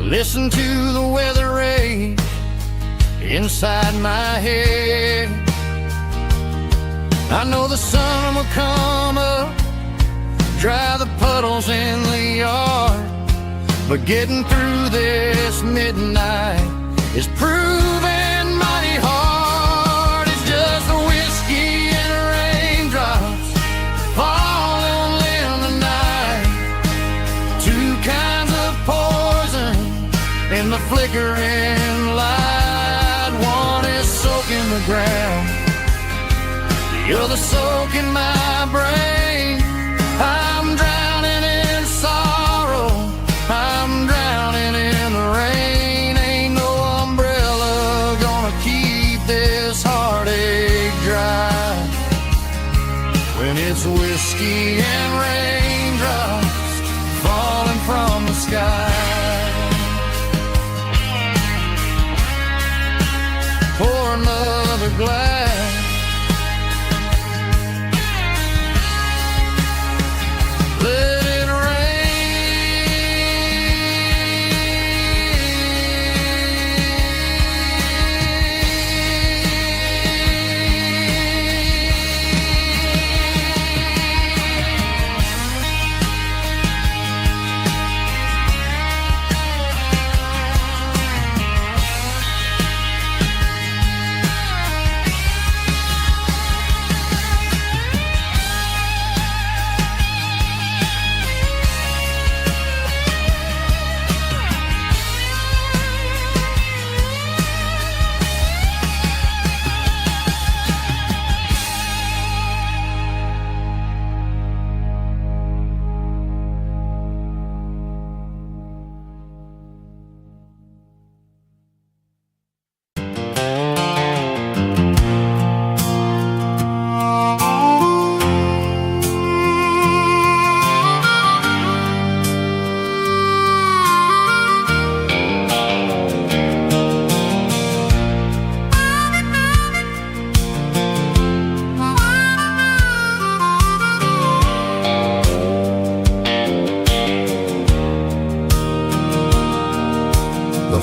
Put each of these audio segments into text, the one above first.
Listen to the weather rage inside my head. I know the sun will come up, dry the puddles in the yard, but getting through this midnight is proving mighty hard. It's just a whiskey and raindrops falling in the night, two kinds of poison in the flickering light. One is soaking the ground, the other soaking my brain. I'm drowning in sorrow, I'm drowning in the rain. Ain't no umbrella gonna keep this heartache dry when it's whiskey and raindrops falling from the sky. Pour another glass. Let it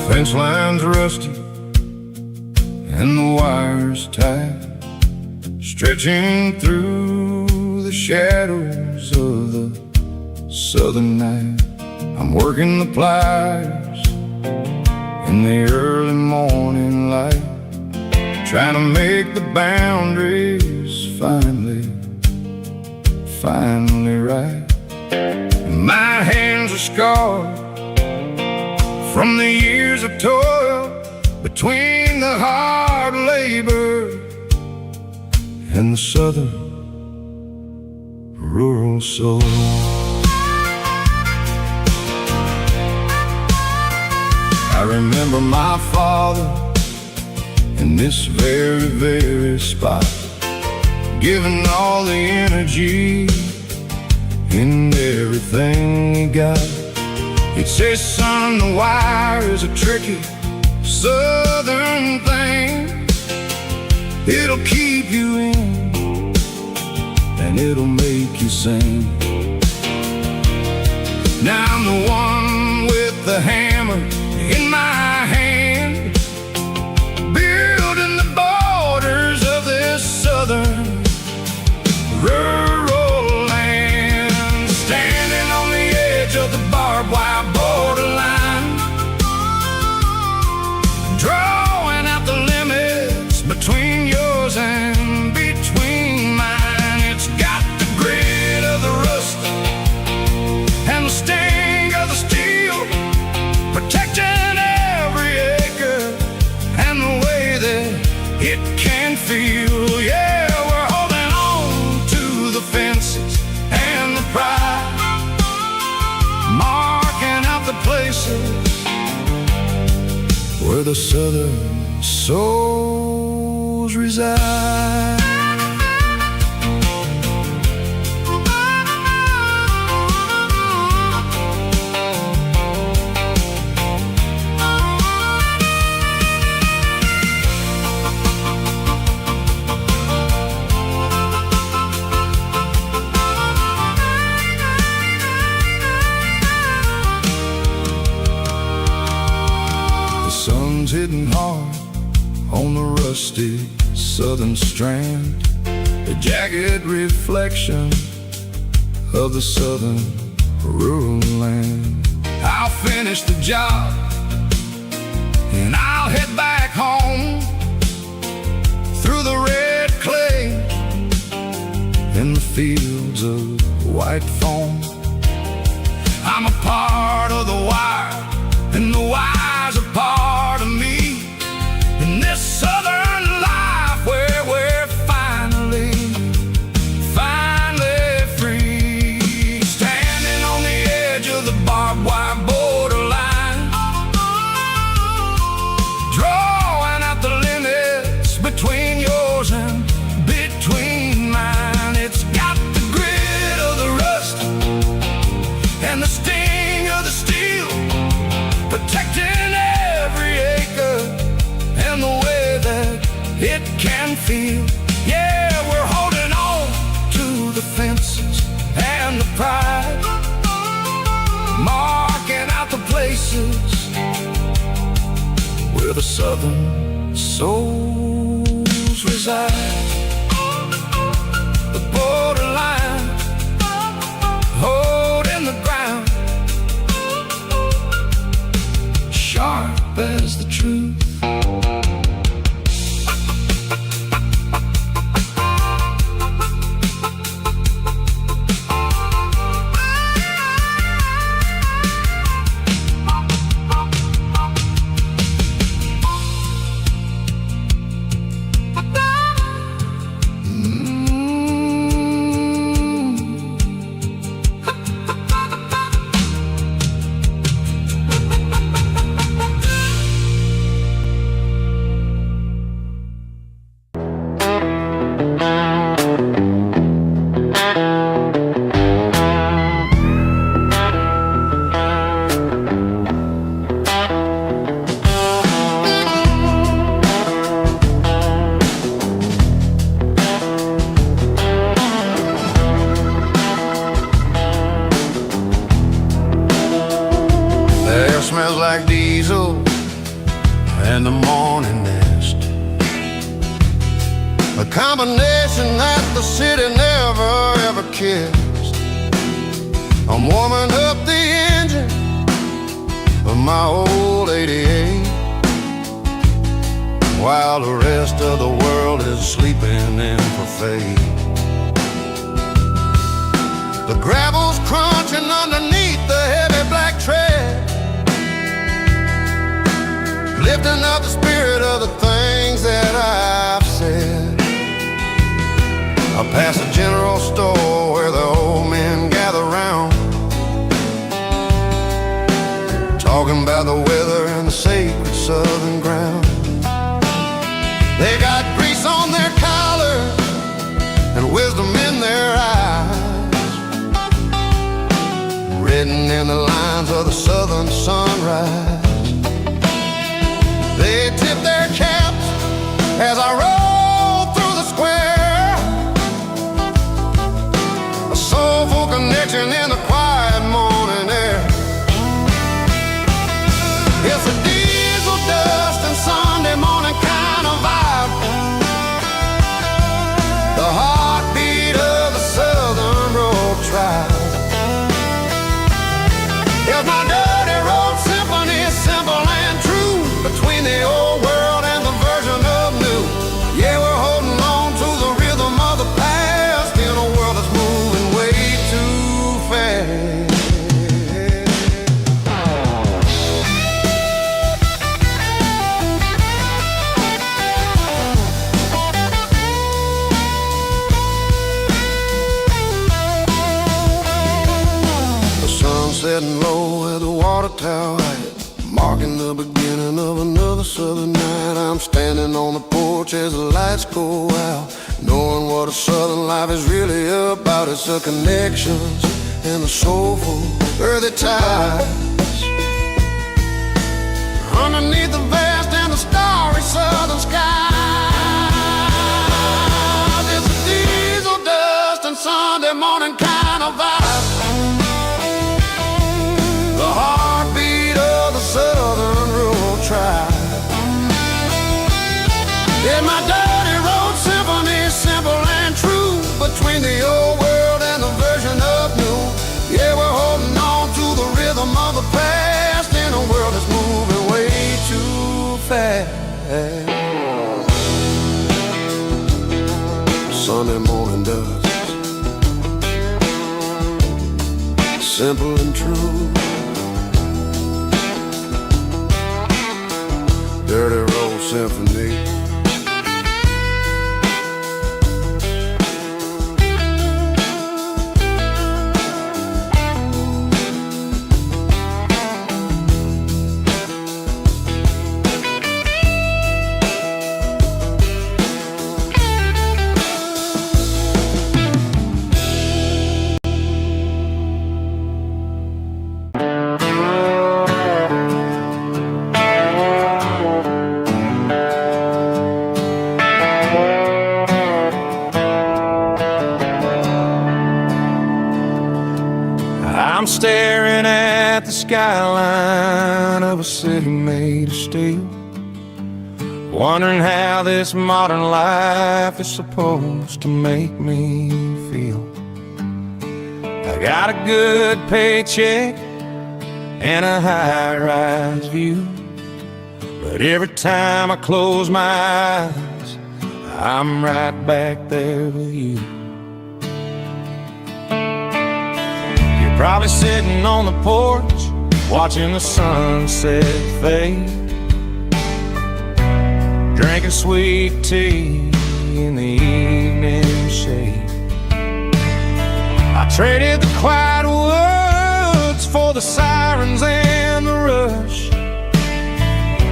fence line's rusty and the wires tight, stretching through the shadows of the southern night. I'm working the pliers in the early morning light, trying to make the boundaries finally right. My hands are scarred from the years of toil, between the hard labor and the southern rural soul. I remember my father in this very, very spot, giving all the energy in everything he got. He'd say, son, the wire is a tricky southern thing. It'll keep you in and it'll make you sing. Now I'm the one with the hammer in my hand, building the borders of this southern rural land, standing on the edge of the barbed wire borderline, drawing out the limits between yours and between mine. It's got the grit of the rust and the sting of the steel, protecting every acre and the way that it can feel. Yeah, we're holding on to the fences and the pride, marking out the places where the southern souls reside. southern strand, the jagged reflection of the southern rural land. I'll finish the job and I'll head back home through the red clay in the fields of white foam. I'm a part of the wire, and the wire's a part of me, in this southern life where we're finally free. Standing on the edge of the barbed wire borderline, drawing out the limits between yours and between mine. It's got the grit of the rust and the sting of the steel, protecting every acre and the way that it can feel. Yeah, we're holding on to the fences and the pride, marking out the places where the southern souls reside. The borderline, holding the ground, sharp as the truth. Smells like diesel and the morning mist, a combination that the city never ever kissed. I'm warming up the engine of my old 88 while the rest of the world is sleeping in for fate. The gravel's crunching underneath the heavy black tread, lifting up the spirit of the things that I've said. I pass a general store where the old men gather round, talking about the weather and the sacred southern ground. They got grease on their collars and wisdom in their eyes, written in the lines of the southern sunrise. They tip their caps as I roll through the square, a soulful connection in the quiet morning air. It's a diesel dust and Sunday morning kind of vibe, the heartbeat of the southern road tribe. It's my dirty road symphony, simple and true, between the old world and the version of new. Yeah, we're holding on to the rhythm of the past in a world that's moving way too fast. The sun setting low at the water tower, marking the beginning of another southern night. I'm standing on the porch as the lights go out, knowing what a southern life is really about. It's the connections and the soulful earthy ties underneath the vast and the starry southern skies. It's a diesel dust and Sunday morning kind of vibe, the heartbeat of the southern rural tribe. In my dirty road Sunday morning dust. Simple and true. Dirty road symphony. I'm staring at the skyline of a city made of steel, wondering how this modern life is supposed to make me feel. I got a good paycheck and a high-rise view, but every time I close my eyes, I'm right back there with you. Probably sitting on the porch, watching the sunset fade, drinking sweet tea in the evening shade. I traded the quiet woods for the sirens and the rush,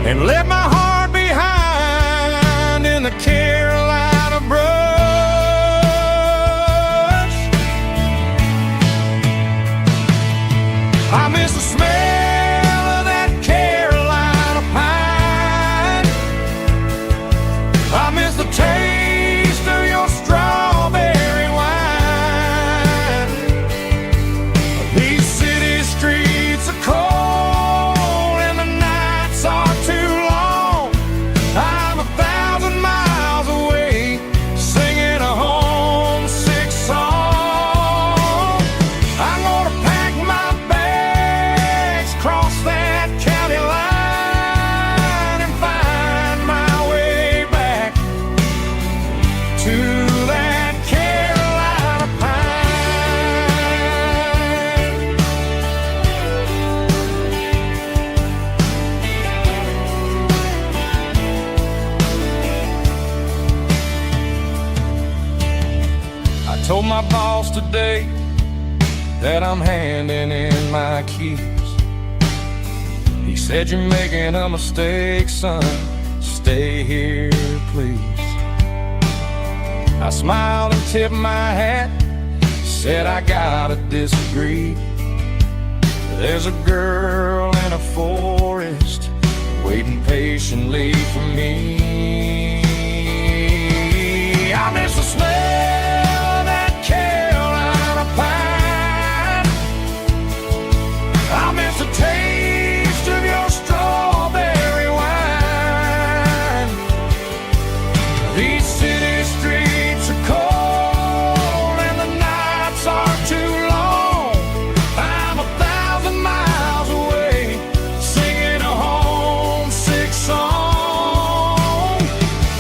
and left my heart behind in the Carolina brush. I miss the smell of that Carolina pine. I miss the taste of your strawberry wine. These city streets are cold and the nights are too long. I'm 1,000 miles away, singing a homesick song. I'm gonna pack my cross that county line and find my way back to that Carolina pine. I told my boss today that I'm handing in my keys. He said, "You're making a mistake, son. Stay here, please." I smiled and tipped my hat, said, "I gotta disagree. There's a girl in a forest waiting patiently for me. I miss the smell of that Carolina pine. I miss the taste of your strawberry wine. These city streets are cold and the nights are too long. I'm 1,000 miles away, singing a homesick song.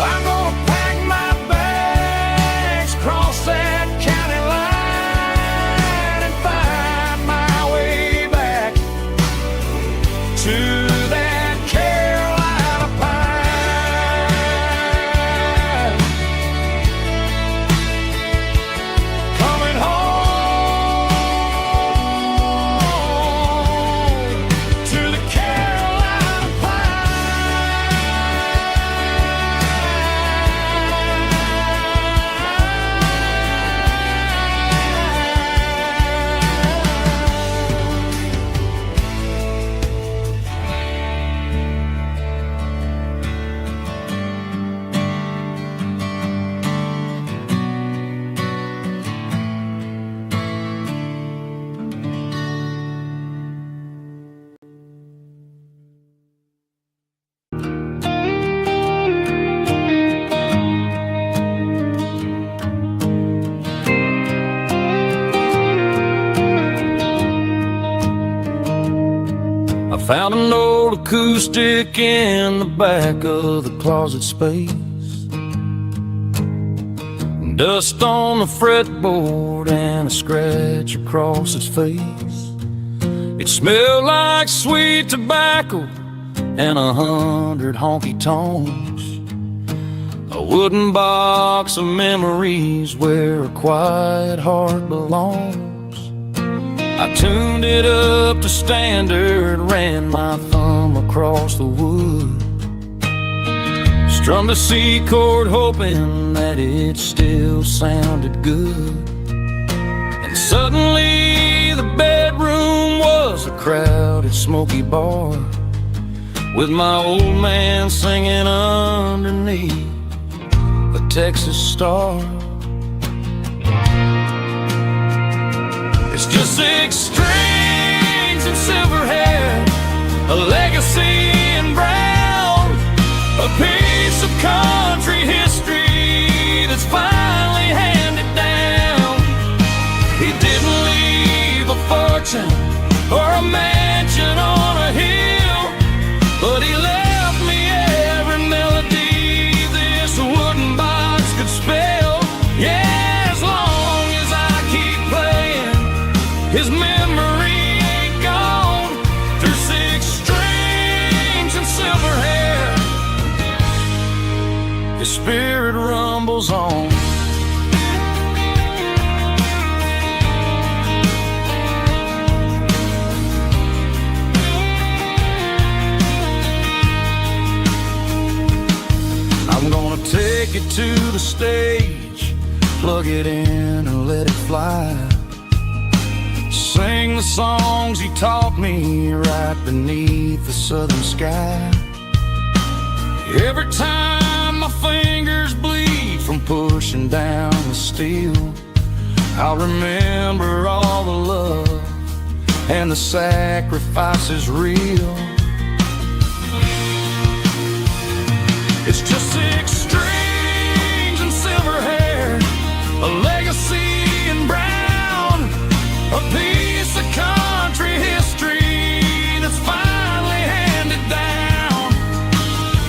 I'm gonna pack my bags, cross that county line, and find my way back to that Carolina pine. Coming home to the Carolina I found an old acoustic in the back of the closet space. Dust on the fretboard and a scratch across its face. It smelled like sweet tobacco and 100 honky-tonks. A wooden box of memories where a quiet heart belongs. I tuned it up to standard, ran my thumb across the wood, strummed a C chord hoping that it still sounded good. And suddenly the bedroom was a crowded smoky bar, with my old man singing underneath the Texas star. It's just 6 strings and silver hair, a legacy in brown, a piece of country history that's finally handed down. He didn't leave a fortune or a mansion on a hill, but he left me every melody this wooden box could spell. Yeah, as long as I keep playing, his memory ain't gone. Through 6 strings and silver hair, his spirit rumbles on. I'm gonna take it to the stage, plug it in and let it fly. Sing the songs he taught me right beneath the southern sky. Every time my fingers bleed from pushing down the steel, I'll remember all the love and the sacrifices real. It's just 6 strings and silver hair, a legacy in brown, a piece of country history that's finally handed down.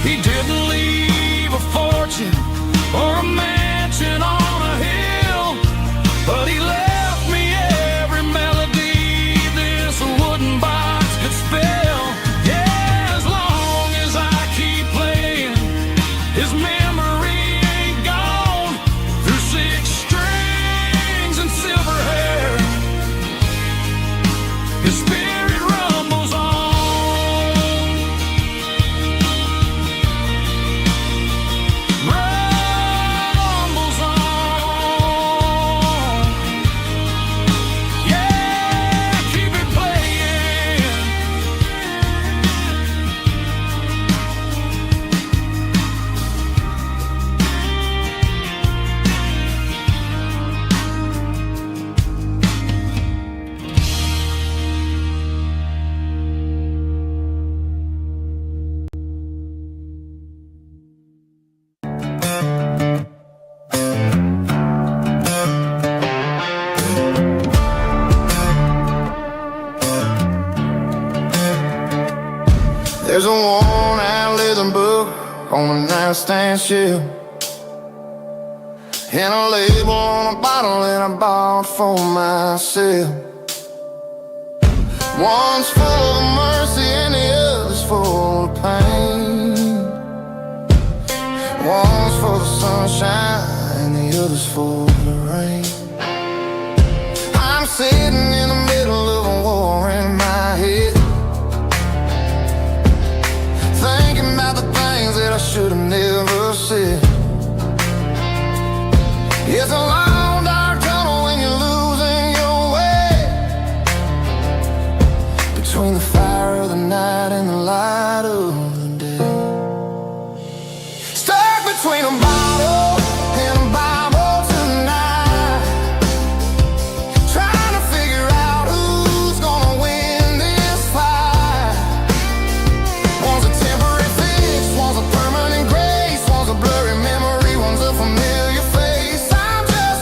He didn't leave a fortune or a mansion on a hill, but he left me every melody this wooden box could spell. Yeah, as long as I keep playing, his memory ain't gone. Through 6 strings and silver hair, his spirit rumbles on. Rumbles on. Yeah, keep it playing. There's a worn-out leather book on the nightstand shelf, and a label on a bottle that I bought for myself. One's full of mercy and the other's full of pain. One's full of sunshine and the other's full of rain. I'm sitting in the middle of a war in my head, thinking about the things that I should have never said. It's a long dark tunnel when you're losing your way, between the fire of the night and the light of the day. Stuck between a bottle and a Bible tonight, trying to figure out who's gonna win this fight. One's a temporary fix, one's a permanent grace, one's a blurry memory, one's a familiar face. I'm just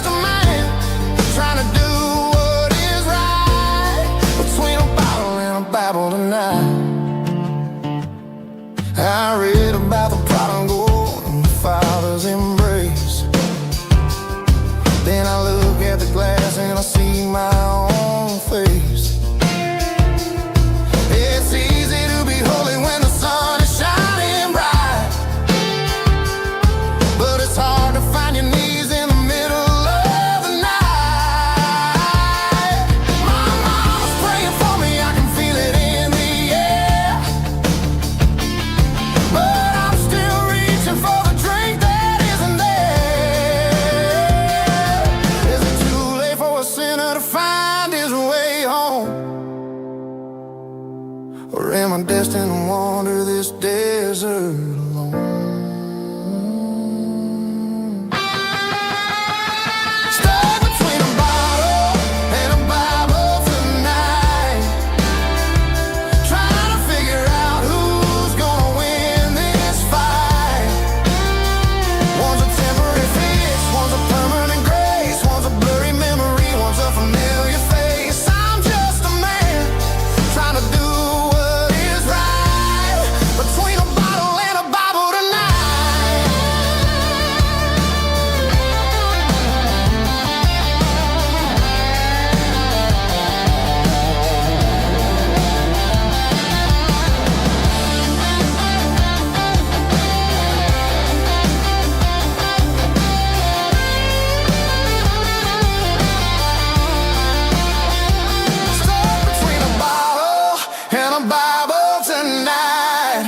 Then I look at the glass and I see my own face. It's easy to be holy when the sun is shining bright, but it's hard to find your knees in the middle of the night. My mom's praying for me, I can feel it in the air, but I'm still reaching for the drink that isn't there. Is it too late for a sinner to find his way home? Or am I destined to wander this desert alone? Stuck between a bottle and a Bible tonight, trying to figure out who's gonna win this fight. One's a temporary fix, one's a permanent grace, one's a blurry memory, one's a familiar face. I'm just a man trying to do what is right, between a bottle and a Bible tonight. Stuck between a bottle and a Bible tonight,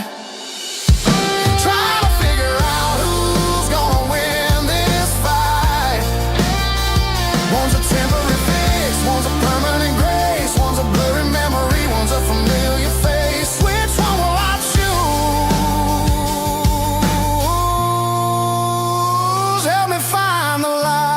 trying to figure out who's gonna win this fight. One's a temporary fix, one's a permanent grace, one's a blurry memory, one's a familiar face. Which one will I choose? Help me find the light.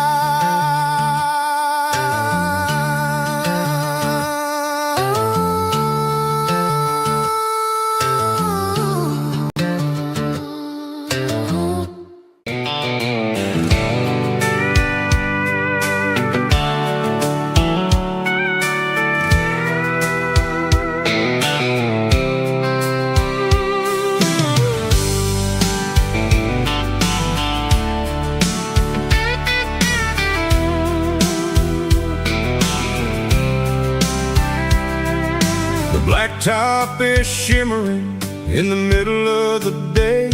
The blacktop is shimmering in the middle of the day.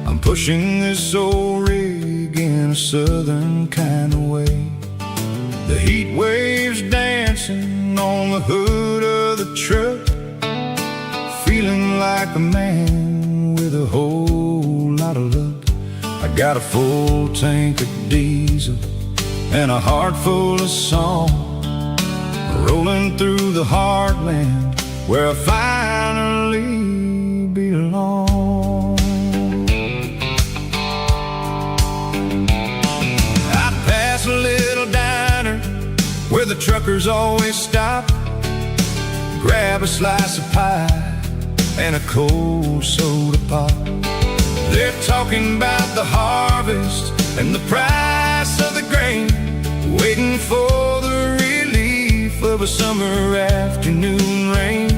I'm pushing this old rig in a southern kind of way. The heat waves dancing on the hood of the truck, feeling like a man with a whole lot of luck. I got a full tank of diesel and a heart full of song, rolling through the heartland where I finally belong. I'd pass a little diner where the truckers always stop, grab a slice of pie and a cold soda pop. They're talking about the harvest and the price of the grain, waiting for the relief of a summer afternoon rain.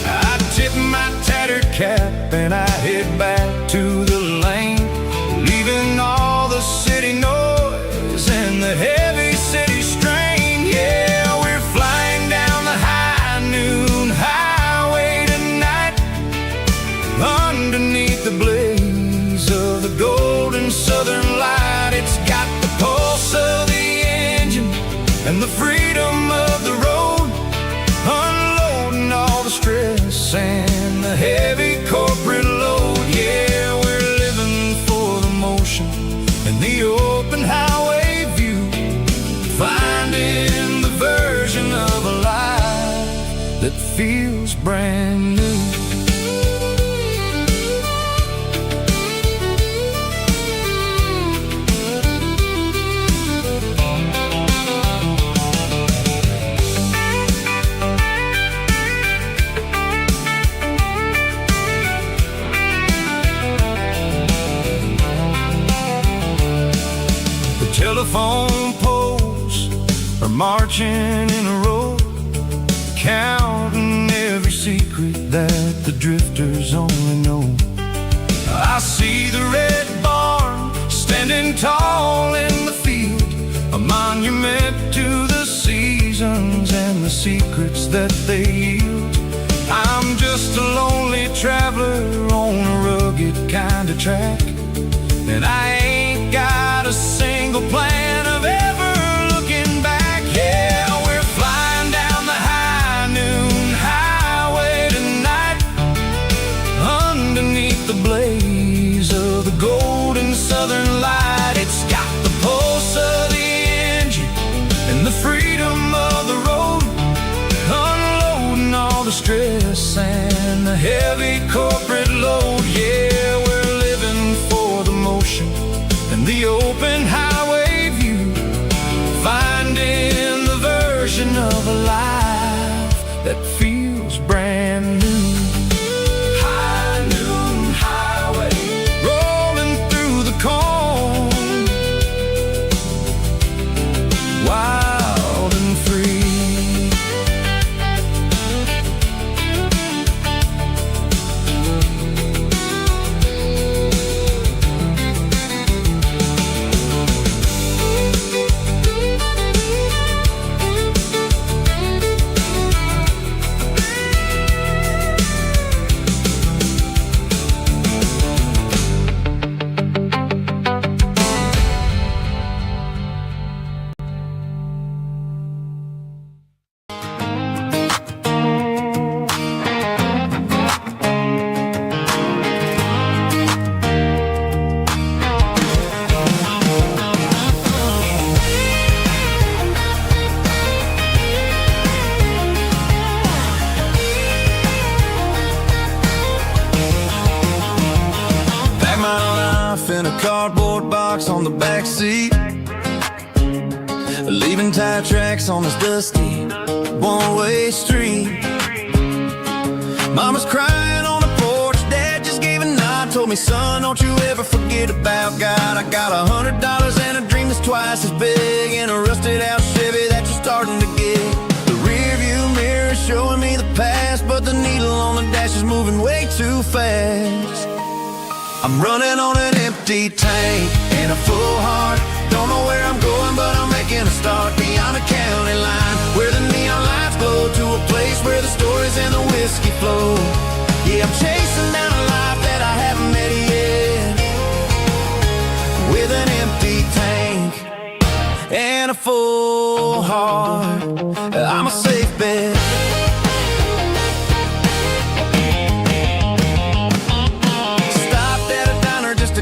I tip my tattered cap and I head back to the lane, leaving all the city noise and the heavy city strain. Yeah, we're flying down the high noon highway tonight, underneath the blaze of the golden southern light. It's got the pulse of the engine and the freedom of the road, unloading all the stress and the heavy corporate load. Yeah, we're living for the motion and the open highway view, finding the version of a life that feels brand new. Telephone poles are marching in a row, counting every secret that the drifters only know. I see the red barn standing tall in the field, secrets that they yield. I'm just a lonely traveler on a rugged kind of track, and I ain't got a single plan of ever looking back. Yeah, we're flying down the high noon highway tonight, underneath the blaze of the golden southern light. It's got the pulse of the engine and the freedom of the road, unloading all the stress and the heavy corporate load. Yeah, we're living for the motion and the open highway view, finding the version of a life that feels brand new. High noon highway, rolling through the corn, wild and free. In a cardboard box on the back seat, leaving tire tracks on this dusty one-way street. Mama's crying on the porch, Dad just gave a nod, told me, son, don't you ever forget about God. I got $100 and a dream that's twice as big, and a rusted out Chevy that you're starting to get. The rear view mirror is showing me the past, but the needle on the dash is moving way too fast. I'm running on an empty tank and a full heart. Don't know where I'm going, but I'm making a start beyond the county line, where the neon lights glow, to a place where the stories and the whiskey flow. Yeah, I'm chasing down a life that I haven't met yet, with an empty tank and a full heart. I'm a safe bet.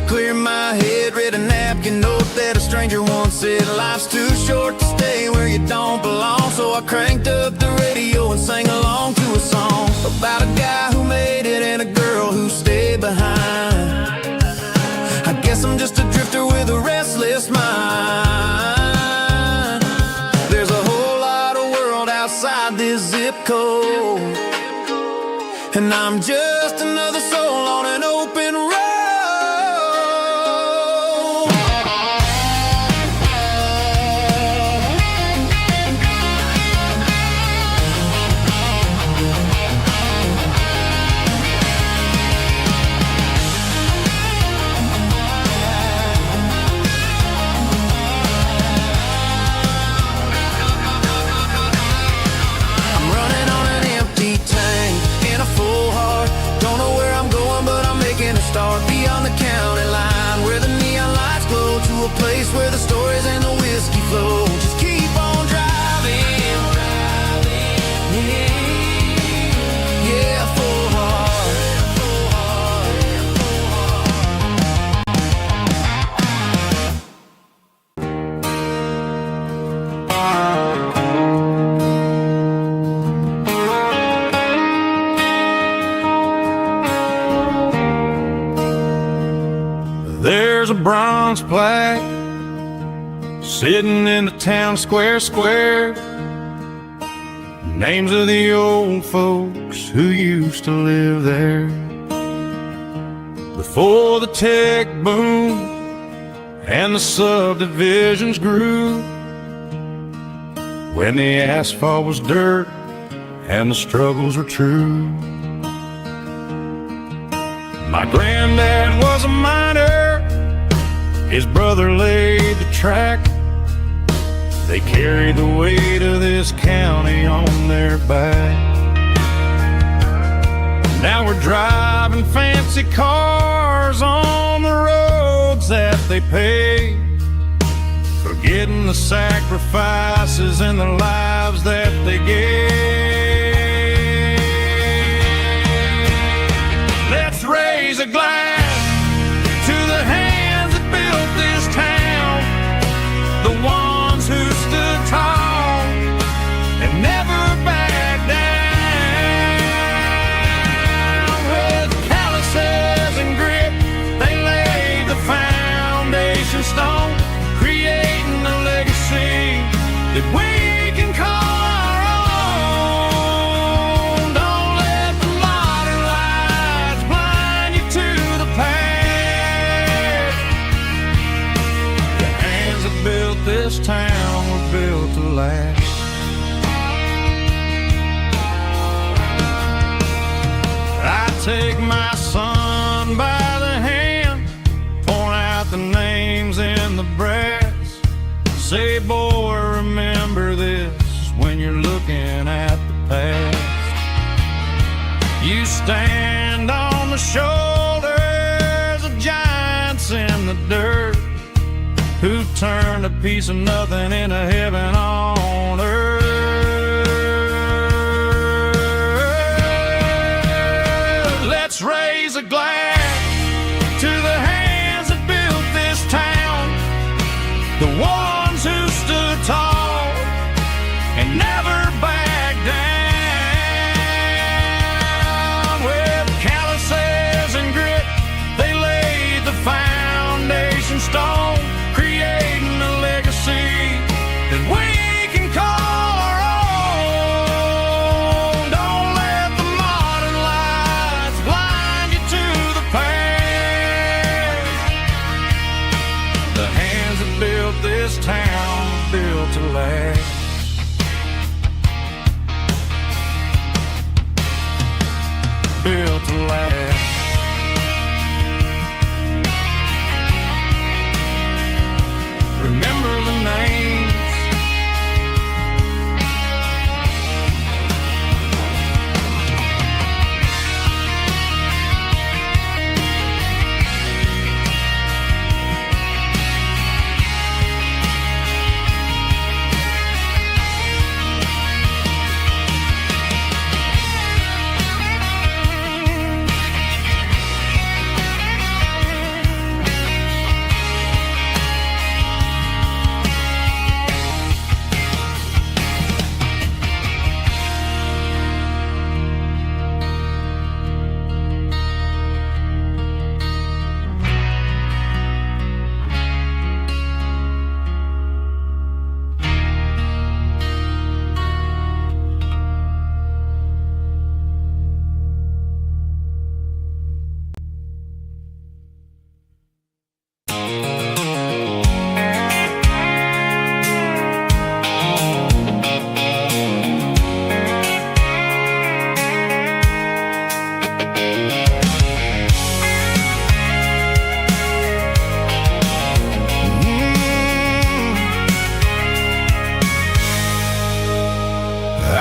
Clear my head, read a napkin note that a stranger once said, life's too short to stay where you don't belong. So I cranked up the radio and sang along to a song about a guy who made it and a girl who stayed behind. I guess I'm just a drifter with a restless mind. There's a whole lot of world outside this zip code, and I'm just another soul on an open road. Start beyond the county line, where the neon lights glow, to a place where the stories and the whiskey flow. Just keep on driving, yeah, full heart, full There's a bronze plaque sitting in the town square. Names of the old folks who used to live there before the tech boom and the subdivisions grew, when the asphalt was dirt and the struggles were true. My granddad was a miner, his brother laid the track. They carry the weight of this county on their back. Now we're driving fancy cars on the roads that they pay, forgetting the sacrifices and the lives that they gave. Let's raise a glass to the hands that built this town, the ones who stood tall and never backed down. With calluses and grit, they laid the foundation stone, creating a legacy that we can call our own. Don't let the modern lights blind you to the past. The hands that built this town were built to last. I take my son by the hand, point out the names in the brass. Say, boy, remember this when you're looking at the past. You stand on the shoulders of giants in the dirt, who turned a piece of nothing into heaven on earth. Let's raise a glass to the hands that built this town, the ones who stood tall and never backed down. With calluses and grit, they laid the foundation stone, creating a legacy that we can call our own. Don't let the modern lights blind you to the past. The hands that built this town built to last. Built to last. Remember the names.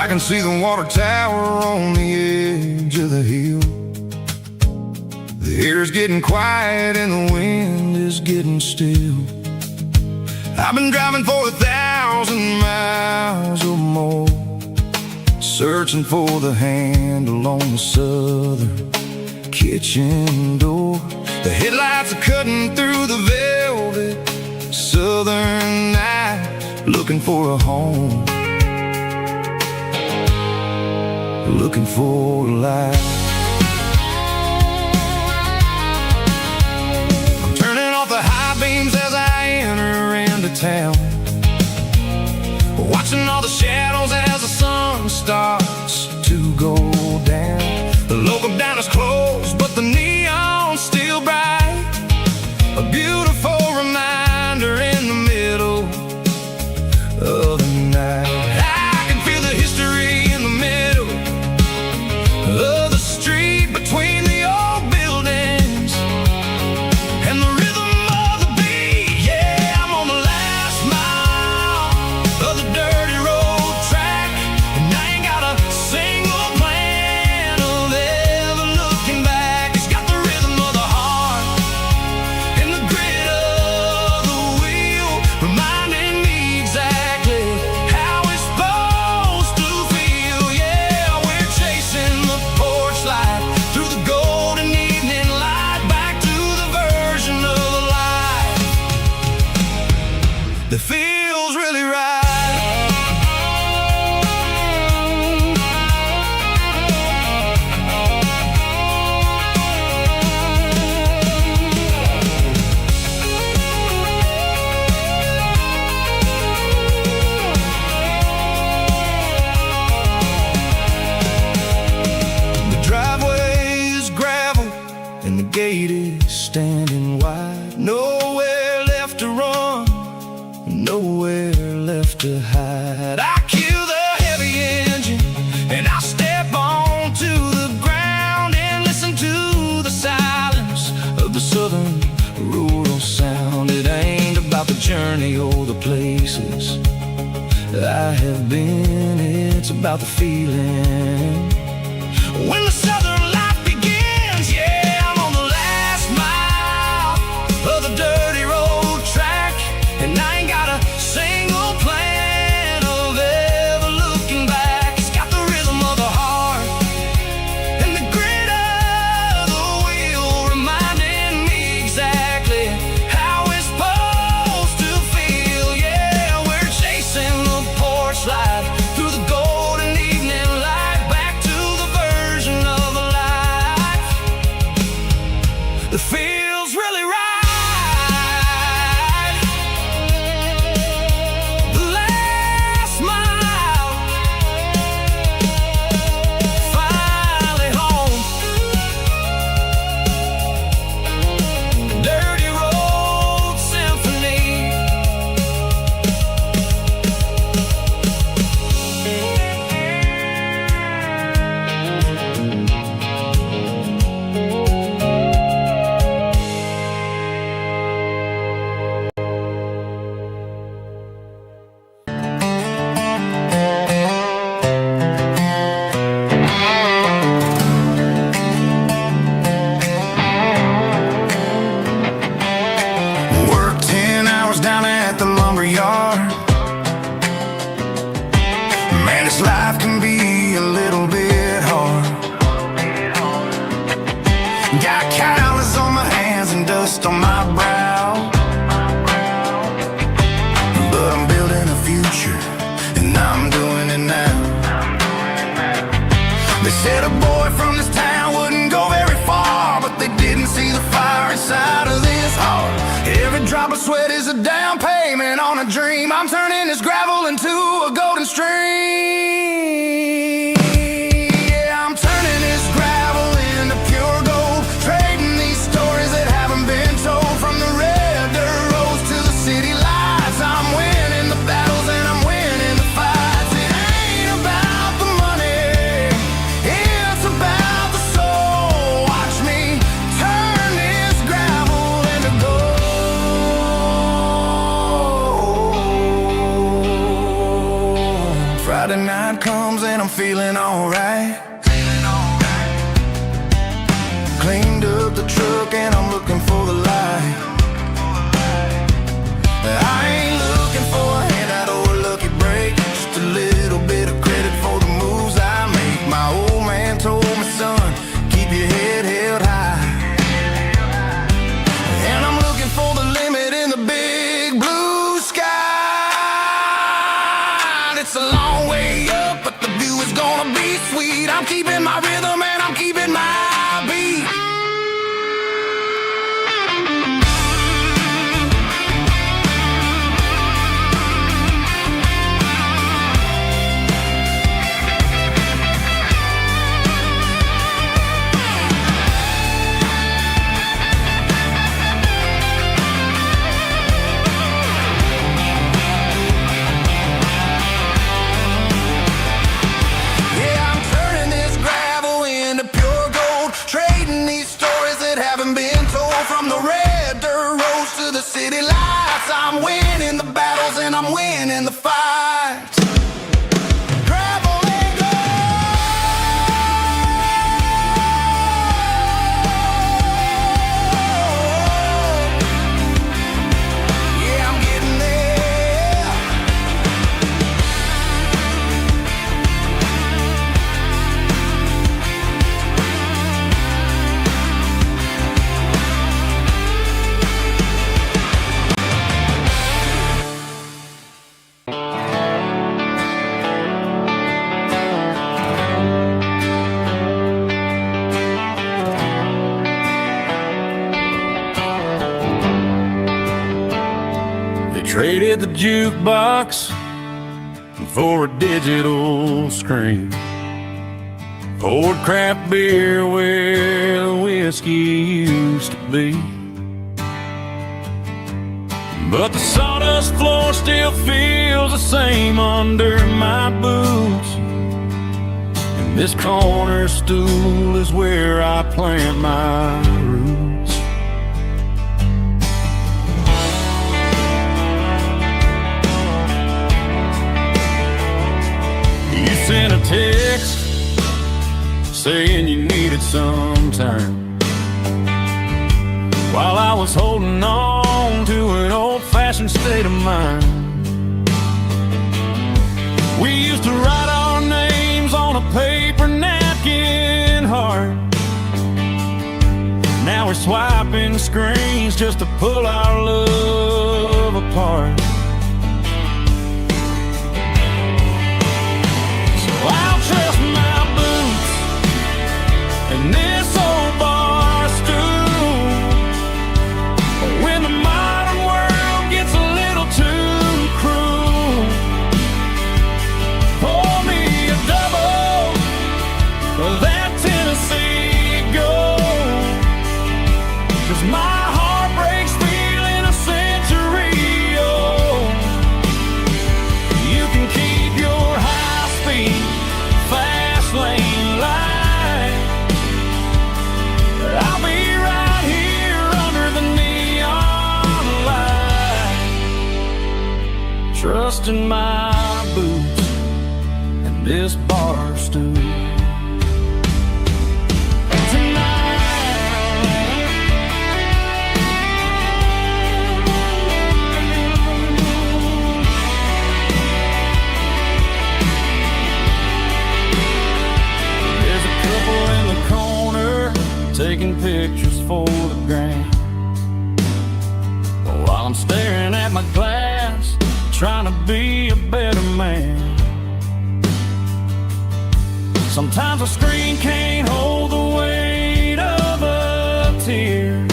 I can see the water tower on the edge of the hill. The air's getting quiet and the wind is getting still. I've been driving for 1,000 miles or more, searching for the handle on the southern kitchen door. The headlights are cutting through the velvet southern night, looking for a home, looking for a life. I'm turning off the high beams as I enter into town, watching all the shadows as the sun starts to go down. The local diner's closed, but the neon's still bright, a beautiful reminder in the middle of the night. I can feel the history in the middle of the street, between the old buildings and the rhythm of the beat. Yeah, I'm on the last mile that feels really right. The driveway is gravel and the gate is standing wide. Nowhere left to run, nowhere left to hide. I kill the heavy engine and I step onto the ground and listen to the silence of the southern rural sound. It ain't about the journey or the places I have been, it's about the feeling when the southern life begins. Yeah, I'm on the last mile of the dirty road track, and I ain't got a single plan of ever looking back. It's got the rhythm of the heart and the grit of the wheel, reminding me exactly how it's supposed to feel. Yeah, we're chasing the porch light through the golden evening light, back to the version of a life that feels really right. The last mile, finally home. Dirty road symphony. Work 10 hours down at the lumber yard. Man, this life can be a little bit hard. Got calluses on my hands and dust on my brow, but I'm building a future and I'm doing it now. They said a boy from this town wouldn't go very far, but they didn't see the fire inside of this heart. Every drop of sweat is a down payment on a dream. I'm turning this gravel into a golden stream. Yeah, I'm turning this gravel into pure gold, trading these stories that haven't been told. From the red dirt roads to the city lights, I'm winning the battles and I'm winning the fights. It ain't about the money, it's about the soul. Watch me turn this gravel into gold. Friday night comes and I'm feeling alright. Cleaned up the truck and I'm looking for the light. I ain't looking for a handout or a lucky break, just a little bit of credit for the moves I make. My old man told me, son, keep your head held high. And I'm looking for the limit in the big blue sky. It's a long way up, but the view is gonna be sweet. I'm keeping my rhythm and I'm keeping my beat. Yeah, I'm turning this gravel into pure gold, trading these stories that haven't been told. From the red dirt roads to the city lights, I'm winning the battles and I'm winning the fights. Gravel and gold. Yeah, I'm getting there. traded the jukebox for a digital screen. Poured craft beer where the whiskey used to be. But the sawdust floor still feels the same under my boots. And this corner stool is where I plant my roots. You sent a text saying you needed some time, while I was holding on to an old-fashioned state of mind. We used to write our names on a paper napkin heart. Now we're swiping screens just to pull our love apart. So I'll trust my boots and this old bar stool when the modern world gets a little too cruel. Pour me a double of that Tennessee Gold, 'cause my heart breaks feeling a century old. You can keep your high-speed, fast lane light. I'll be right here under the neon light, trusting my boots and this bar stool. There's a couple in the corner taking pictures for the gram, while I'm staring at my glass, trying to be a better man. Sometimes a screen can't hold the weight of a tear,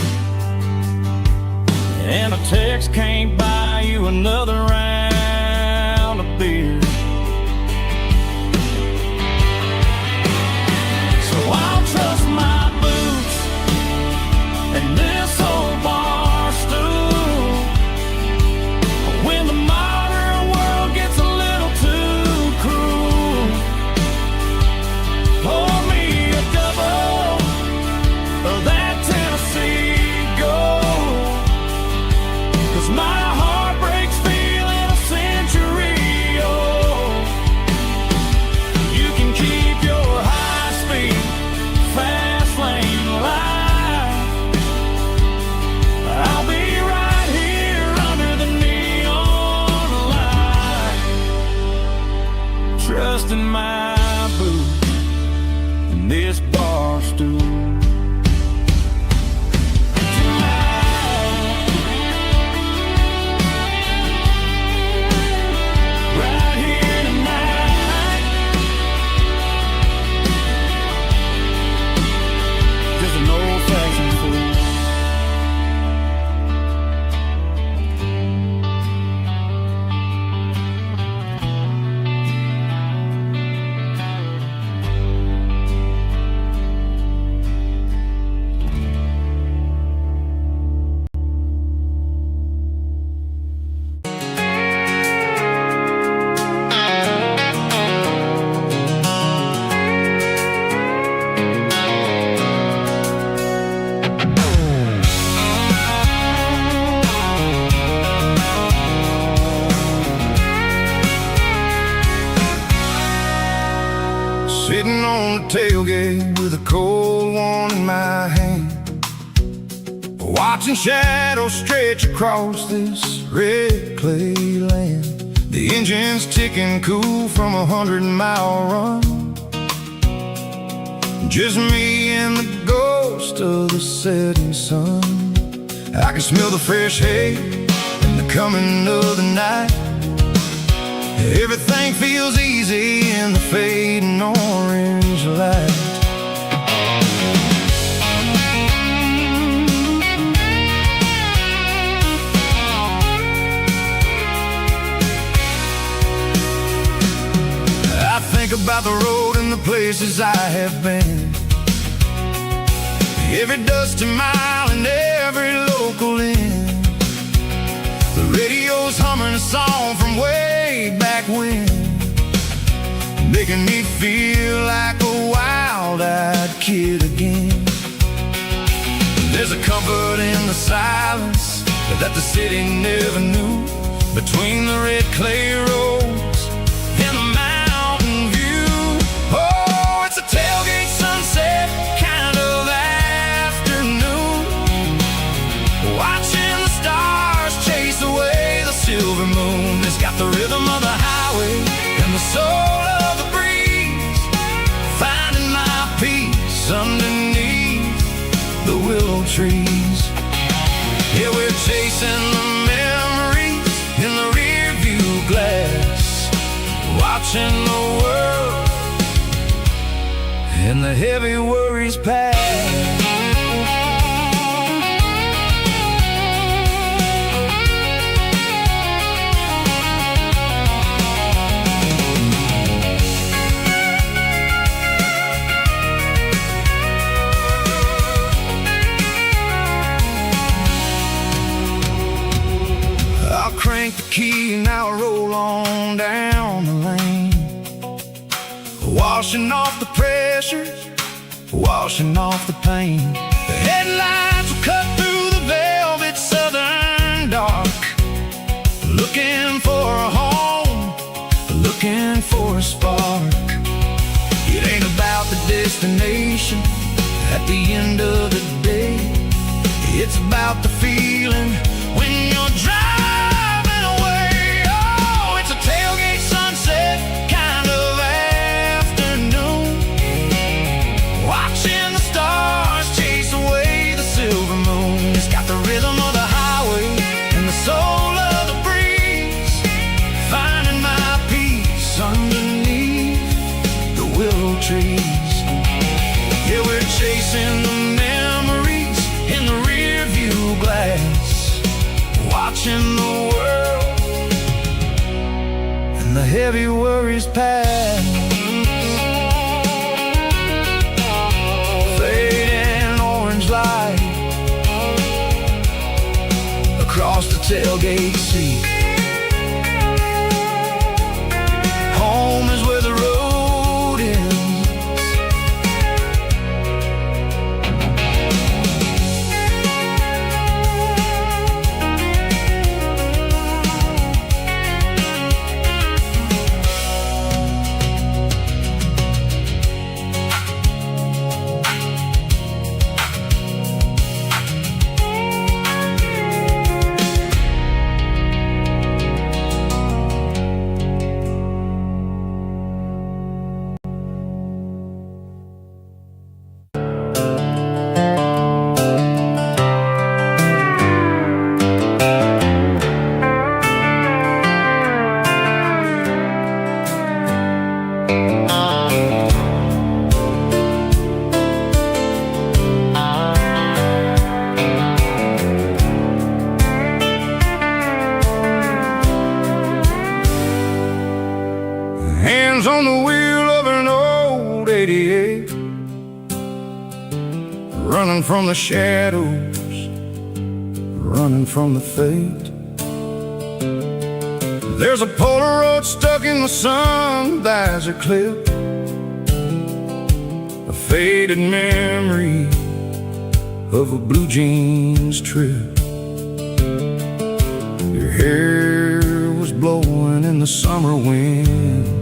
and a text can't buy you another round of beer. So I'll trust my boots and this old bar stool when the modern world gets a little too cruel. Pour me a double of that Tennessee Gold, 'cause my heart breaks feeling a century old. You can keep your high-speed, fast lane light. I'll be right here under the neon light, trusting my boots and this bar stool. Right here tonight, just an old-fashioned fool. Sitting on the tailgate with a cold one in my hand, watching shadows stretch across this red clay land. The engine's ticking cool from a 100-mile run. Just me and the ghost of the setting sun. I can smell the fresh hay and the coming of the night. Everything feels easy in the fading orange light. about the road and the places I have been. Every dusty mile and every local inn. The radio's humming a song from way back when, making me feel like a wild-eyed kid again. There's a comfort in the silence that the city never knew, between the red clay roads and the mountain view. Oh, it's a tailgate sunset kind of afternoon, watching the stars chase away the silver moon. It's got the rhythm of the highway and the soul of the breeze, finding my peace underneath the willow trees. Yeah, we're chasing the memories in the rear view glass, watching the world and the heavy worries pass. Crank the key and now I roll on down the lane, washing off the pressure, washing off the pain. The headlights will cut through the velvet southern dark, looking for a home, looking for a spark. It ain't about the destination at the end of the day, it's about the feeling when you're driving. Kind of afternoon, watching the stars chase away the silver moon. It's got the rhythm of the highway and the soul of the breeze, finding my peace underneath the willow trees. Yeah, we're chasing the memories in the rear view glass, watching the world the heavy worries pass. Fading orange light across the tailgate seat. Home is where the road ends. On the wheel of an old 88, running from the shadows, running from the fate. There's a Polaroid stuck in the sun, there's a clip, a faded memory of a blue jeans trip. Your hair was blowing in the summer wind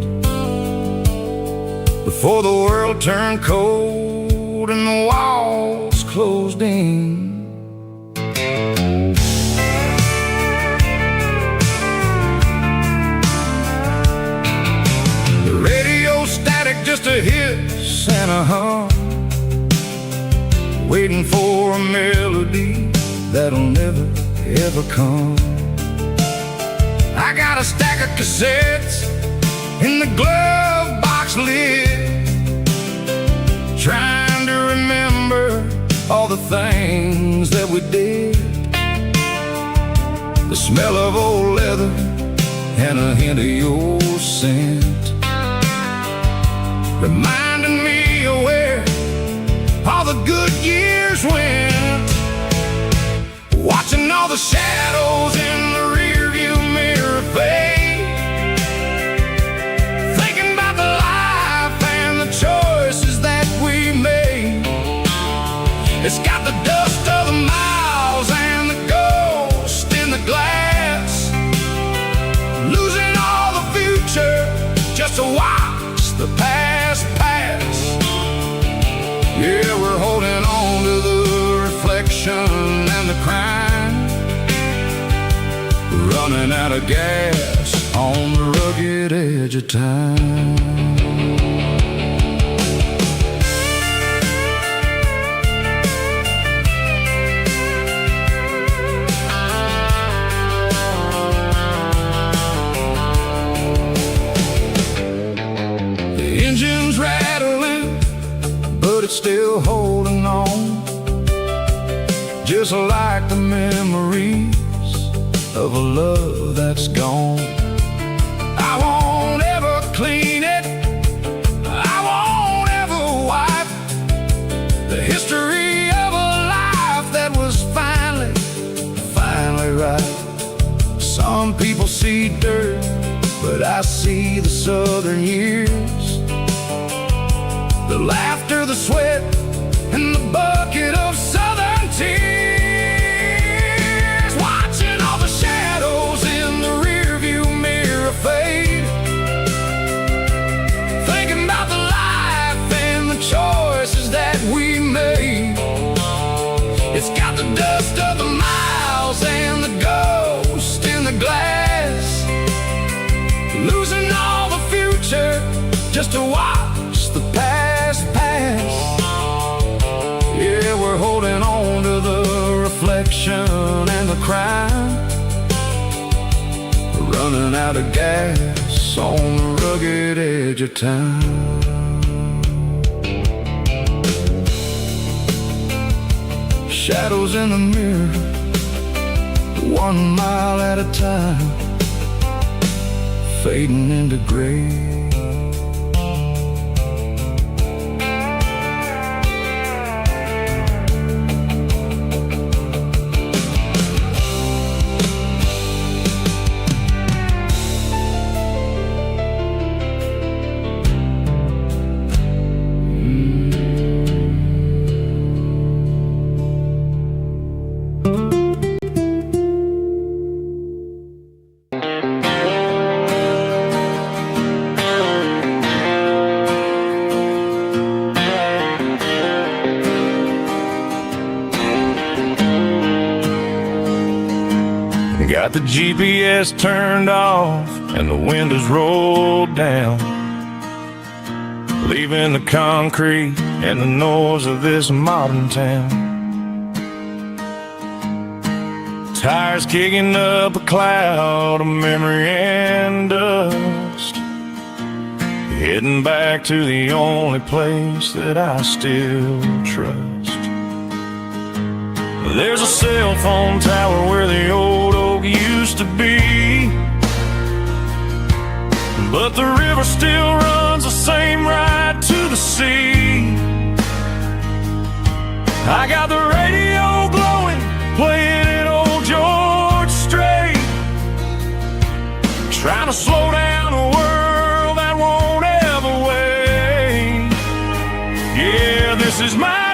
before the world turned cold and the walls closed in. The radio static, just a hiss and a hum, waiting for a melody that'll never ever come. I got a stack of cassettes in the glove box lid, trying to remember all the things that we did. The smell of old leather and a hint of your scent. reminding me of where all the good years went. Watching all the shadows in the rearview mirror fade, thinking about the life and the choices that we made. It's got the dust of the miles and the ghost in the glass, losing all the future just to watch the past pass. Yeah, we're holding on to the reflection and the crime, running out of gas on the rugged edge of time. The engine's rattling, but it's still holding on, just like the memories of a love that's gone. I won't ever clean it, I won't ever wipe the history of a life that was finally right. Some people see dirt, but I see the southern years, the laughter, the sweat, and the bucket of southern tears. Watching all the shadows in the rearview mirror fade, thinking about the life and the choices that we made. It's got the dust of the miles and the ghost in the glass, losing all the future just to watch the past pass. Yeah, we're holding on to the reflection and the crime, running out of gas on the rugged edge of time. Shadows in the mirror, 1 mile at a time, fading into gray. Got the GPS turned off and the windows rolled down, leaving the concrete and the noise of this modern town. Tires kicking up a cloud of memory and dust, heading back to the only place that I still trust. There's a cell phone tower where the old oak used to be, but the river still runs the same right to the sea. I got the radio glowing, playing an old George Strait, trying to slow down a world that won't ever wait. Yeah, this is my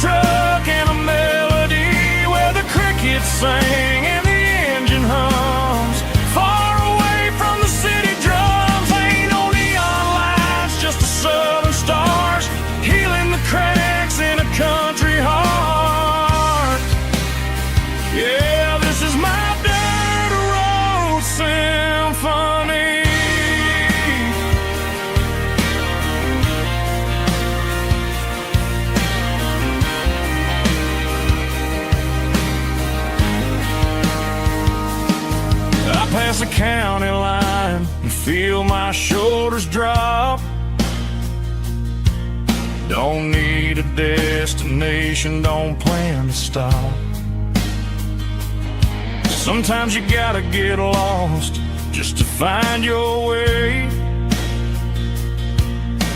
truck and a melody where the crickets sing and the engine hums, far away from the city drums. Ain't no neon lights, just the southern stars healing the cracks in a country heart. Yeah, this is my dirt road symphony. Past the county line and feel my shoulders drop. Don't need a destination, don't plan to stop. Sometimes you gotta get lost just to find your way.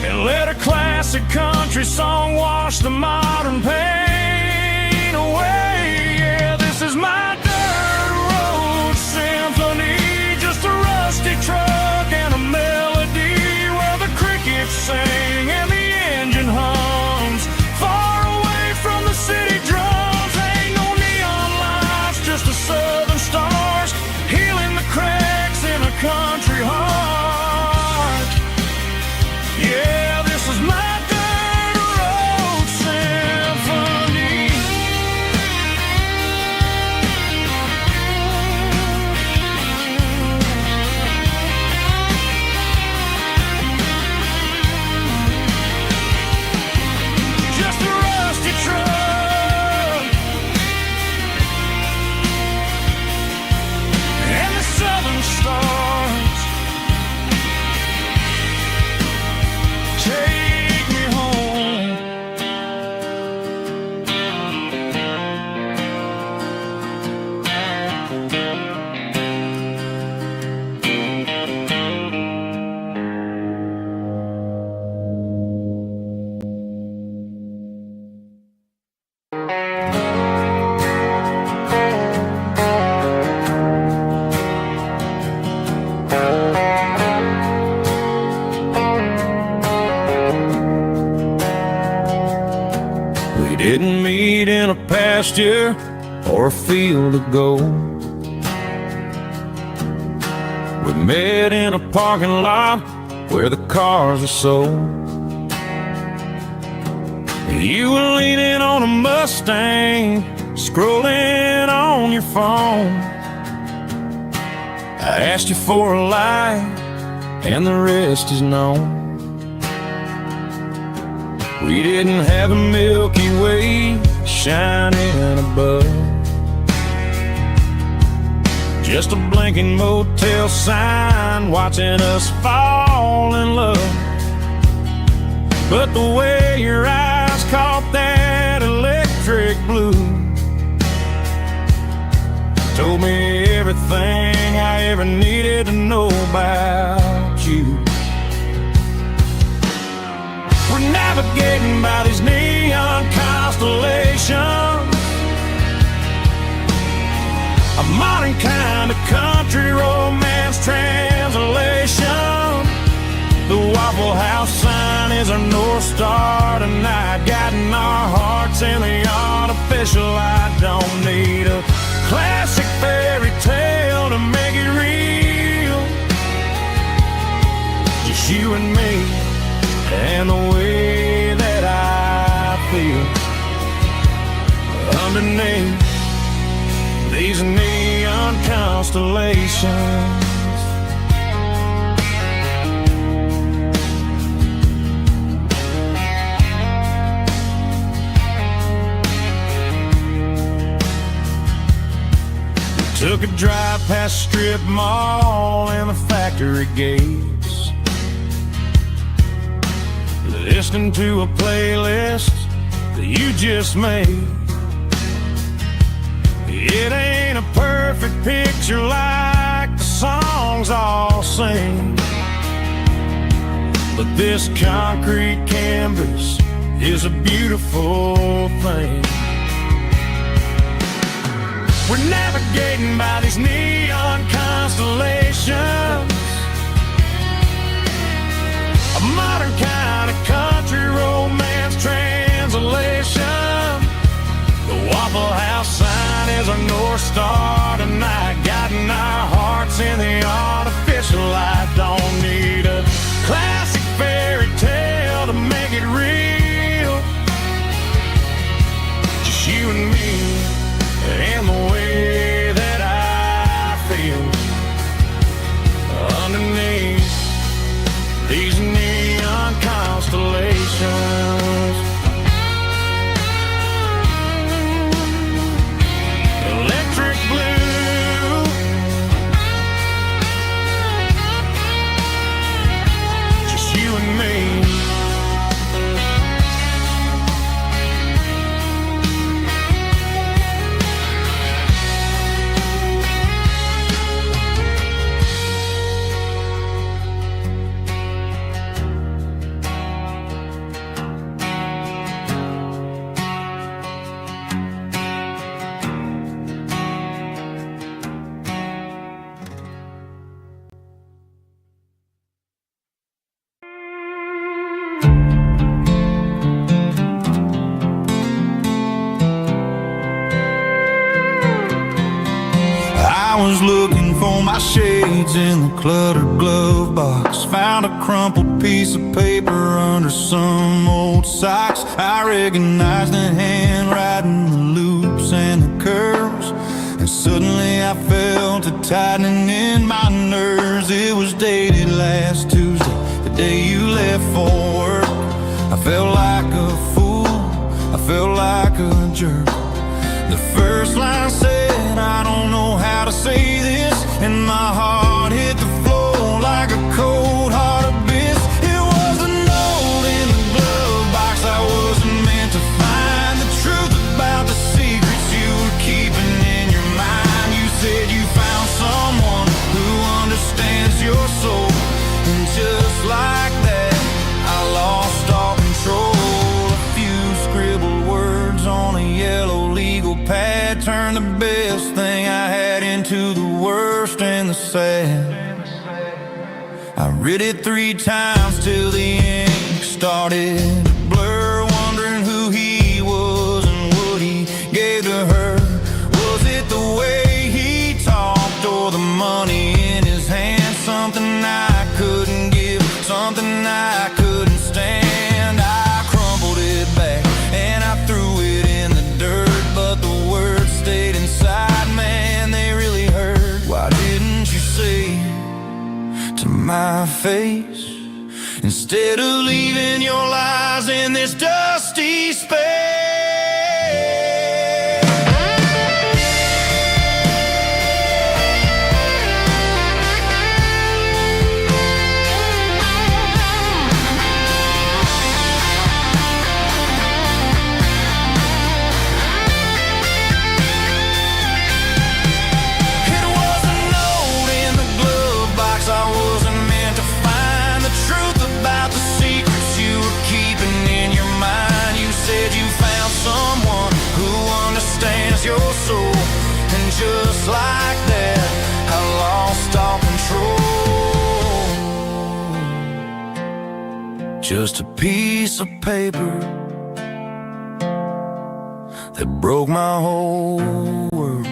And let a classic country song wash the modern pain away. Yeah, this is my dirt road symphony, just a rusty truck and a melody where the crickets sing and the engine hums far away from the city drums. Ain't no neon lights, just the southern stars healing the cracks in a country heart. Yeah, this is my dirt road symphony. Just a rusty truck and the southern stars take me home. We didn't meet in a pasture or a field of gold. We met in a parking lot where the cars are sold. You were leaning on a Mustang, scrolling on your phone. I asked you for a light, and the rest is known. We didn't have a Milky Way shining above, just a blinking motel sign watching us fall in love. But the way your eyes caught that electric blue told me everything I ever needed to know about you. We're navigating by these neon constellations, a modern kind of country romance translation. The Waffle House sign is our North Star tonight, guiding our hearts in the artificial light. Don't need a classic fairy tale to make it real, just you and me and the way that I feel underneath these neon constellations. We took a drive past strip mall and the factory gates, listening to a playlist that you just made. It ain't a perfect picture like the songs all sing, but this concrete canvas is a beautiful thing. We're navigating by these neon constellations, a modern kind of country romance translation. The Waffle House sign is our North Star tonight, guiding our hearts in the artificial light. Don't need a classic fairy tale to make it real, just you and me and the way that I I was looking for my shades in the cluttered glove box. Found a crumpled piece of paper under some old socks. I recognized the handwriting, the loops and the curls, and suddenly I felt a tightening in my nerves. It was dated last Tuesday, the day you left for work. I felt like a fool, I felt like a jerk. The first line said, I don't know how to say this, and my heart hit the floor like a cold heart abyss. It was a note in the glove box I wasn't meant to find. The truth about the secrets you were keeping in your mind. You said you found someone who understands your soul, and just like that, I lost all control. A few scribbled words on a yellow legal pad turned the best thing I had into the worst and the sad. I read it 3 times till the ink started to blur, wondering who he was and what he gave to her. Was it the way he talked or the money in his hand? Something I couldn't give, something I couldn't stand. I crumpled it back and I threw it in the dirt, but the words stayed inside, man, they really hurt. Why didn't you say to my face, instead of leaving your lies in this dusty space? Your soul, and just like that, I lost all control. Just a piece of paper that broke my whole world.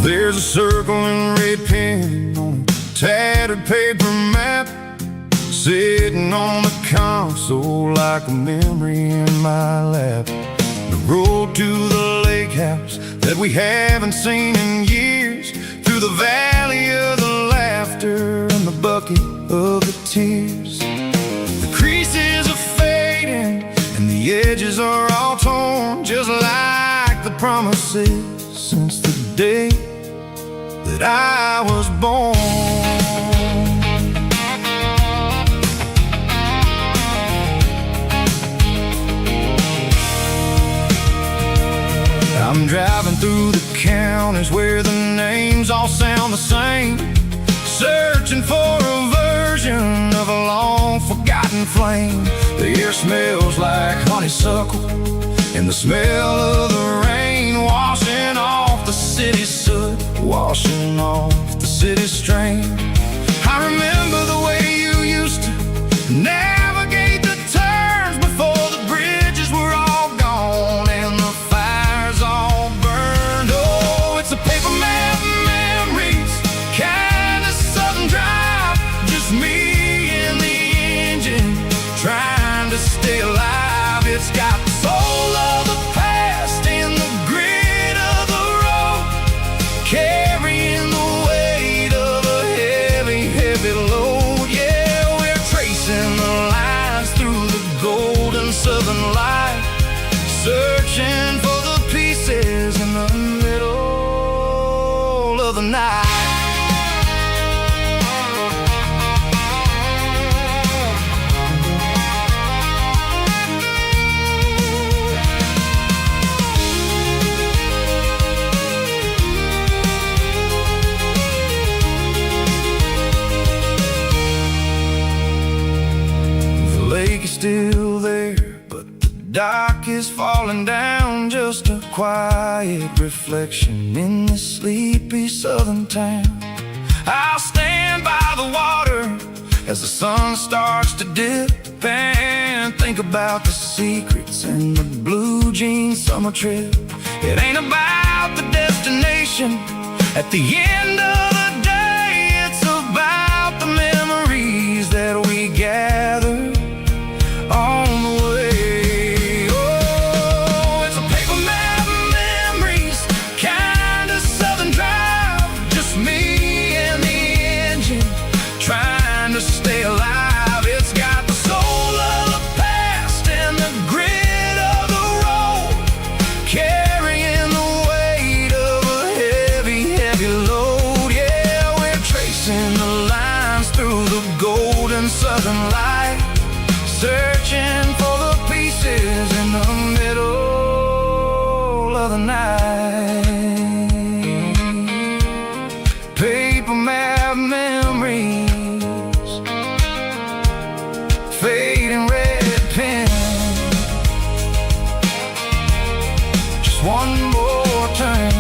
There's a circle and red pen on a tattered paper map, sitting on the console like a memory in my lap. The road to the lake house that we haven't seen in years, through the valley of the laughter and the bucket of the tears. The creases are fading and the edges are all torn, just like the promises since the day that I was born. I'm driving through the counties where the names all sound the same, searching for a version of a long forgotten flame. The air smells like honeysuckle, and the smell of the rain washing off the city's soot, washing off the city's strain. I remember the way you used to navigate the turns before the bridges were all gone and the fires all burned. Oh, it's a paper map memories, kind of southern drive, just me and the engine trying to stay alive. It's got the soul of the past in the grit of the road, carrying the weight of a heavy, heavy load. Yeah, we're tracing the lines through the golden southern light, searching for the pieces in the middle of the night. Still there, but dock is falling down, just a quiet reflection in this sleepy southern town. I'll stand by the water as the sun starts to dip and think about the secrets and the blue jean summer trip. It ain't about the destination at the end of the day, it's about the memories that we gather on the way. Oh, it's a paper map memories, kind of southern drive, just me and the engine trying to stay alive. It's got the soul of the past and the grit of the road, carrying the weight of a heavy, heavy load. Yeah, we're tracing the lines through the golden southern light, searching for the pieces in the middle of the night. Paper map memories, fading red pen, just one more turn.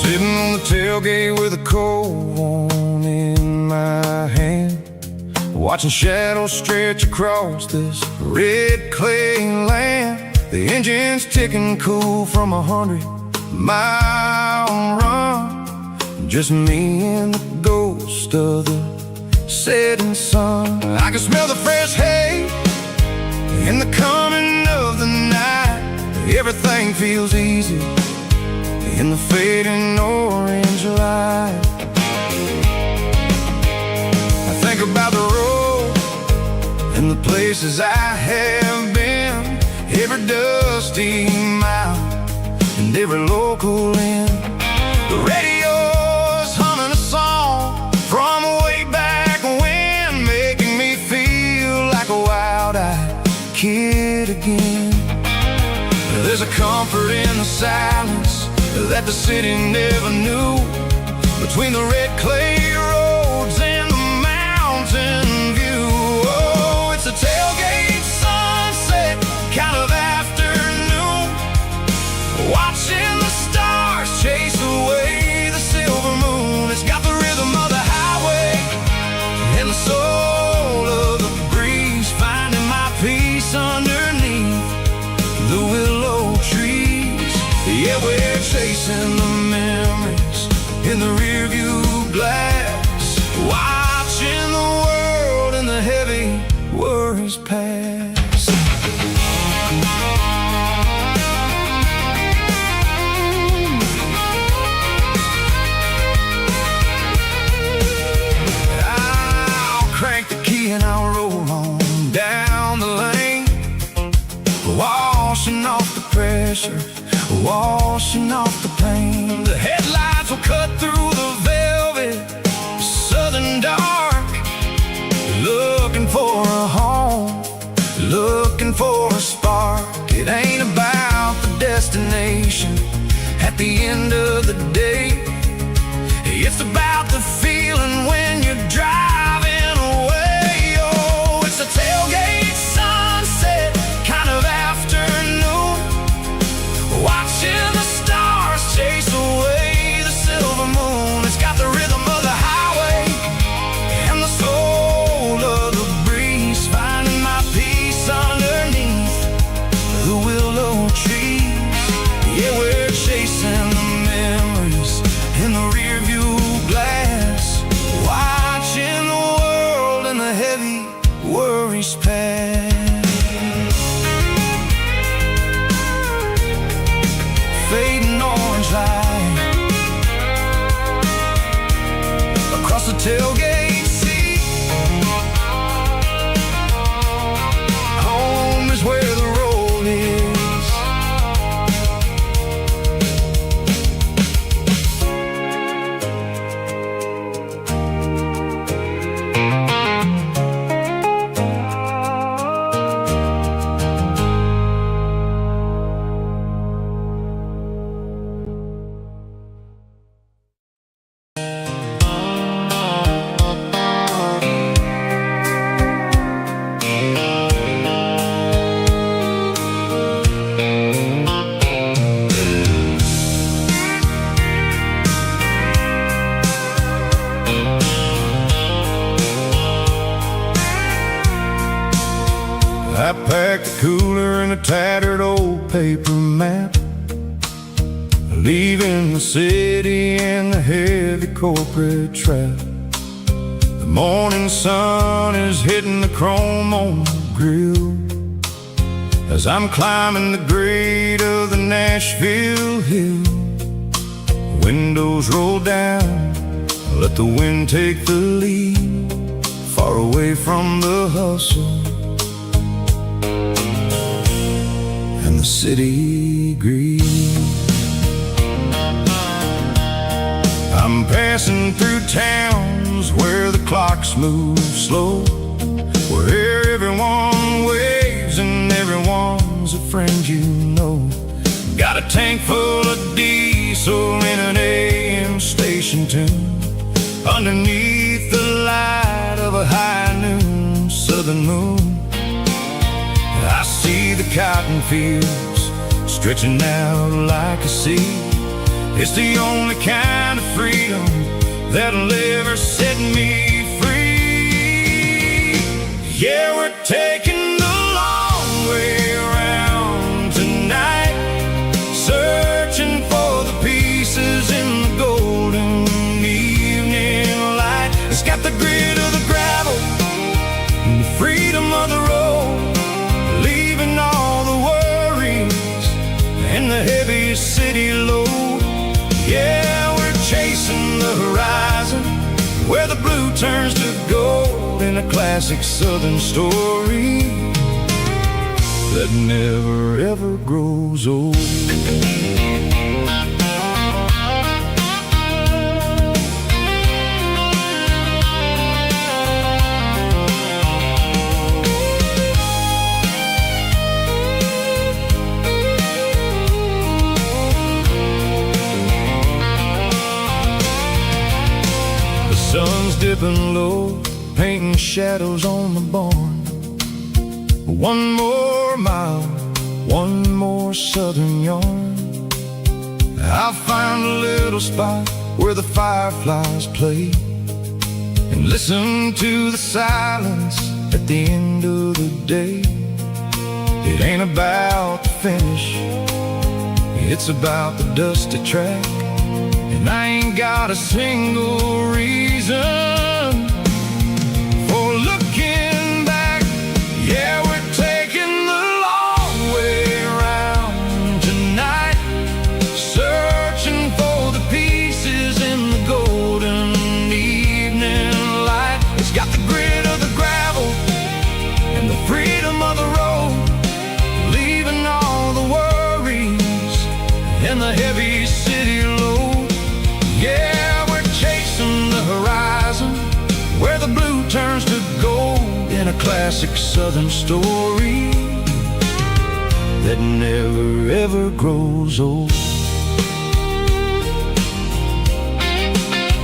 Sitting on the tailgate with a cold one in my hand, watching shadows stretch across this red clay land. The engine's ticking cool from 100-mile run, just me and the ghost of the setting sun. I can smell the fresh hay in the coming of the night. Everything feels easy in the fading orange light. I think about the road and the places I have been, every dusty mile and every local inn. The radio's humming a song from way back when, making me feel like a wild-eyed kid again. There's a comfort in the silence that the city never knew, between the red clay roads and the mountain view. Oh, it's a tailgate sunset kind of afternoon, watching the stars chase away the silver moon. It's got the rhythm of the highway and the soul of the breeze, finding my peace underneath the willow trees. Yeah, we're chasing the memories in the rearview glass, watching the world and the heavy worries pass. I'll crank the key and I'll roll on down the lane, washing off the pressure, washing off the pain. The headlights will cut through the velvet southern dark, looking for a home, looking for a spark. It ain't about the destination at the end of the day, it's about the feeling when you're driving away. Oh, it's a tailgate sunset kind of afternoon, watching the stars chase away the silver moon. It's got the rhythm of the highway and the soul of the breeze, finding my peace underneath the willow trees. Yeah, we're chasing the memories in the rearview glass, watching the fading orange light. Across the tailgate seat, home is where the road is. I packed a cooler and a tattered old paper map, leaving the city and the heavy corporate trap. The morning sun is hitting the chrome on the grill as I'm climbing the grade of the Nashville hill. The windows roll down, let the wind take the lead, far away from the hustle and the city greed. I'm passing through towns where the clocks move slow, where everyone waves and everyone's a friend you know. Got a tank full of diesel in an AM station tune, underneath the light of a high noon southern moon. I see the cotton fields stretching out like a sea. It's the only kind of freedom that'll ever set me free. Yeah, we're taking the long way around tonight, searching for the pieces in the golden evening light. It's got the grit of the gravel and the freedom of the road, leaving all the worries and the heavy city load. Yeah, we're chasing the horizon where the blue turns to gold, in a classic southern story that never ever grows old. Sun's dipping low, painting shadows on the barn. One more mile, one more southern yarn. I'll find a little spot where the fireflies play and listen to the silence at the end of the day. It ain't about the finish, it's about the dusty track. And I ain't got a single reason for looking back. Yeah, we're taking the long way around tonight, searching for the pieces in the golden evening light. It's got the grit of the gravel and the freedom of the road, leaving all the worries and the heavy city load. Yeah, we're chasing the horizon where the blue turns to gold, in a classic southern story that never ever grows old.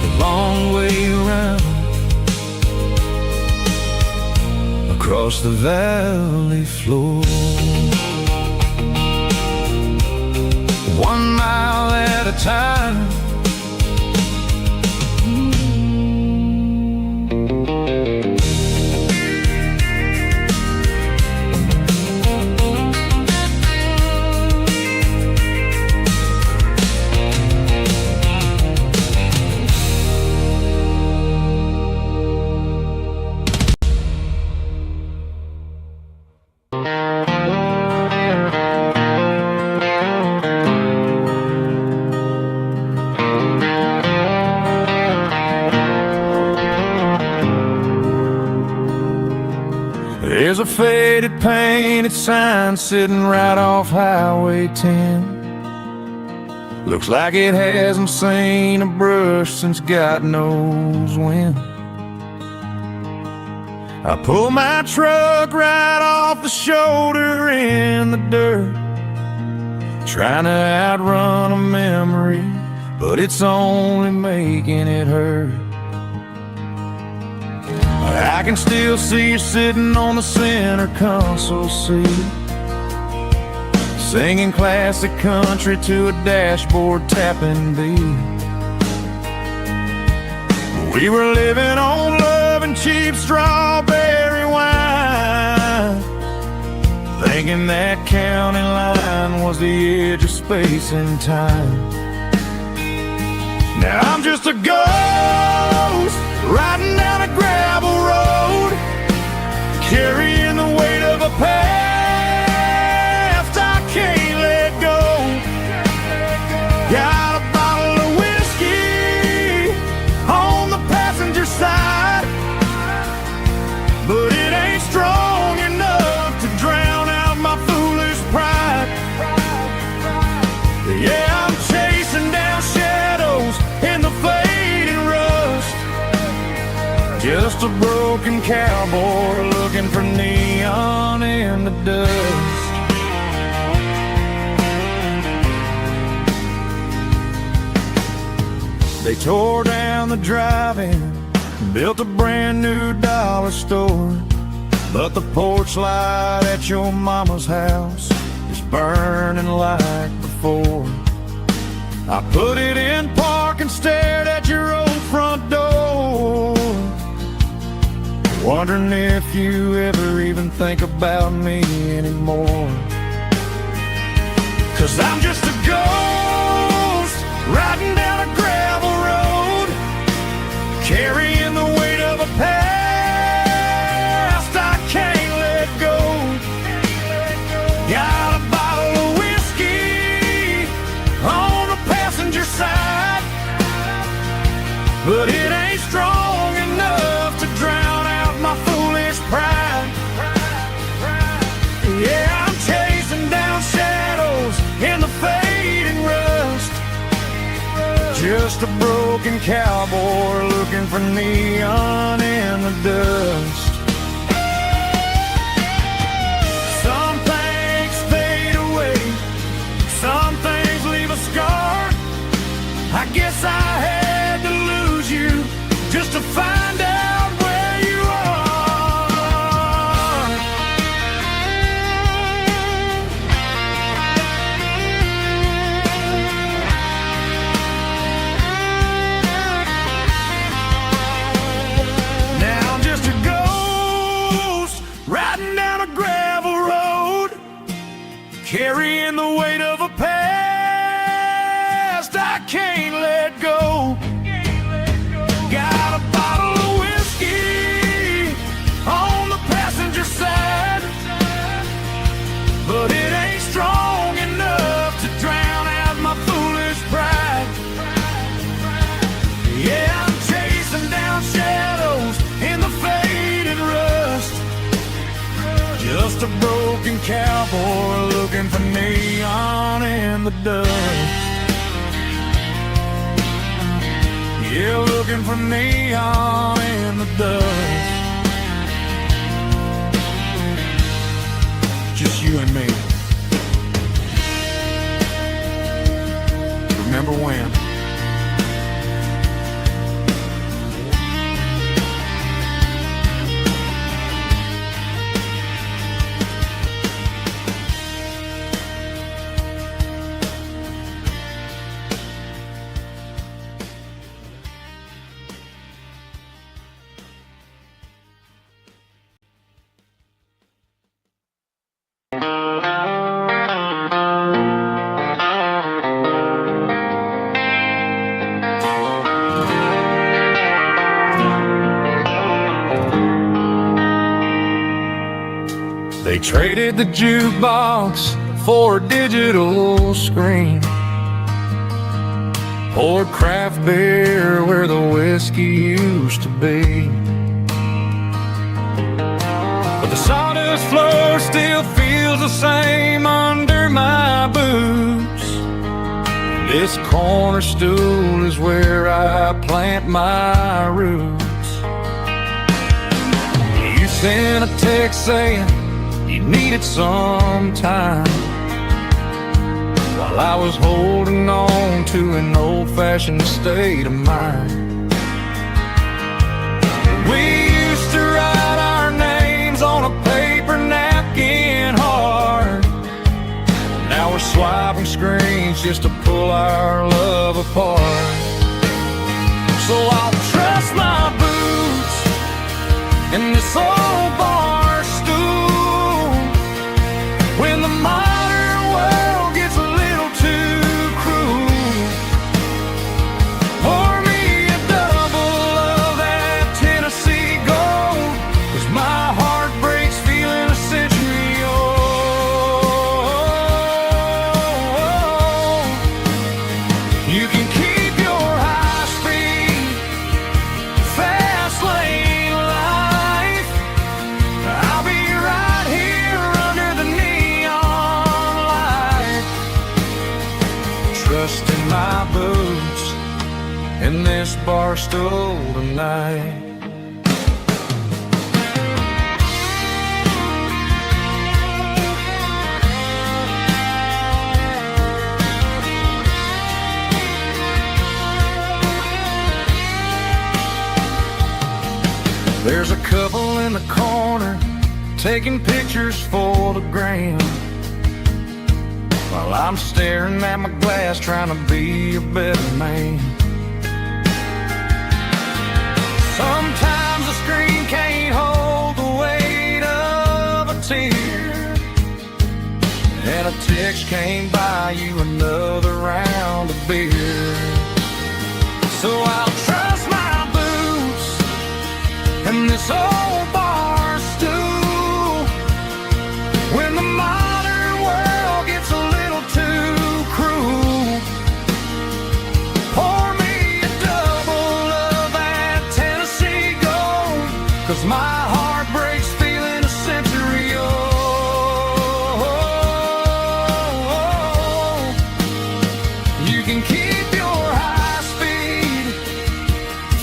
The long way around across the valley floor, 1 mile at a time. a faded painted sign sitting right off Highway 10. Looks like it hasn't seen a brush since God knows when. I pull my truck right off the shoulder in the dirt, trying to outrun a memory, but it's only making it hurt. I can still see you sitting on the center console seat, singing classic country to a dashboard tapping beat. We were living on love and cheap strawberry wine, thinking that county line was the edge of space and time. Now I'm just a ghost riding down a gravel road, carrying the weight of a past I can't let go. Got a bottle of whiskey on the passenger side, but it ain't strong enough to drown out my foolish pride. Yeah, I'm chasing down shadows in the fading rust, just a broken cowboy looking for neon in the dust. They tore down the drive-in, built a brand new dollar store, but the porch light at your mama's house is burning like before. I put it in park and stared at your old front door, wondering if you ever even think about me anymore. 'Cause I'm just a ghost riding down a gravel road, carrying the weight of a past I can't let go. Got a bottle of whiskey on the passenger side, but it ain't strong enough to drown out my foolish pride. Yeah, I'm chasing down shadows in the fading rust, just a broken cowboy looking for neon in the dust. Some things fade away, some things leave a scar. I guess I had to lose you just to find out where you are. Now I'm just a ghost riding down a gravel road, carrying the weight of a past I can't let go. Got a bottle of whiskey on the passenger side, but it ain't strong enough to drown out my foolish pride. Yeah, I'm chasing down shadows in the faded rust, just a broken cowboy looking for neon in the dust. Yeah, looking for neon in the dust. Just you and me. Remember when? They traded the jukebox for a digital screen, poured craft beer where the whiskey used to be. But the sawdust this floor still feels the same under my boots. This corner stool is where I plant my roots. You sent a text saying you needed some time, while I was holding on to an old-fashioned state of mind. We used to write our names on a paper napkin hard. Now we're swiping screens just to pull our love apart. So I'll trust my boots in this old bar stool when the modern world gets a little too cruel. Pour me a double of that Tennessee Gold, 'cause my heart breaks feeling a century old. You can keep your high-speed, fast lane life. I'll be right here under the neon light, trusting my boots in this bar stool tonight. There's a couple in the corner taking pictures for the gram, while I'm staring at my glass trying to be a better man. Sometimes the screen can't hold the weight of a tear, and a text can't buy you another round of beer. So I'll trust my boots and this old bar stool when the modern world gets a little too cruel. Pour me a double of that Tennessee Gold, 'cause my heart breaks feeling a century old. You can keep your high-speed,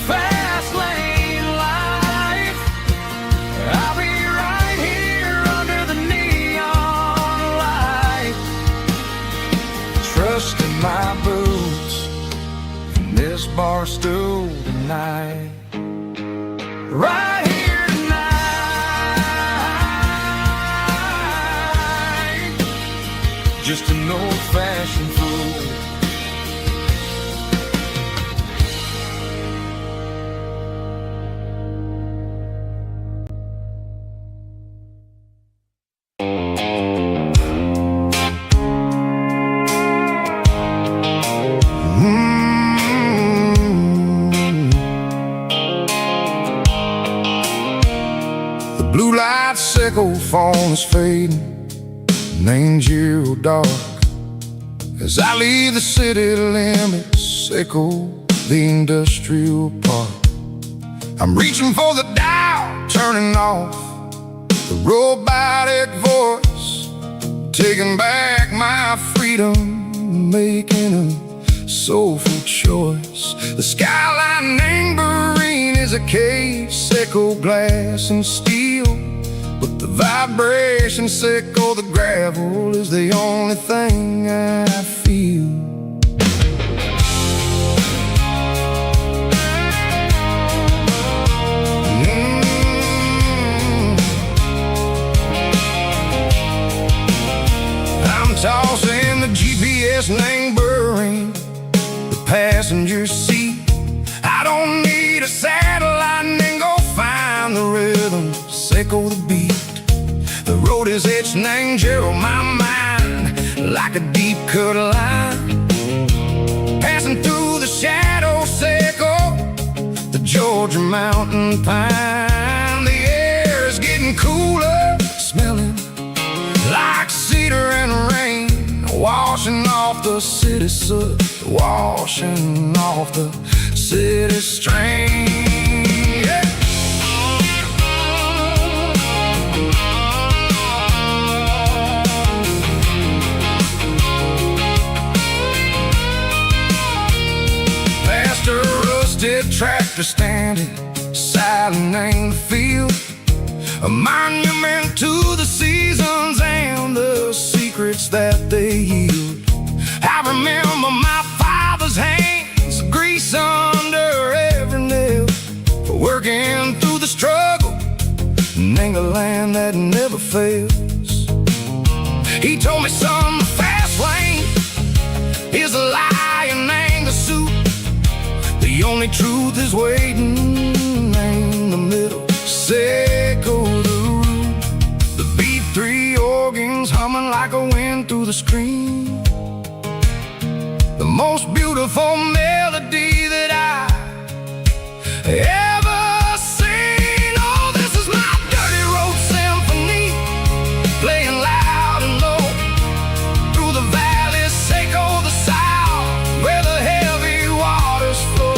fast lane life. I'll be right here under the neon light, trusting my boots in this bar stool tonight. Right here tonight, just an old-fashioned fool. The blue light sickle phone is fading, name's you dark. As I leave the city limits, sickle the industrial park. I'm reaching for the dial, turning off the robotic voice, taking back my freedom, making a soulful choice. The skyline neighboring is a case, sickle glass and steel, but the vibration sickle, the gravel is the only thing I feel. I'm tossing the GPS neighboring the passenger seat. I don't need a satellite and go find the rhythm, sickle the beat. The road is etched and Gerald my mind like a deep cut line, passing through the shadow sickle, the Georgia mountain pine. The air is getting cooler, smelling like cedar and rain, washing off the city soot, washing off the city strain. Yeah. rusted tractor standing silent in the field, a monument to the seasons and the secrets that they yield. I remember my father's hands, grease under every nail, working through the struggle, and the land that never fails. He told me, son, the fast lane is a lie and anger suit. The only truth is waiting in the middle. Echo the root, the B3 organs humming like a wind through the screen. The most beautiful melody that I ever seen. Oh, this is my dirty road symphony, playing loud and low through the valleys, Seiko the south, where the heavy waters flow.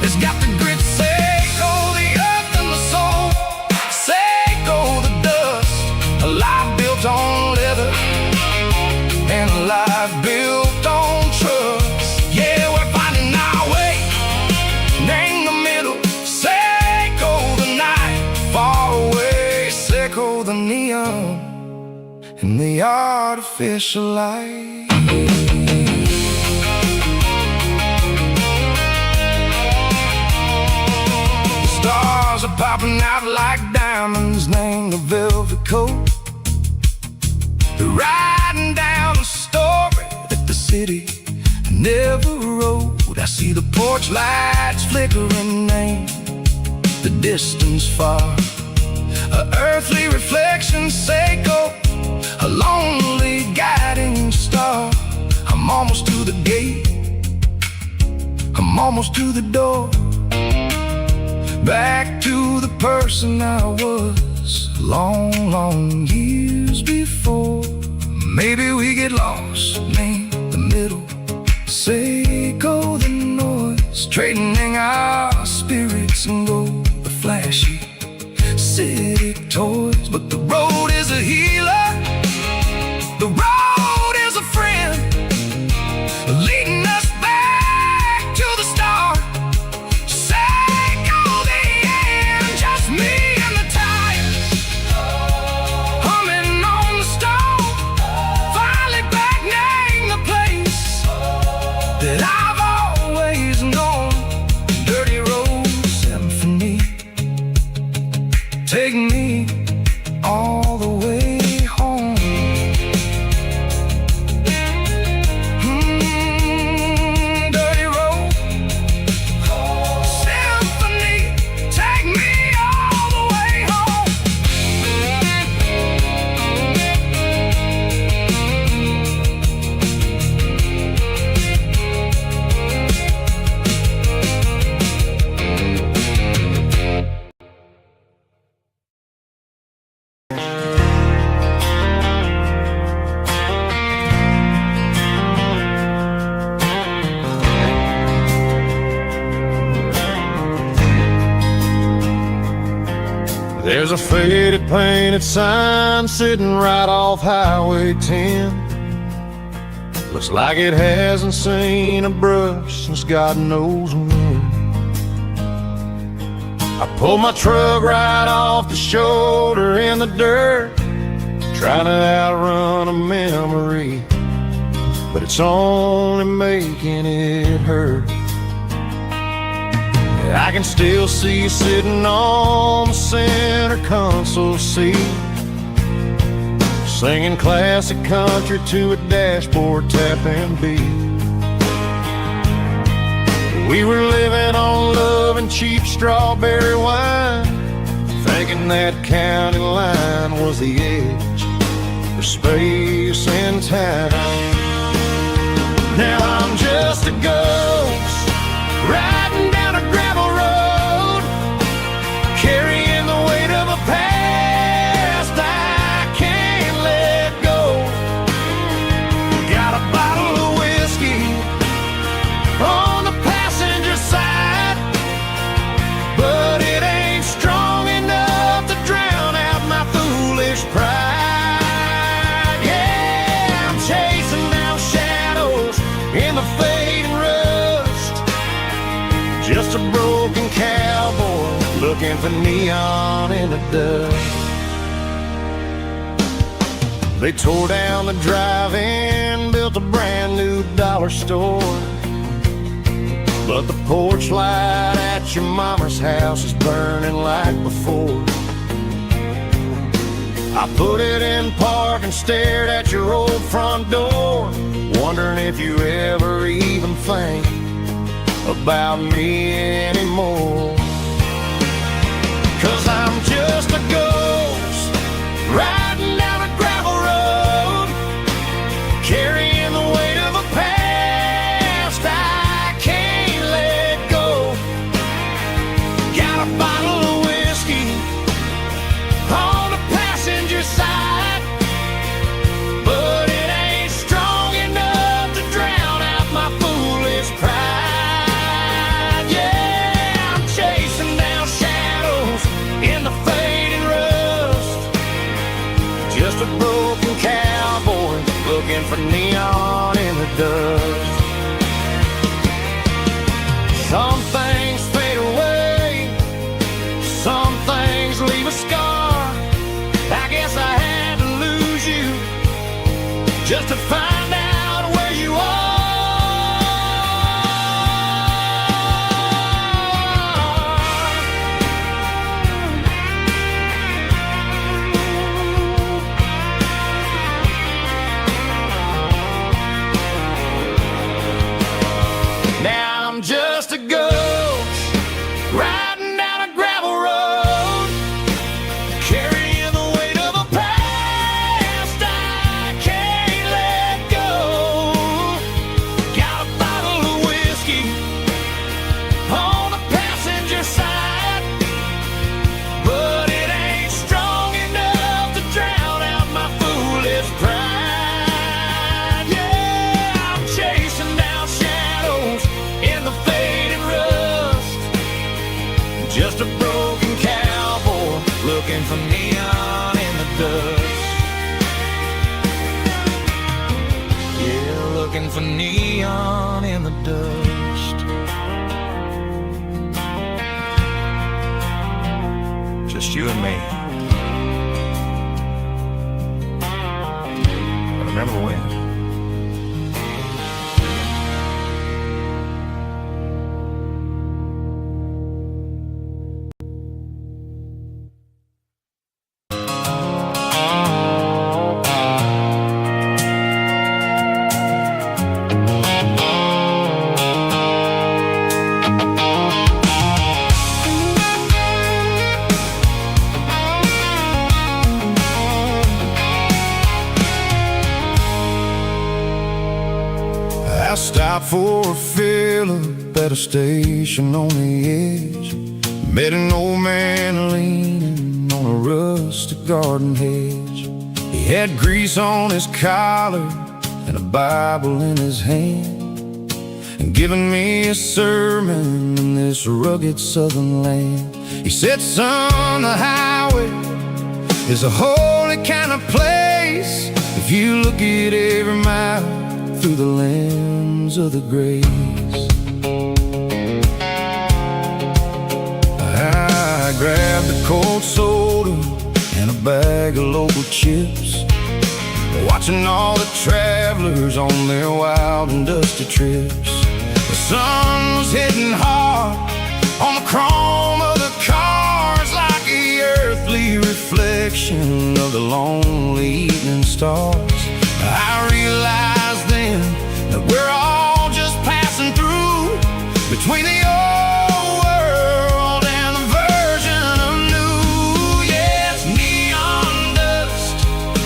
It's got the grit, Seiko the earth and the soul, Seiko the dust, a life built on leather and a life built on trust. Yeah, we're finding our way in the middle. Seiko the night, far away, Seiko the neon and the artificial light. Stars are popping out like diamonds, named the velvet coat. They're riding down the story that the city never wrote. I see the porch lights flickering, name the distance far, a earthly reflection, Seiko, a lonely guiding star. I'm almost to the gate, I'm almost to the door, back to the person I was long, long years before. Maybe we get lost in the middle, Seiko the noise, trading our spirits and go the flashy city toys. But the road is a healer, the road is a friend, leading us back to the start. Seiko the end, just me and the tires, humming on the stove, finally back name the place that I've always known. Dirty road symphony, take me all the way home. Dirty road symphony, take me all the way home. There's a faded painted sign sitting right off Highway 10. Looks like it hasn't seen a brush since God knows when. I pulled my truck right off the shoulder in the dirt, trying to outrun a memory, but it's only making it hurt. I can still see you sitting on the center console seat, singing classic country to a dashboard tapping beat. We were living on love and cheap strawberry wine, thinking that county line was the edge for space and time. Now I'm just a ghost riding down a gravel road, carrying the weight of a past I can't let go. Got a bottle of whiskey on the passenger side, but it ain't strong enough to drown out my foolish pride. Yeah, I'm chasing down shadows in the fading rust, just just a broken cowboy looking for neon in the dust. They tore down the drive-in, built a brand new dollar store, but the porch light at your mama's house is burning like before. I put it in park and stared at your old front door, wondering if you ever even think about me anymore. 'Cause I'm just a ghost riding down a gravel road, carrying the weight of a past I can't let go. Got a bottle of whiskey on the passenger side, but it ain't strong enough to drown out my foolish pride. Yeah, I'm chasing down shadows in the fading rust, just a broken cowboy looking for neon in the dust. Some things fade away, some things leave a scar. I guess I had to lose you just to find out where you are. Now I'm just a ghost riding down a gravel road, carrying the weight of a past I can't let go. Got a bottle of whiskey on the passenger side, but it ain't strong enough to drown out my foolish pride. Yeah, I'm chasing down shadows in the fading rust, just a broken cowboy looking for neon in the dust. Yeah, looking for neon in the dust. Just you and me. I remember when. I stopped for a fill-up at a station on the edge. Met an old man leaning on a rustic garden hedge. He had grease on his collar and a Bible in his hand, and giving me a sermon in this rugged southern land. He said, son, the highway is a holy kind of place if you look at every mile through the lens of the grace. I grabbed a cold soda and a bag of local chips, watching all the travelers on their wild and dusty trips. The sun was hitting hard on the chrome of the cars, like the earthly reflection of the lonely evening stars. I realized then that we're all just passing through between the old world and the version of new. Yes, neon dust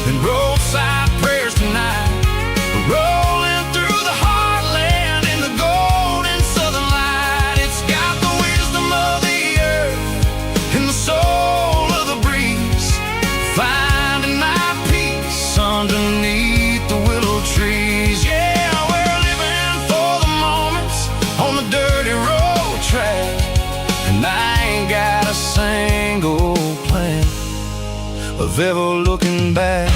and roadside prayers tonight, rolling through the heartland in the golden southern light. It's got the wisdom of the earth and the soul of the breeze, finding my peace underneath the willow trees. Yeah, we're living for the moments on the dirty road track, and I ain't got a single plan of ever looking back.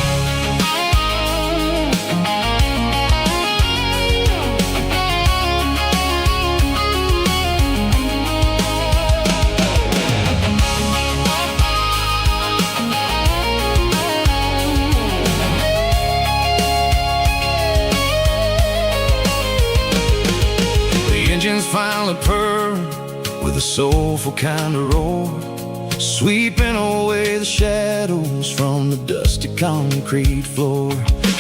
Charlotte pearl with a soulful kind of roar, sweeping away the shadows from the dusty concrete floor.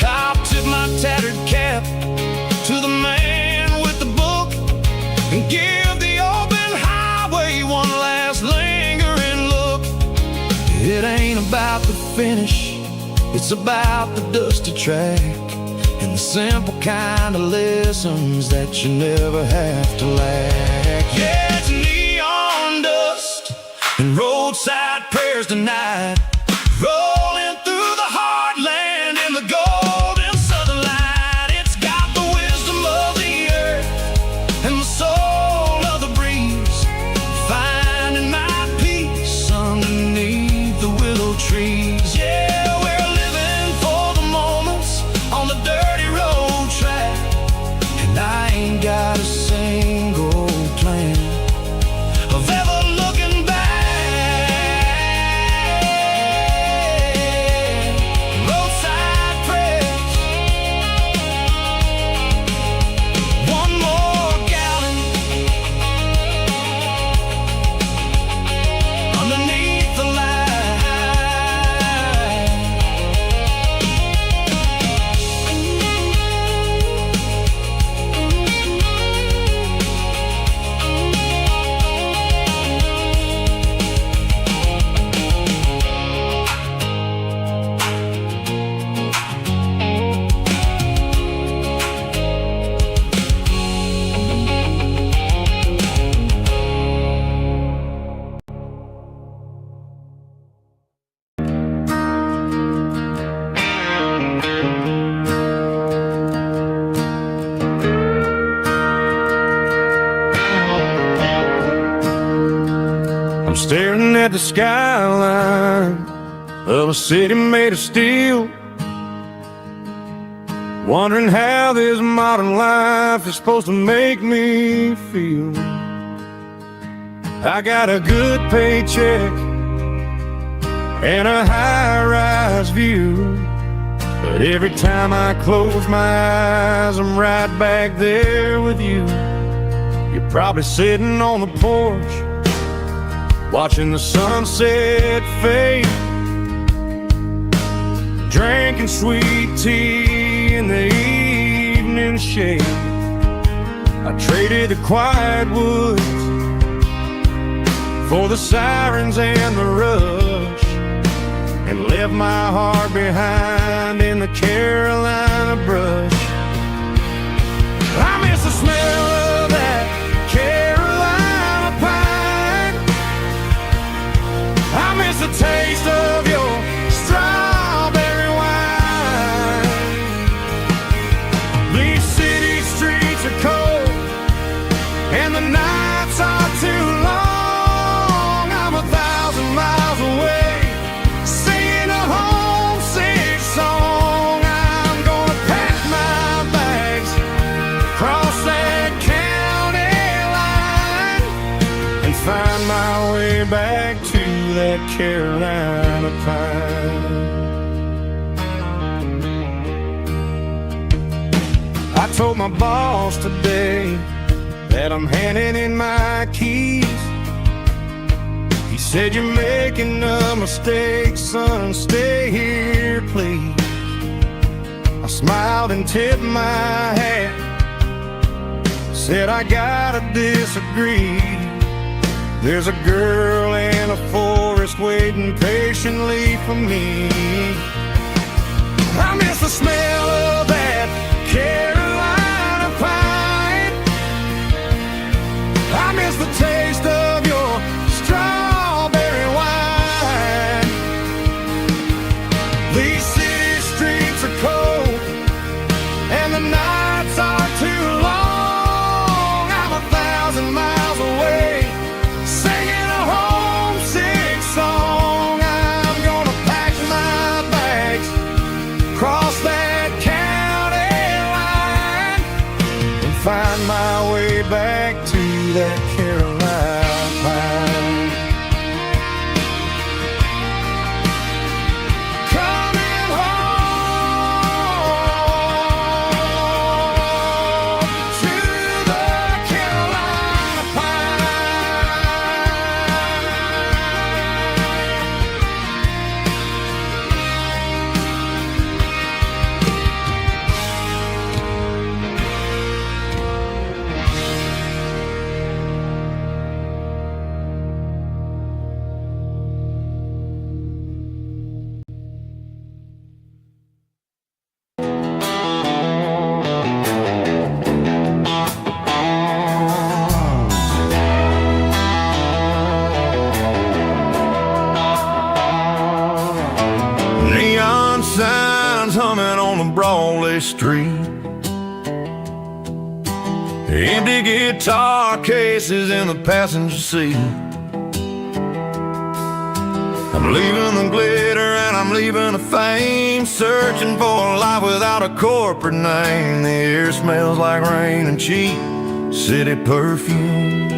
I'll tip my tattered cap to the man with the book and give the open highway one last lingering look. It ain't about the finish, it's about the dusty track and the simple kind of lessons that you never have to lack. Yeah, it's neon dust and roadside prayers tonight, rolling through the heartland in the golden southern light. It's got the wisdom of the earth and the soul of the breeze, finding my peace underneath the willow trees. Yeah, we're living for the moments on the dirty road track, and I ain't got a single plan of ever looking back. Roadside prayers, one more gallon underneath the light. I'm staring at the skyline of a city made of steel, wondering how this modern life is supposed to make me feel. I got a good paycheck and a high-rise view, but every time I close my eyes, I'm right back there with you. You're probably sitting on the porch, watching the sunset fade, drinking sweet tea in the evening shade. I traded the quiet woods for the sirens and the rush, and left my heart behind in the Carolina brush. I miss the smell of that Carolina pine, I miss the taste of your strawberry wine. These city streets are cold and the nights are too long. I'm 1,000 miles away, singing a homesick song. I'm gonna pack my bags, cross that county line, and find my way back to that Carolina pine. I told my boss today that I'm handing in my keys. He said, "You're making a mistake, son, stay here, please." I smiled and tipped my hat, said, "I gotta disagree. There's a girl in a forest waiting patiently for me." I miss the smell of that Carolina pine, I miss the taste of your strawberry wine. These city streets are cold and the nights are too long. I'm 1,000 miles away, singing a homesick song. I'm gonna pack my bags, cross that county line, and find my way back to that Carolina pine. Coming home to the Carolina busy street. Empty guitar cases in the passenger seat. I'm leaving the glitter and I'm leaving the fame, searching for a life without a corporate name. The air smells like rain and cheap city perfume.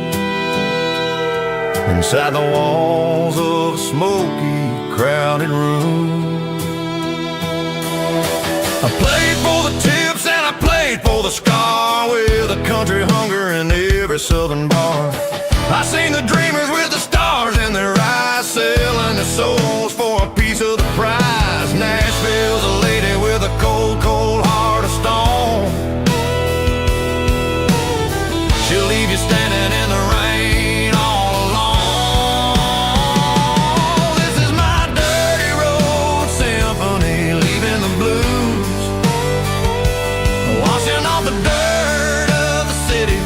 Inside the walls of a smoky, crowded room. I played for the tips and I played for the scar, with a country hunger in every southern bar. I seen the dreamers with the stars in their eyes, selling their souls for a piece of the prize. Nashville's a lady with a cold, cold heart of stone. She'll leave you standing in the rain all alone. This is my dirty road symphony, leaving the blues, washing off the dirt of the city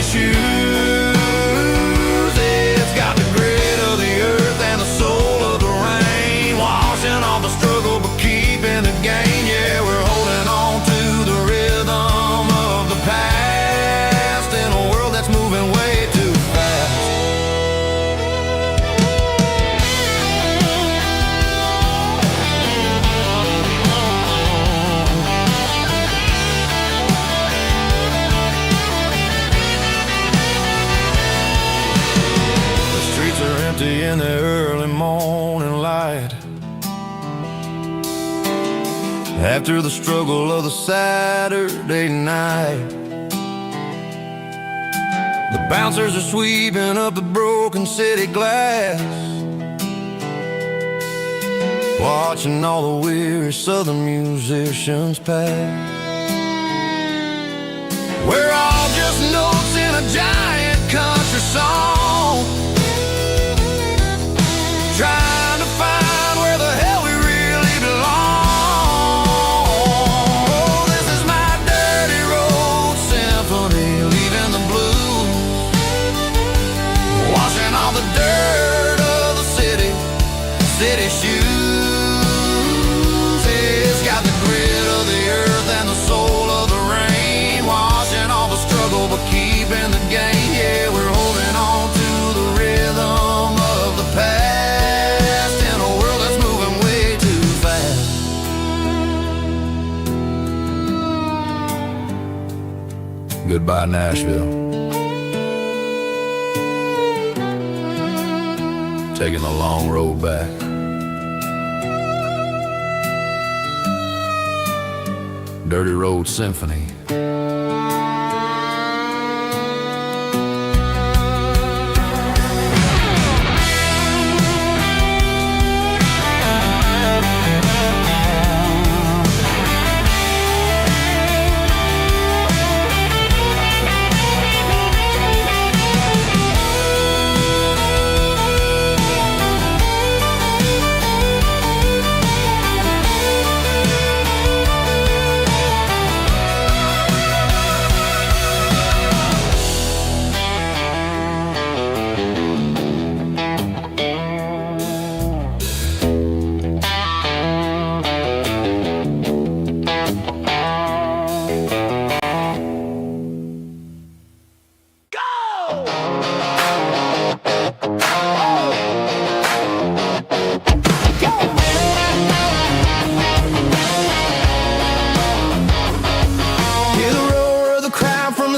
shoes. It's got the grit of the earth and the soul of the rain, washing off the struggle but keeping the gain. Yeah, we're holding on to the rhythm of the past in a world that's moving way too fast. In the early morning light, after the struggle of the Saturday night, the bouncers are sweeping up the broken city glass, watching all the weary southern musicians pass. We're all just notes in a giant country song, trying to find where the hell we really belong. Oh, this is my dirty road symphony, leaving the blues, washing all the dirt of the city shoes. It's got the grit of the earth and the soul of the rain, washing all the struggle but keeping the gain. Yeah, we're holding on to the rhythm of the past. Goodbye, Nashville. Taking the long road back. Dirty Road Symphony.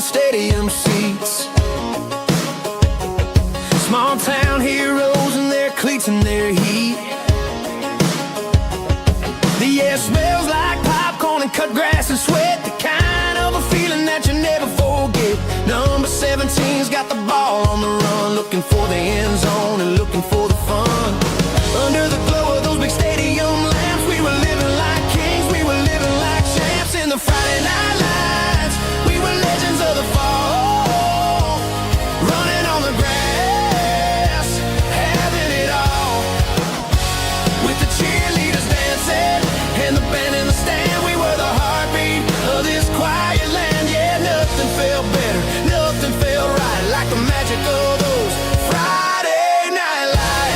Stadium seats, small town heroes in their cleats and their heat. The air smells like popcorn and cut grass and sweat, the kind of a feeling that you never forget. Number 17's got the ball on the run, looking for the end zone and looking for the fun. Under the glow of those big stadium lamps, we were living like kings, we were living like champs in the Friday night lights. We were legends of the fall, running on the grass, having it all, with the cheerleaders dancing and the band in the stand. We were the heartbeat of this quiet land. Yeah, nothing felt better, nothing felt right like the magic of those Friday night lights.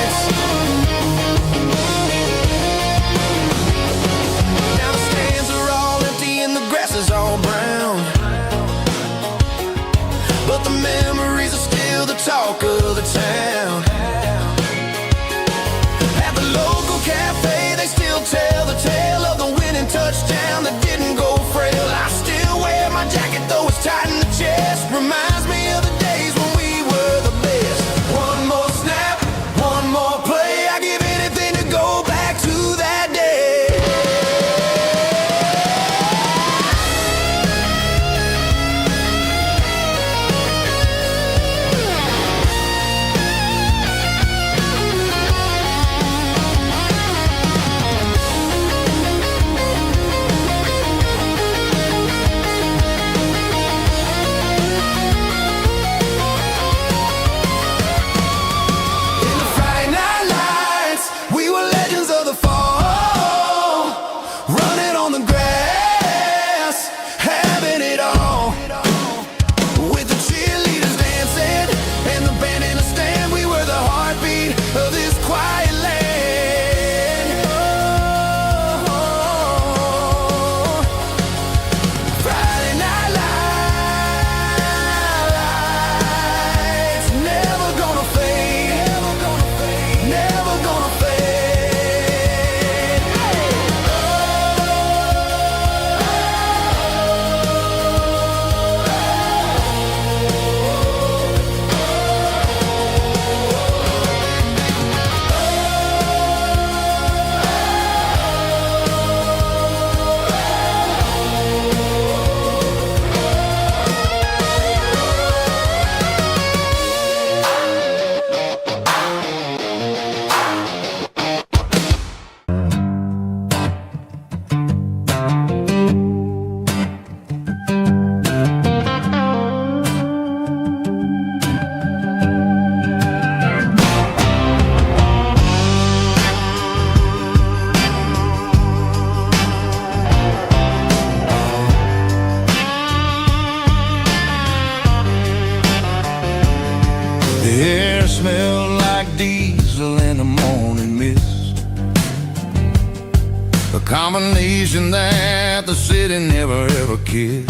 combination that the city never ever kissed.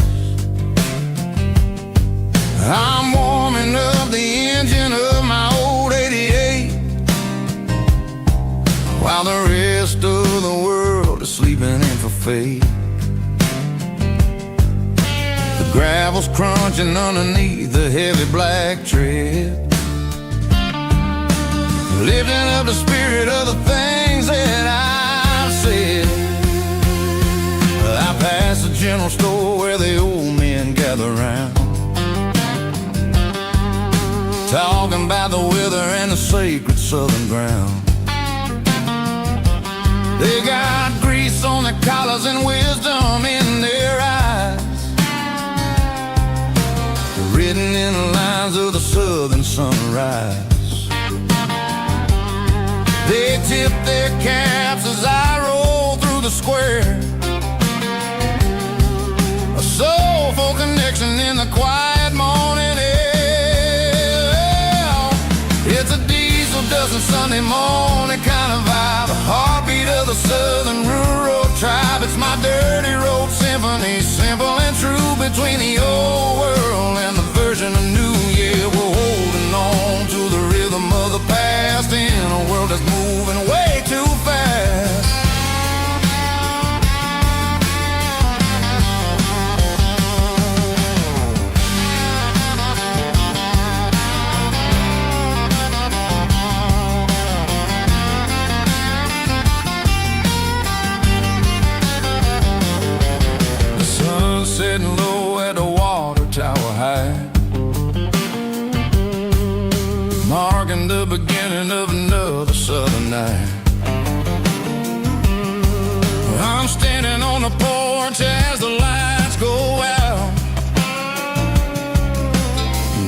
I'm warming up the engine of my old 88, while the rest of the world is sleeping in for fate. The gravel's crunching underneath the heavy black tread, lifting up the spirit of the things that I've said. I pass the general store where the old men gather round, talking about the weather and the sacred southern ground. They got grease on their collars and wisdom in their eyes, written in the lines of the southern sunrise. They tip their caps as I roll through the square, a soulful connection in the quiet morning air. It's a diesel dozen Sunday morning kind of vibe, a heartbeat of the southern rural tribe. It's my dirty road symphony, simple and true, between the old world and the version of new. Yeah, we're holding on to the rhythm of the past in a world that's moving way too fast. The sun setting low at the water tower high, marking the beginning of another southern night. I'm standing on the porch as the lights go out,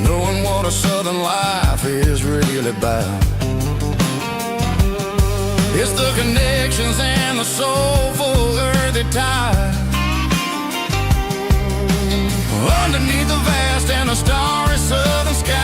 knowing what a southern life is really about. It's the connections and the soulful earthy tide, underneath the vast and the starry southern skies.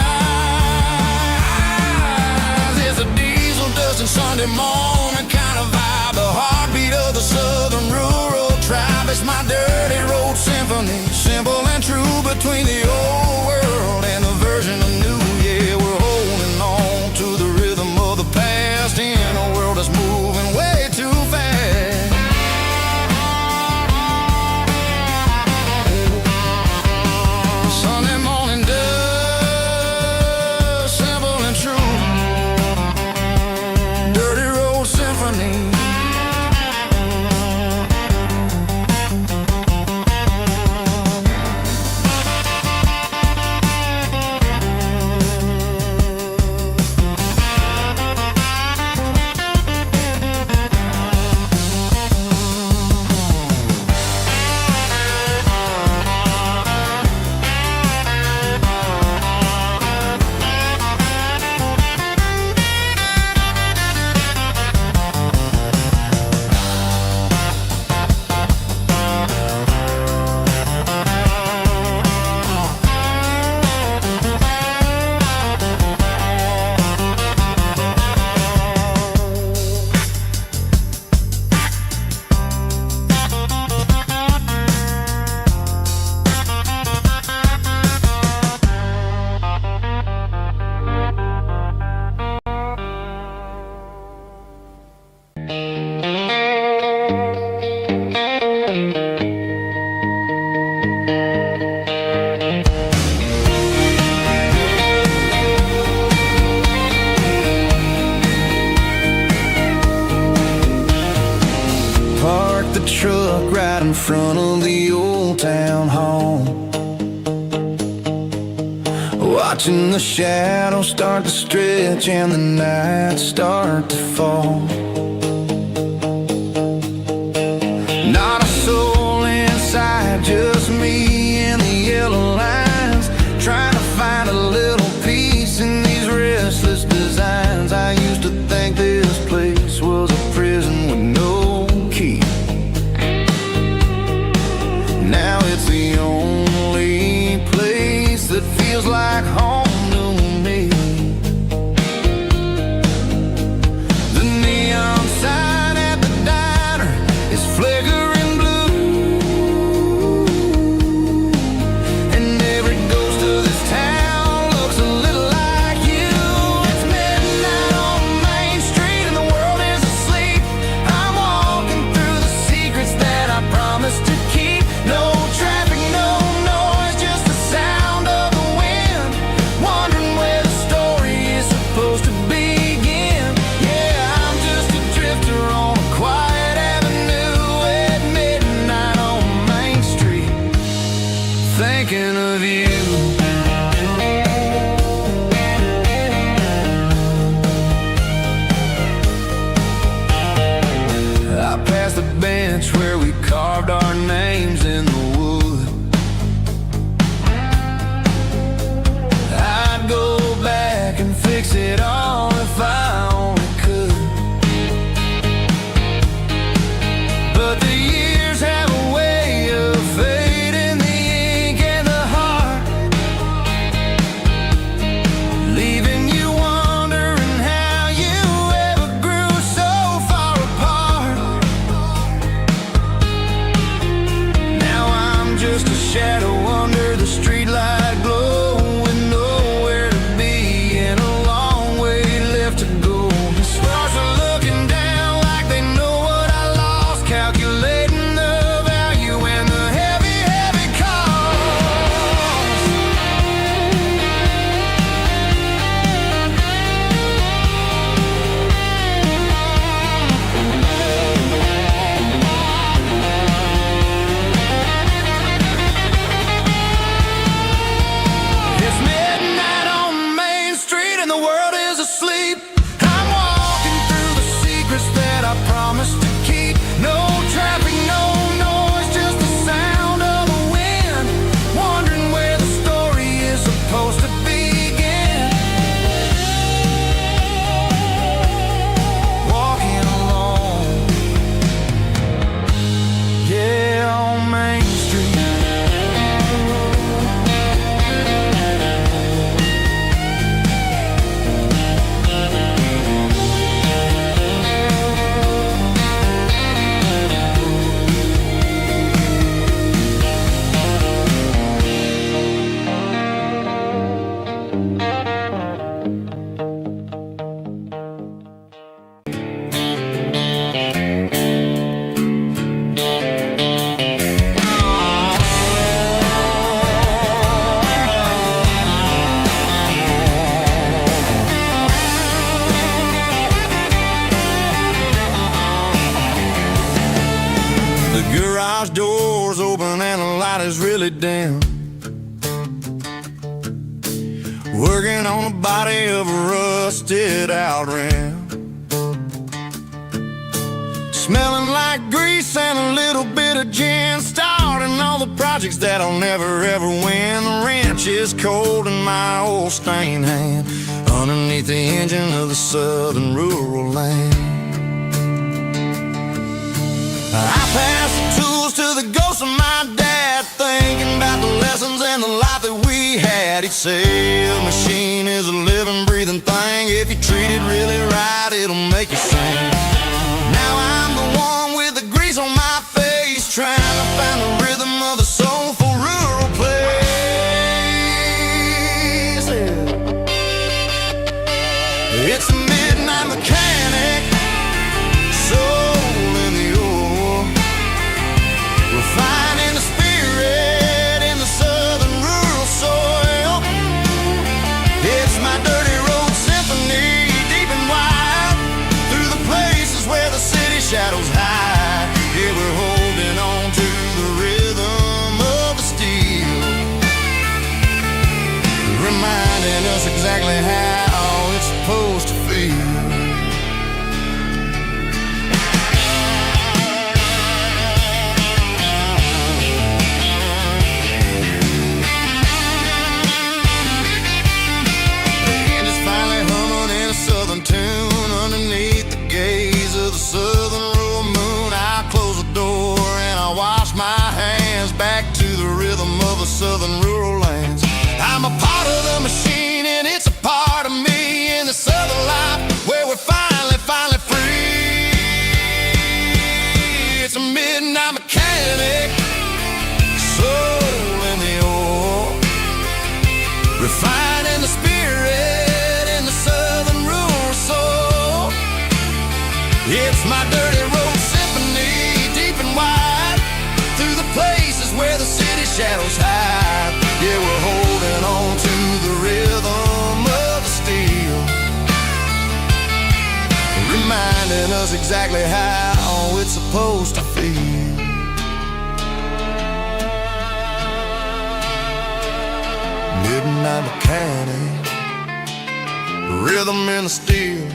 It's a diesel dusting Sunday morning kind of vibe, the heartbeat of the southern rural tribe. It's my dirty road symphony, simple and true, between the old world and the version of new. Yeah, we're holding on to the rhythm of the past in a world that's moving way too fast. Sunday morning dust, simple and true, dirty road symphony. Parked the truck right in front of the old town hall, watching the shadows start to stretch and the nights start to fall. Not a soul inside, just me and the yellow lines, trying to find a little peace in these restless designs. I used to think this place was a prison with no key. Now it's the only place that feels like home to me. The neon sign at the diner is thinking of you. I passed the bench where we carved our names in the wood. I'd go back and fix it all if I only could. But the years have a way of fading the ink and the heart, leaving you wondering how you ever grew so far apart. Now I'm just a shadow under the streetlight glow, with nowhere to be and a long way left to go. The stars are looking down like they know what I lost, calculating the value and the heavy, heavy cost. It's midnight on Main Street and the world is asleep. I'm walking through the secrets that I promised to keep. No traffic, no noise, just the sound of the wind, wondering where the story is supposed to begin. Walking alone, yeah, on Main Street. The garage door's open and the light is really dim. Working on the body of a rusted out rim, smelling like grease and a little bit of gin, starting all the projects that I'll never ever win. The wrench is cold in my old stained hand, underneath the engine of the southern rural land. I pass the tools to the ghost of my dad, thinking about the lessons and the life that we had. He'd say a machine is a living, breathing thing. If you treat it really right, it'll make you sing. Now I'm the one with the grease on my face, trying to find the rhythm of the soulful rural place. It's a midnight mechanic, soul in the ore, refining the spirit in the southern rural soil. It's my dirty road symphony, deep and wide, through the places where the city shadows hide. Yeah, we're holding on to the rhythm of the steel, reminding us exactly how it's supposed to feel. Tune underneath the gaze of the southern rural moon. I close the door and I wash my hands, back to the rhythm of the southern rural lands. I'm a part of the machine and it's a part of me in the southern life where we're finally free. It's a midnight mechanic, soul in the ore, refining the spirit in the southern rural soul. It's my dirty road symphony, deep and wide, through the places where the city shadows hide. Yeah, we're holding on to the rhythm of the steel, reminding us exactly how it's supposed to feel. midnight mechanic, rhythm in the steel,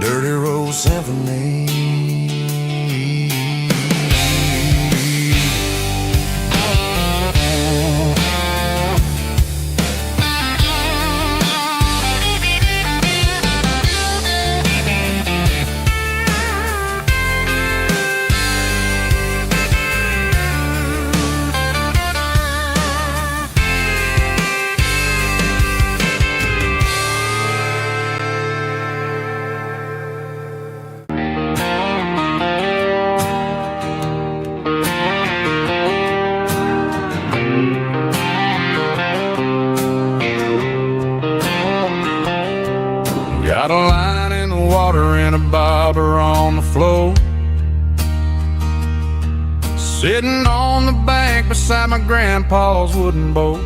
dirty road symphony. Got a line in the water and a bobber on the floor, sitting on the bank beside my grandpa's wooden boat.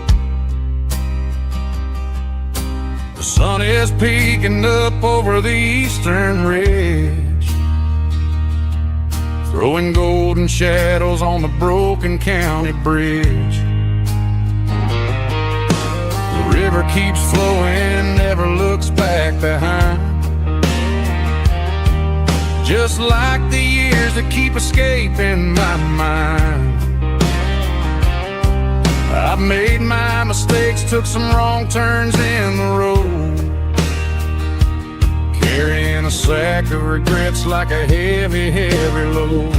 The sun is peeking up over the eastern ridge, throwing golden shadows on the broken county bridge. The river keeps flowing, never looks back behind, just like the years that keep escaping my mind. I've made my mistakes, took some wrong turns in the road, carrying a sack of regrets like a heavy, heavy load.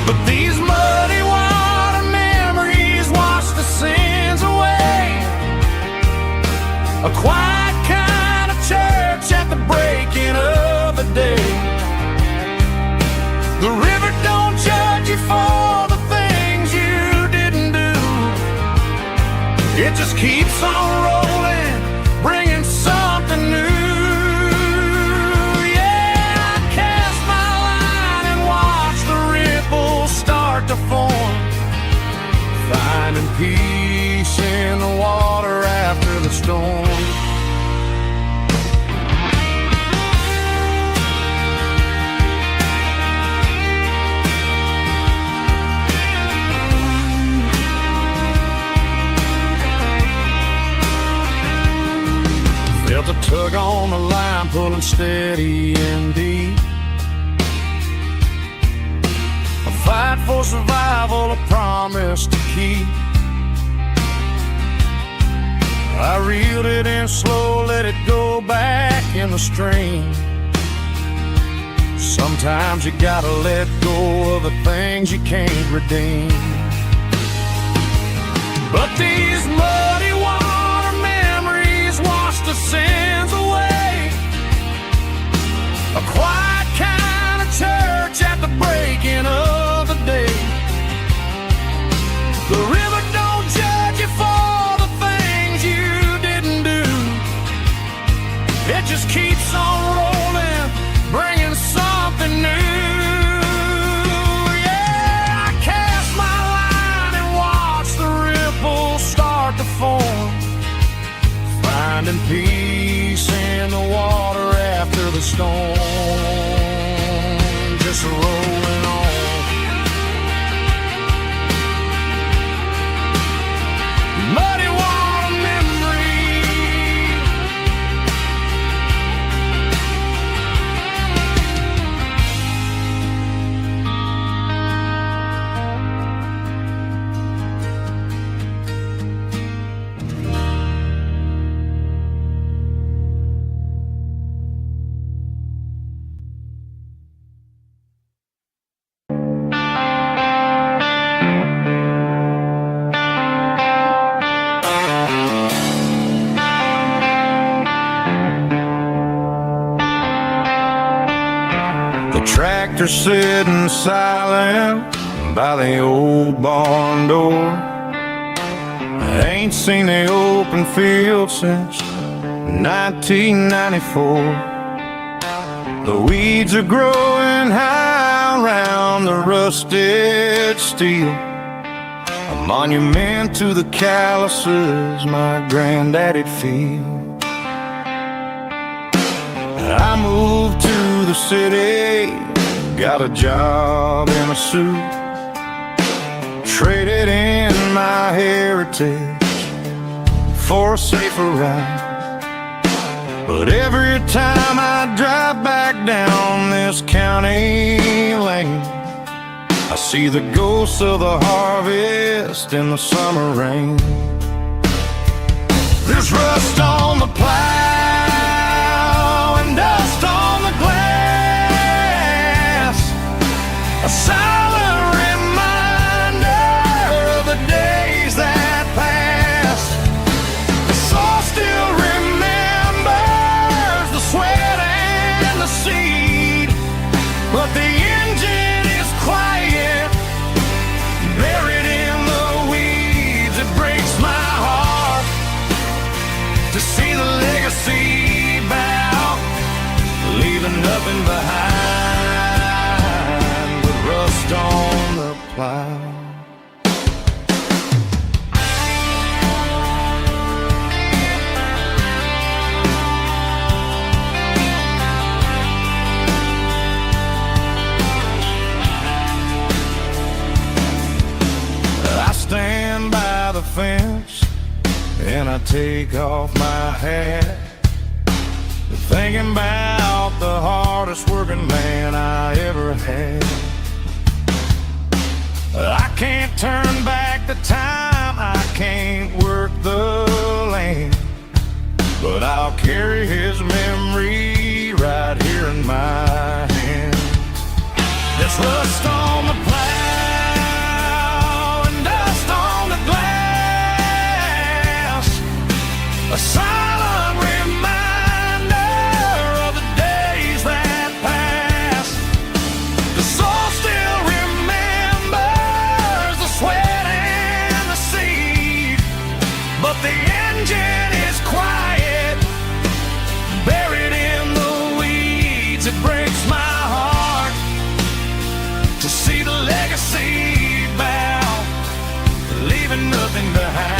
But these muddy water memories wash the sins away. A quiet kind of church at the breaking of the day. The river don't judge you for the things you didn't do. It just keeps on rolling, bringing something new. Yeah, I cast my line and watch the ripples start to form, finding peace in the water after the storm. Felt a tug on the line, pulling steady and deep. A fight for survival, a promise to keep. I reeled it in slow, let it go back in the stream. Sometimes you gotta let go of the things you can't redeem. But these muddy water memories wash the sins away. A quiet kind of church at the breaking of the day. The river don't judge you for the things you didn't do. It just keeps on rolling, bringing something new. Yeah, I cast my line and watch the ripples start to form, finding peace in the water after the storm. Just rolling on. Muddy water memory. Tractor sitting silent by the old barn door. I ain't seen the open field since 1994. The weeds are growing high around the rusted steel, a monument to the calluses my granddaddy'd feel. I moved to the city, got a job in a suit, traded in my heritage for a safer ride. But every time I drive back down this county lane, I see the ghosts of the harvest in the summer rain. There's rust on the plow and dust on the glass, a silent reminder of the days that passed. The soul still remembers the sweat and the seed, but the engine is quiet, buried in the weeds. It breaks my heart to see the legacy bow, leaving nothing behind but rust on the plow. I stand by the fence and I take off my hat, thinking about the hardest working man I ever had. I can't turn back the time, I can't work the land, but I'll carry his memory right here in my hand. There's rust on the plow and dust on the glass, a silent reminder of the days that passed. The soul still remembers the sweat and the seed, but the engine is quiet, buried in the weeds. It breaks my heart to see the legacy bow, leaving nothing behind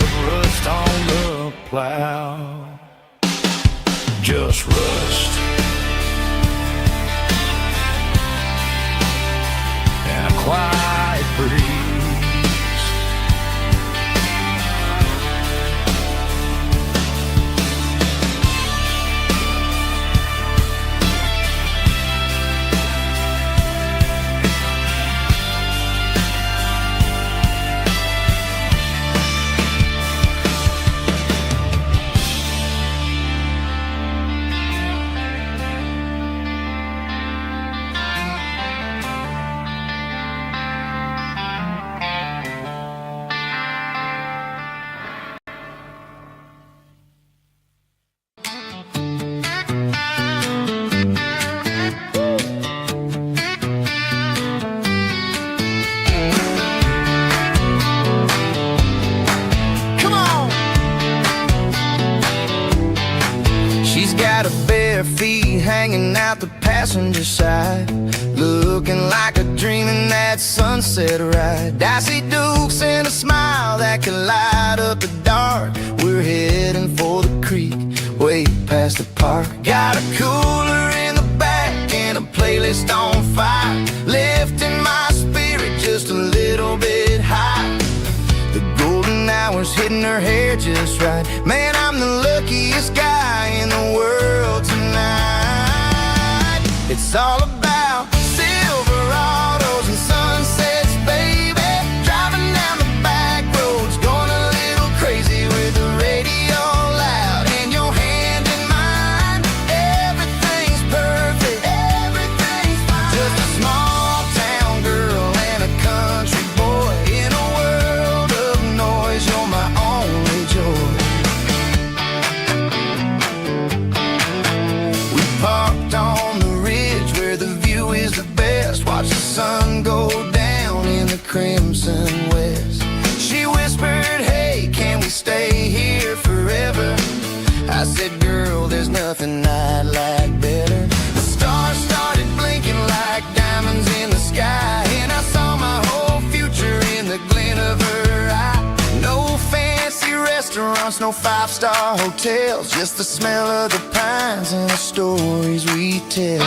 but rust on the plow. Just rust and a quiet breeze. Feet hanging out the passenger side, looking like a dream in that sunset ride. I see Dukes and a smile that can light up the dark. We're heading for the creek, way past the park. Got a cooler in the back and a playlist on fire, lifting my spirit just a little bit high. The golden hours hitting her hair just right. Man, I'm the luckiest guy in the world tonight. It's all about Silverados and sunsets, baby. Driving down the back roads, going a little crazy with the radio loud and your hand in mine. Everything's perfect, everything's fine. Just a small town girl and a country boy in a world of noise. You're my only joy. We parked on the ridge where the view is the best. Watch the sun go down in the crimson west. She whispered, hey, can we stay here forever? I said, girl, there's nothing I'd like better. The stars started blinking like diamonds in the sky, and I saw my whole future in the glint of her eye. No fancy restaurants, no five-star hotels, just the smell of the pines and the stories we tell.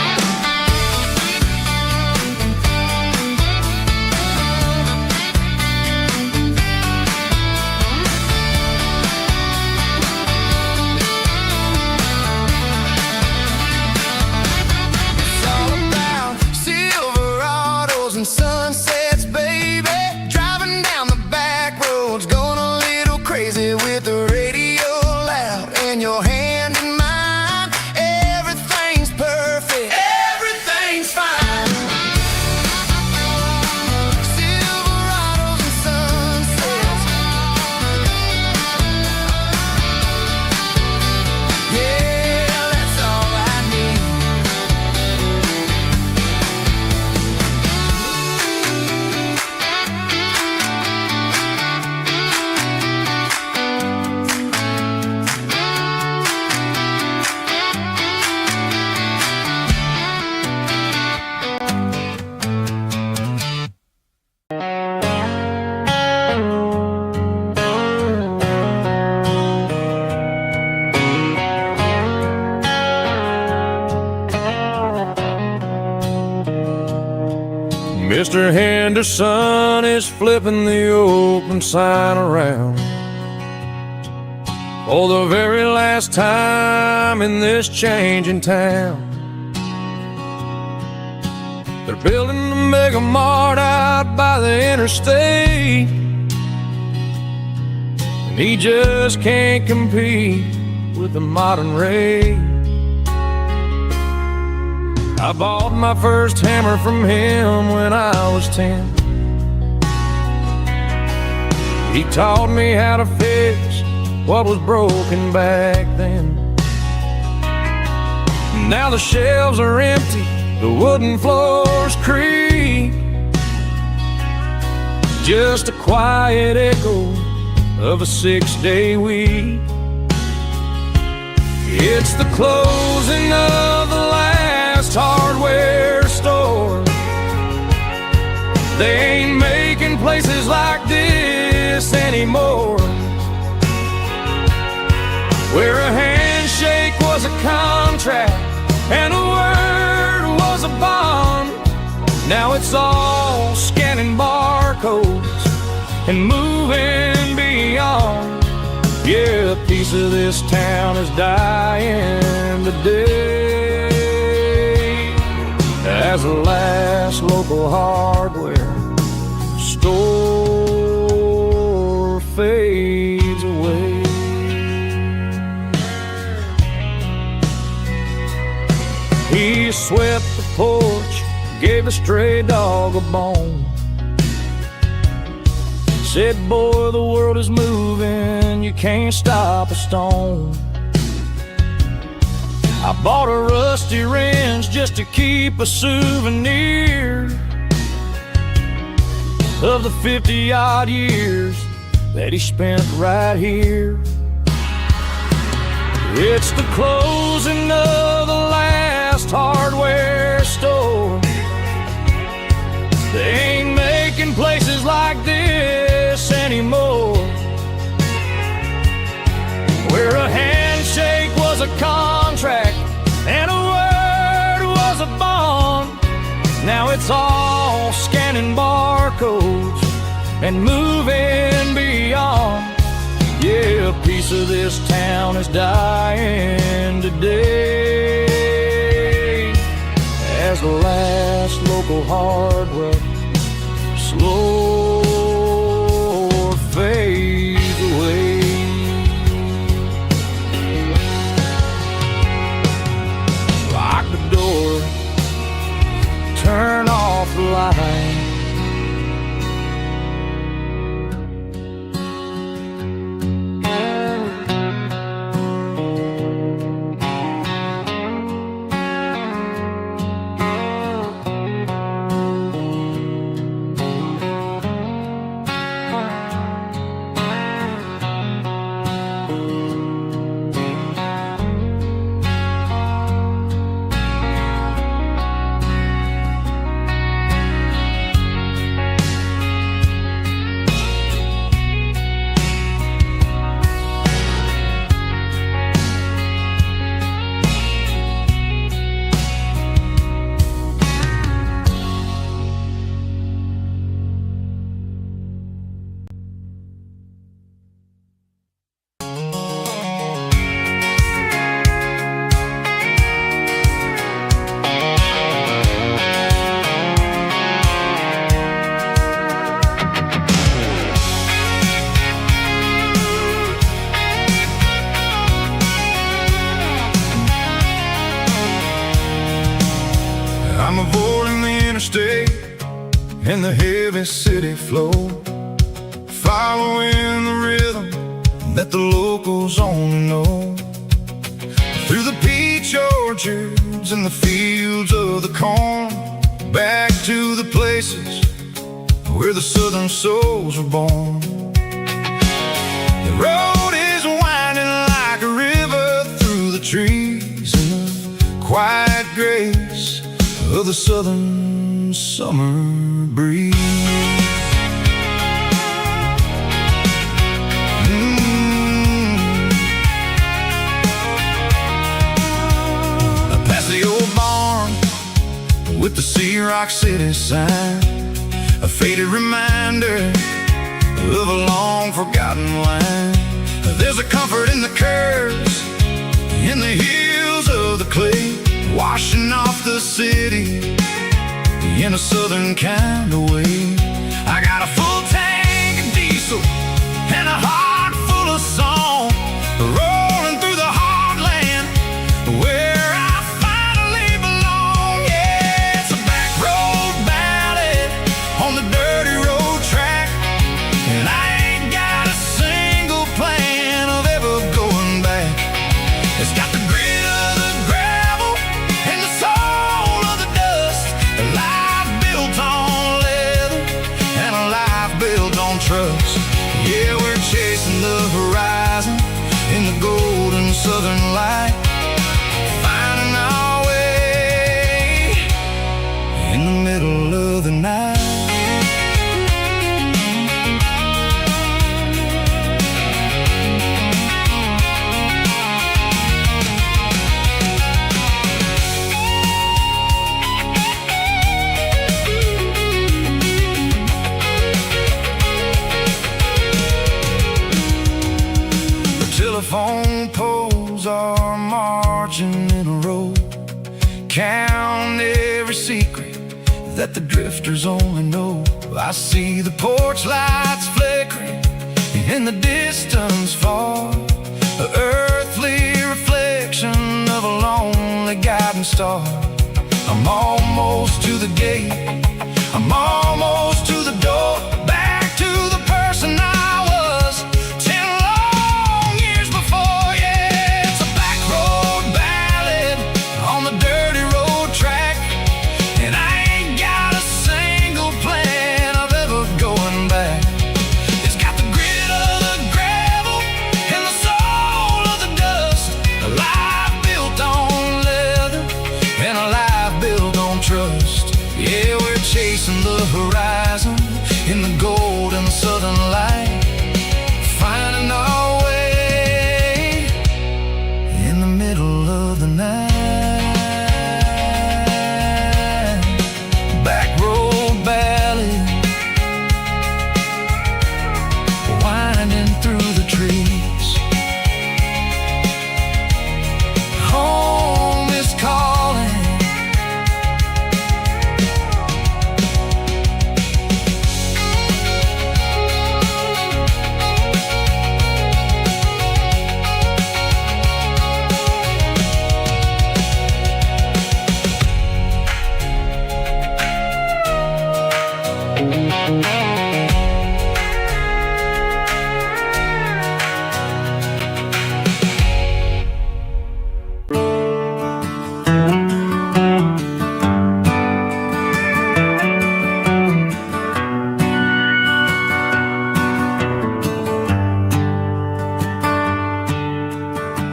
sunsets, baby. Driving down the back roads, going a little crazy with the radio loud and your hand in mine. Everything's perfect, everything's fine. Silverados and sunsets, yeah, that's all I need. Mr. Henderson is flipping the open sign around for the very last time in this changing town. They're building a mega mart out by the interstate, and he just can't compete with the modern rate. I bought my first hammer from him when I was 10. He taught me how to fix what was broken back then. Now the shelves are empty, the wooden floors creak, just a quiet echo of a 6-day week. It's the closing of the last hardware store. They ain't making places like this anymore, where a handshake was a contract and a word was a bond. Now it's all scanning barcodes and moving beyond. Yeah, a piece of this town is dying today as the last local hardware store fades away. He swept the porch, gave a stray dog a bone, said, boy, the world is moving, you can't stop a stone. I bought a rusty wrench just to keep a souvenir of the 50-odd years that he spent right here. It's the closing of the last hardware store. They ain't making places like this anymore, where a handshake was a contract and a word was a bond. Now it's all scanning barcodes and moving beyond. Yeah, a piece of this town is dying today as the last local hardware slow fades away. Lock the door, turn off the light. and the heavy city flow, following the rhythm that the locals only know. Through the peach orchards and the fields of the corn, back to the places where the southern souls were born. The road is winding like a river through the trees in the quiet grace of the southern summer breeze. Past the old barn with the Sea Rock City sign, a faded reminder of a long forgotten line. There's a comfort in the curves, in the hills of the clay, washing off the city in a southern kind of way. I got a full tank of diesel and a heart full of song, rolling through the heartland where I finally belong. Yeah, it's a back road ballad on the dirty road track, and I ain't got a single plan of ever going back. It's got the grit of the gravel and the soul of the dust, a life built on leather and a life built on trust. Yeah, we're chasing the horizon in the golden southern light, finding our way in the middle of the night. Telephone poles are marching in a row, count every secret that the drifters only know. I see the porch lights flickering in the distance far, an earthly reflection of a lonely guiding star. I'm almost to the gate, I'm almost to the door, back to the person I was 10 long years before. Yeah, it's a back road ballad on the dirty road track, and I ain't got a single plan of ever going back. It's got the grit of the gravel and the soul of the dust, a life built on leather and a life built on trust. Yeah, we're chasing the horizon in the golden southern light, finding our way in the middle of the night. Back road ballad, winding through the trees. Home is calling.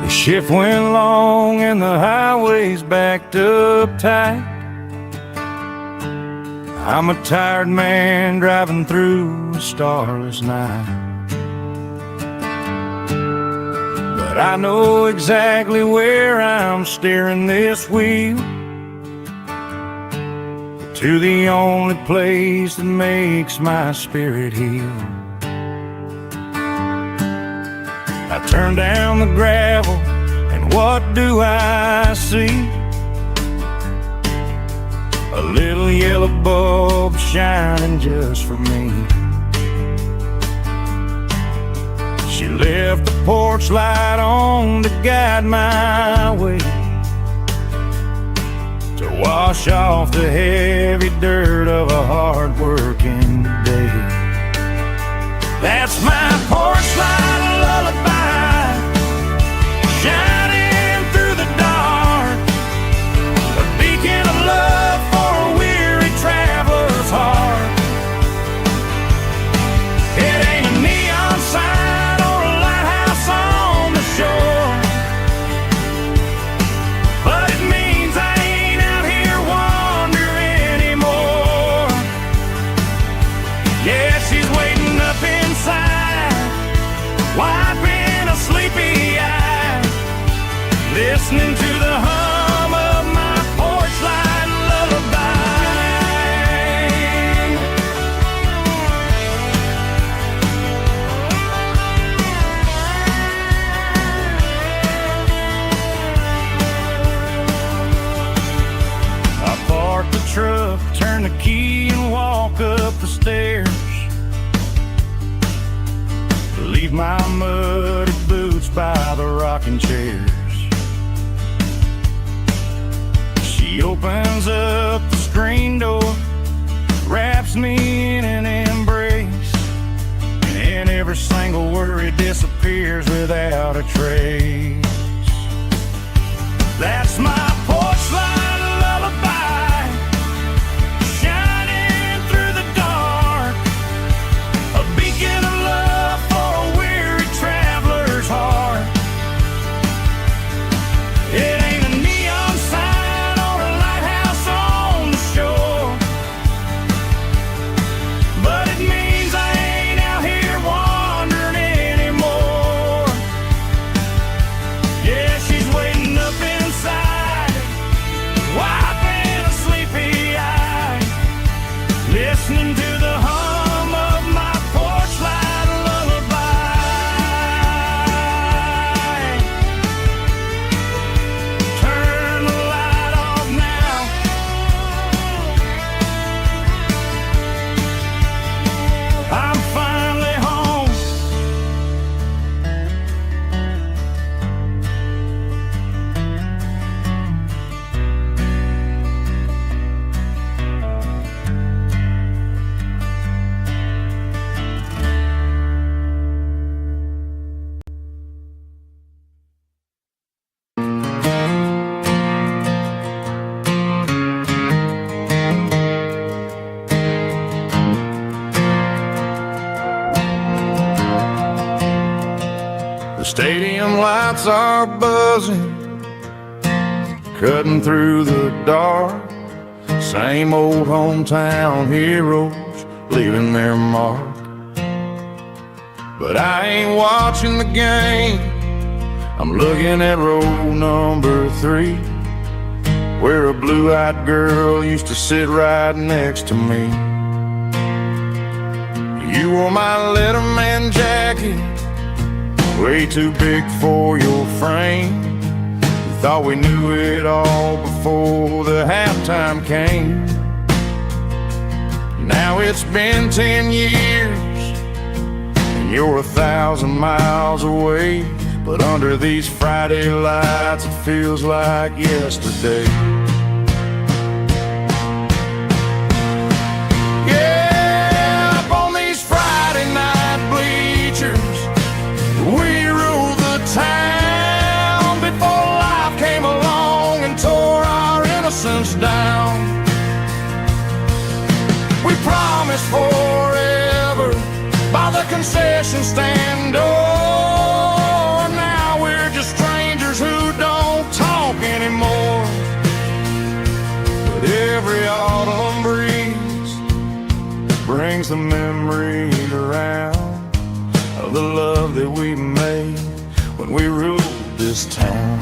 The shift went long and the highway's backed up tight. I'm a tired man driving through a starless night, but I know exactly where I'm steering this wheel, to the only place that makes my spirit heal. I turn down the gravel, and what do I see? A little yellow bulb shining just for me. She left the porch light on to guide my way, to wash off the heavy dirt of a hard-working day. That's my porch light lullaby, shining through the dark, a beacon of love for a weary traveler's heart. It ain't a neon sign or a lighthouse on the shore, but it means I ain't out here wandering anymore. Yeah, she's waiting up inside, wiping a sleepy eye, listening to the hum of my porch light lullaby. I park the truck, turn the key and walk up the stairs, leave my muddy boots by the rocking chairs. She opens up the screen door, wraps me in an embrace, and every single worry disappears without a trace. That's my porch light lullaby, shining through the dark, a beacon of love for a weary traveler's heart. It ain't a neon sign or a lighthouse on the shore, but it means I ain't out here wandering anymore. Yeah, she's waiting up inside, wiping a sleepy eye, listening to the hum of my porch light lullaby. Turn the light off now, I'm finally home. The stadium lights are buzzing, cutting through the dark. Same old hometown heroes leaving their mark. But I ain't watching the game, I'm looking at row number 3, where a blue-eyed girl used to sit right next to me. You wore my Letterman jacket, way too big for your frame. We thought we knew it all before the halftime came. Now it's been 10 years and you're 1,000 miles away, but under these Friday lights it feels like yesterday. Yeah, up on these Friday night bleachers, we rule the town before life came along and tore our innocence down. We promised forever by the concession stand door. Now we're just strangers who don't talk anymore. But every autumn breeze brings the memories around of the love that we made when we ruled this town.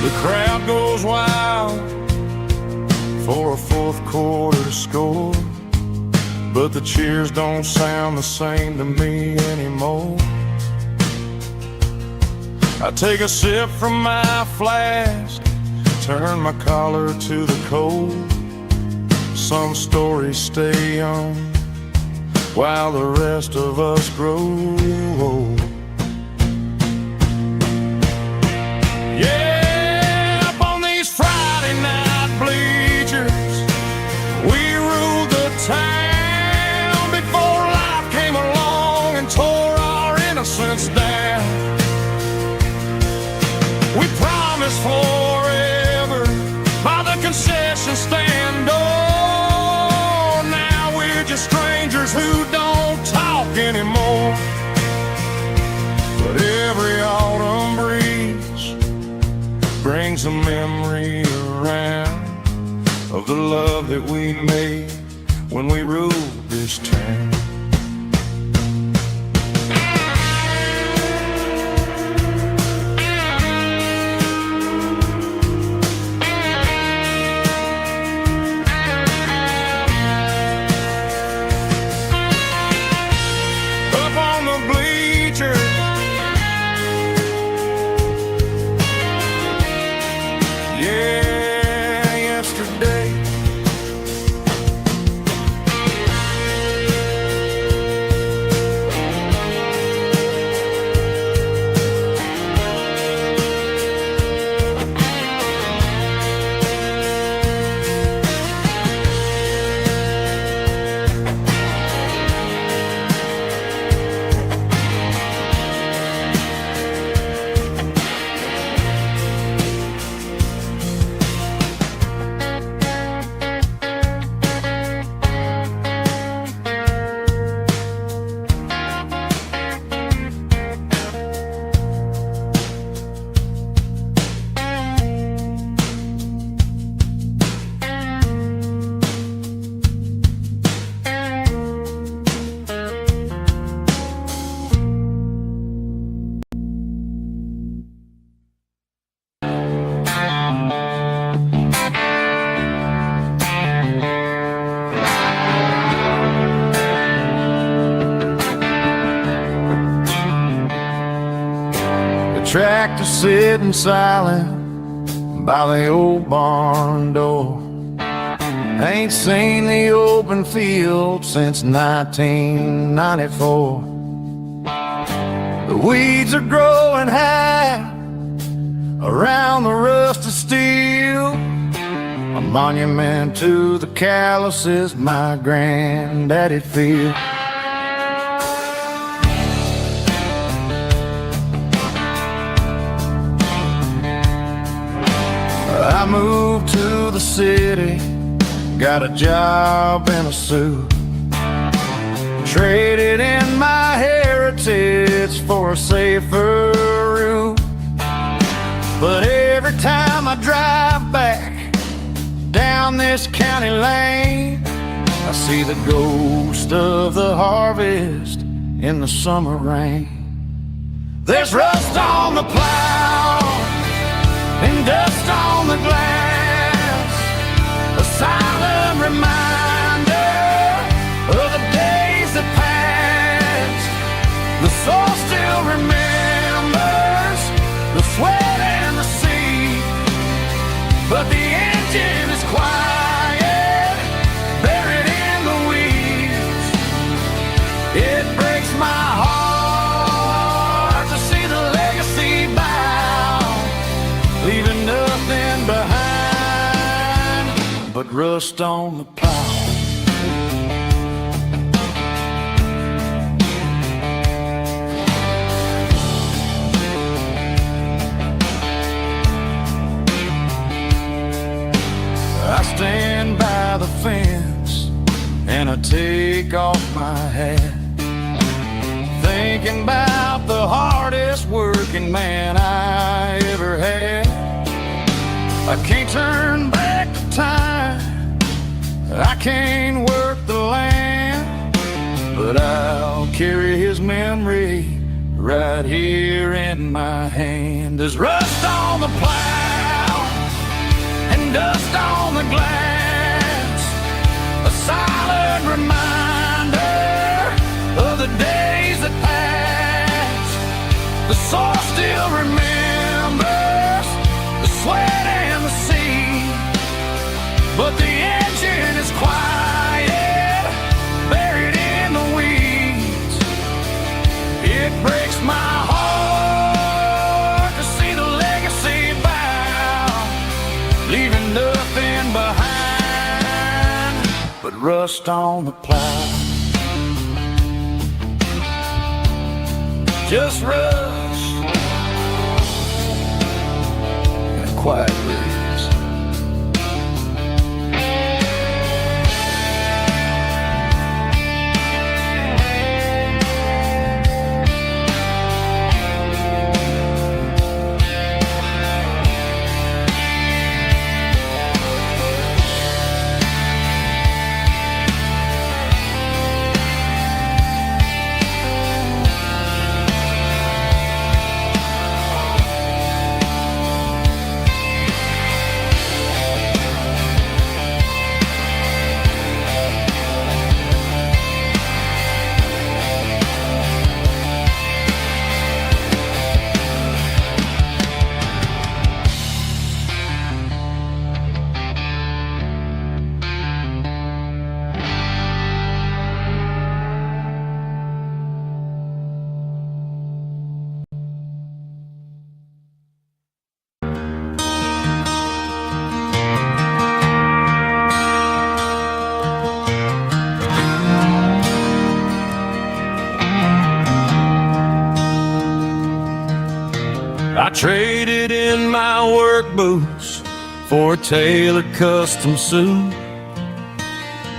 The crowd goes wild for a fourth quarter score, but the cheers don't sound the same to me anymore. I take a sip from my flask, turn my collar to the cold. Some stories stay young while the rest of us grow old. Yeah, up on these Friday night bleachers, we ruled the town before life came along and tore our innocence down. We promised forever by the concession stand door. Now we're just strangers who don't talk anymore. But every autumn breeze brings a memory around of the love that we made when we ruled this town. Tractor sitting silent by the old barn door. Ain't seen the open field since 1994. The weeds are growing high around the rusted steel, a monument to the calluses my granddaddy feel. I moved to the city, got a job in a suit, traded in my heritage for a safer route. But every time I drive back down this county lane, I see the ghost of the harvest in the summer rain. There's rust on the plow and dust on the glass, a silent reminder of the days that passed. The soul still remembers the sweat and the sea, but the engine is quiet, buried in the weeds. It breaks my heart to see the legacy bow, leaving nothing behind but rust on the plow. I stand by the fence and I take off my hat, thinking about the hardest working man I ever had. I can't turn back the time, I can't work the land, but I'll carry his memory right here in my hand. There's rust on the plow and dust on the glass, a silent reminder of the days that passed. The soil still remembers the sweat and the sea, rust on the plow. Just rust and a quiet breeze. I traded in my work boots for a tailored custom suit.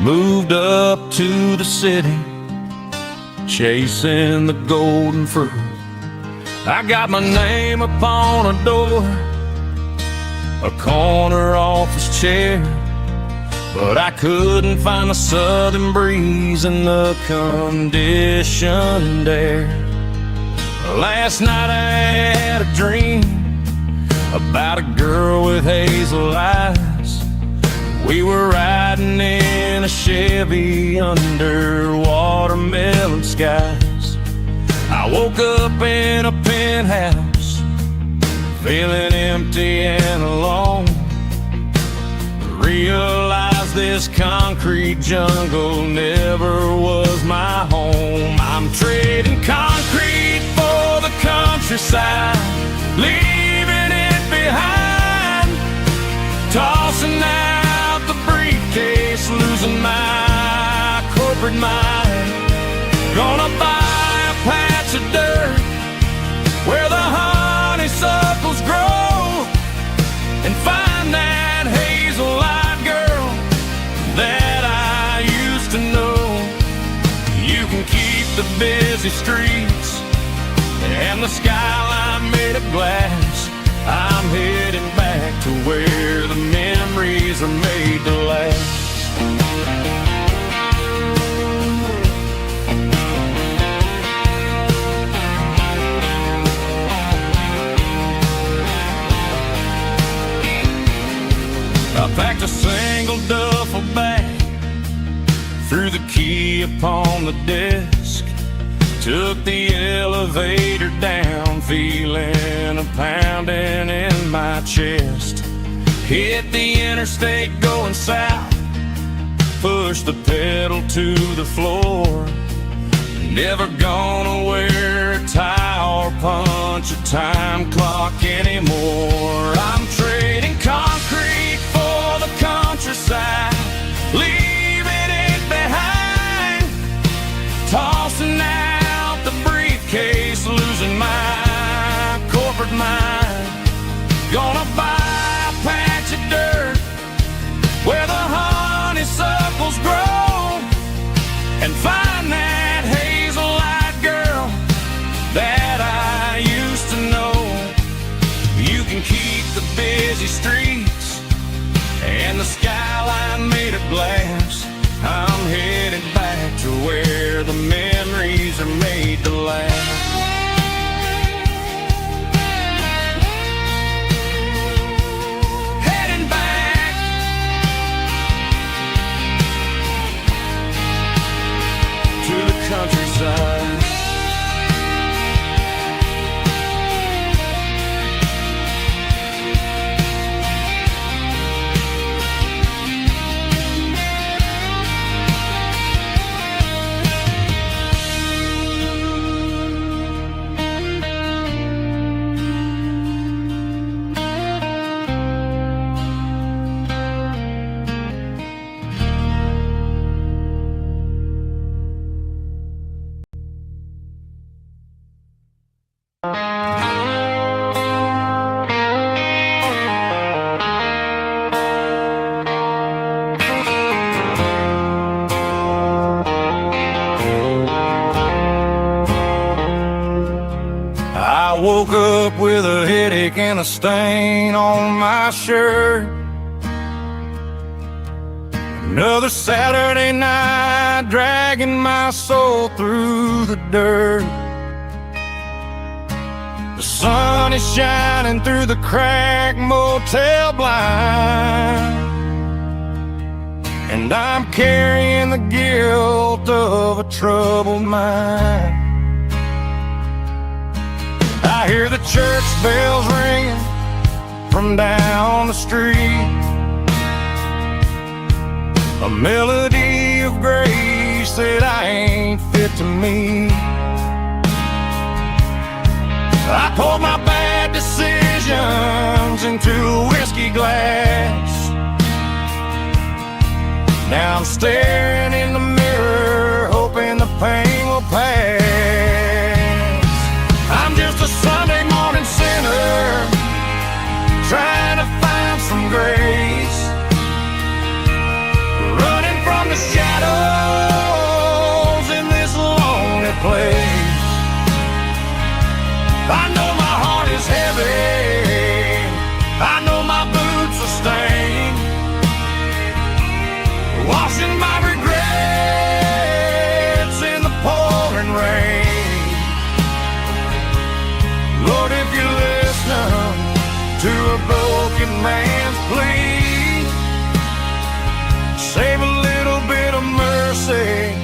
Moved up to the city, chasing the golden fruit. I got my name upon a door, a corner office chair, but I couldn't find the southern breeze in the conditioned air. Last night I had a dream about a girl with hazel eyes. We were riding in a Chevy under watermelon skies. I woke up in a penthouse, feeling empty and alone. Realized this concrete jungle never was my home. I'm trading concrete for the countryside, leaving it behind. Tossing out the briefcase, losing my corporate mind. Gonna buy a patch of dirt where the honeysuckles grow, and find that hazel-eyed girl that I used to know. You can keep the busy streets and the skyline made of glass. I'm heading back to where the memories are made to last. I packed a single duffel bag, threw the key upon the desk, took the elevator down, feeling a pounding in my chest. Hit the interstate going south, pushed the pedal to the floor. Never gonna wear a tie or punch a time clock anymore. I'm trading concrete for the countryside, leaving it behind. Tossing out the briefcase, losing my corporate mind. Gonna buy a patch of dirt where the honeysuckles grow, and find that hazel-eyed girl that I used to know. You can keep the busy street woke up with a headache and a stain on my shirt. Another Saturday night dragging my soul through the dirt. The sun is shining through the cracked motel blind, and I'm carrying the guilt of a troubled mind. I hear the church bells ringing from down the street, a melody of grace that I ain't fit to meet. I poured my bad decisions into a whiskey glass. Now I'm staring in the mirror, hoping the pain will pass. I'm just a Sunday morning sinner, trying to find some grace, running from the shadows in this lonely place. I know my heart is heavy, I know my boots are stained, washing my regrets in the pouring rain. Lord, if you listen to a broken man's plea, save a little bit of mercy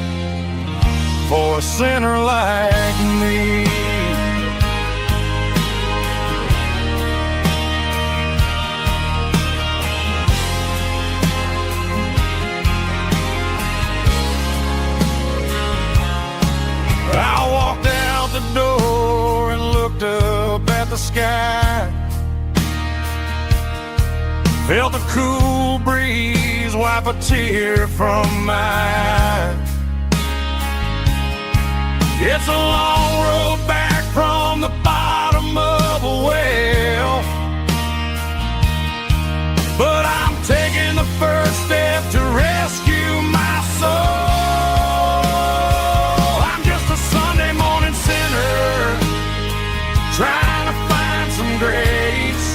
for a sinner like me. I walked out the door and looked up at the sky, felt the cool breeze wipe a tear from my eye. It's a long road back from the bottom of a well, but I'm taking the first step to rescue my soul. Trying to find some grace,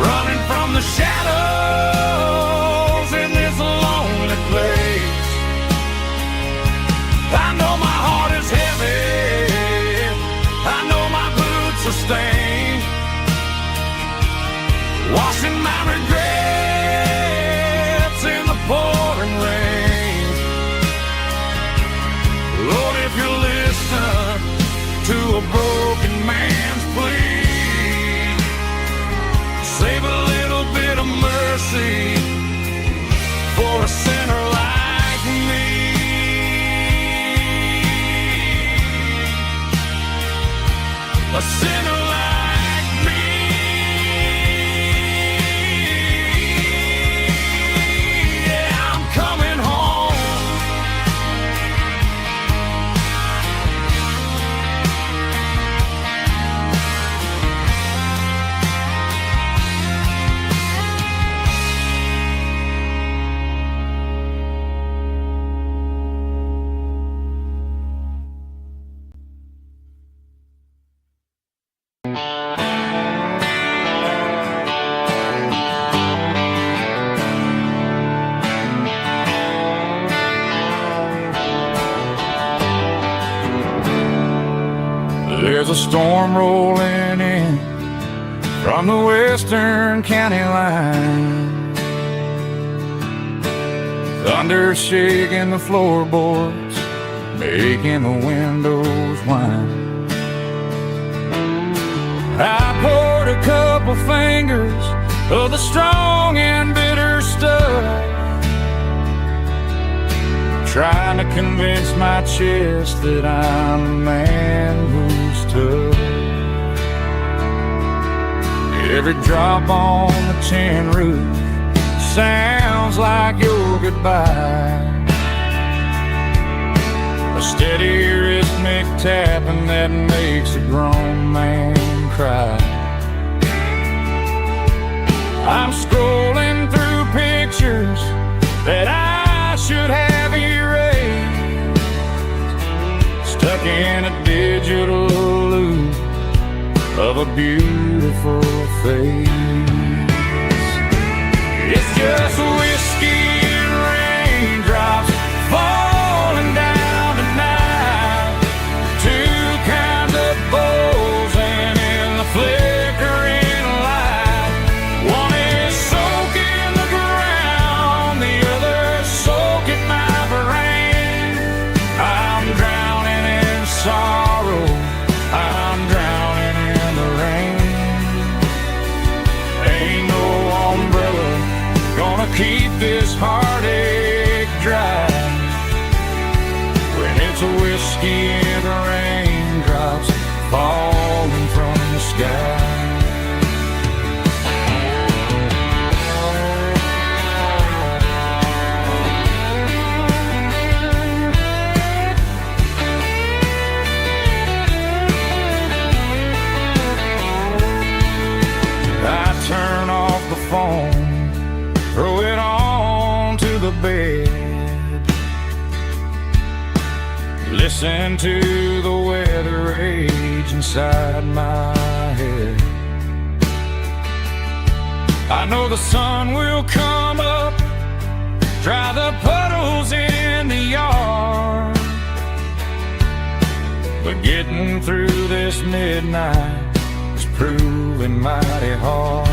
running from the shadows in this lonely place. I know my heart is heavy, I know my boots are stained, washing my regrets in the pouring rain. Lord, if you listen to a broken man's plea, save a little bit of mercy for a sinner like me. A sinner like me. Yeah, I'm coming home. There's a storm rolling in from the western county line, thunder shaking the floorboards, making the windows whine. I poured a couple fingers of the strong and bitter stuff, trying to convince my chest that I'm a man who's tough. Every drop on the tin roof sounds like your goodbye, a steady rhythmic tapping that makes a grown man cry. I'm scrolling through pictures that I should have erased, stuck in a digital loop of a beautiful face. It's just whiskey and raindrops falling down tonight. Two kinds of bowls and in the flickering light. One is soaking the ground, the other soaking my brain. I'm drowning in sorrow, I'm drowning in the rain. Ain't no umbrella gonna keep this heartache dry when it's a whiskey and the raindrops falling from the sky. I turn off the phone, throw it on to the bed, listen to the weather rage inside my head. I know the sun will come up, dry the puddles in the yard, but getting through this midnight is proving mighty hard.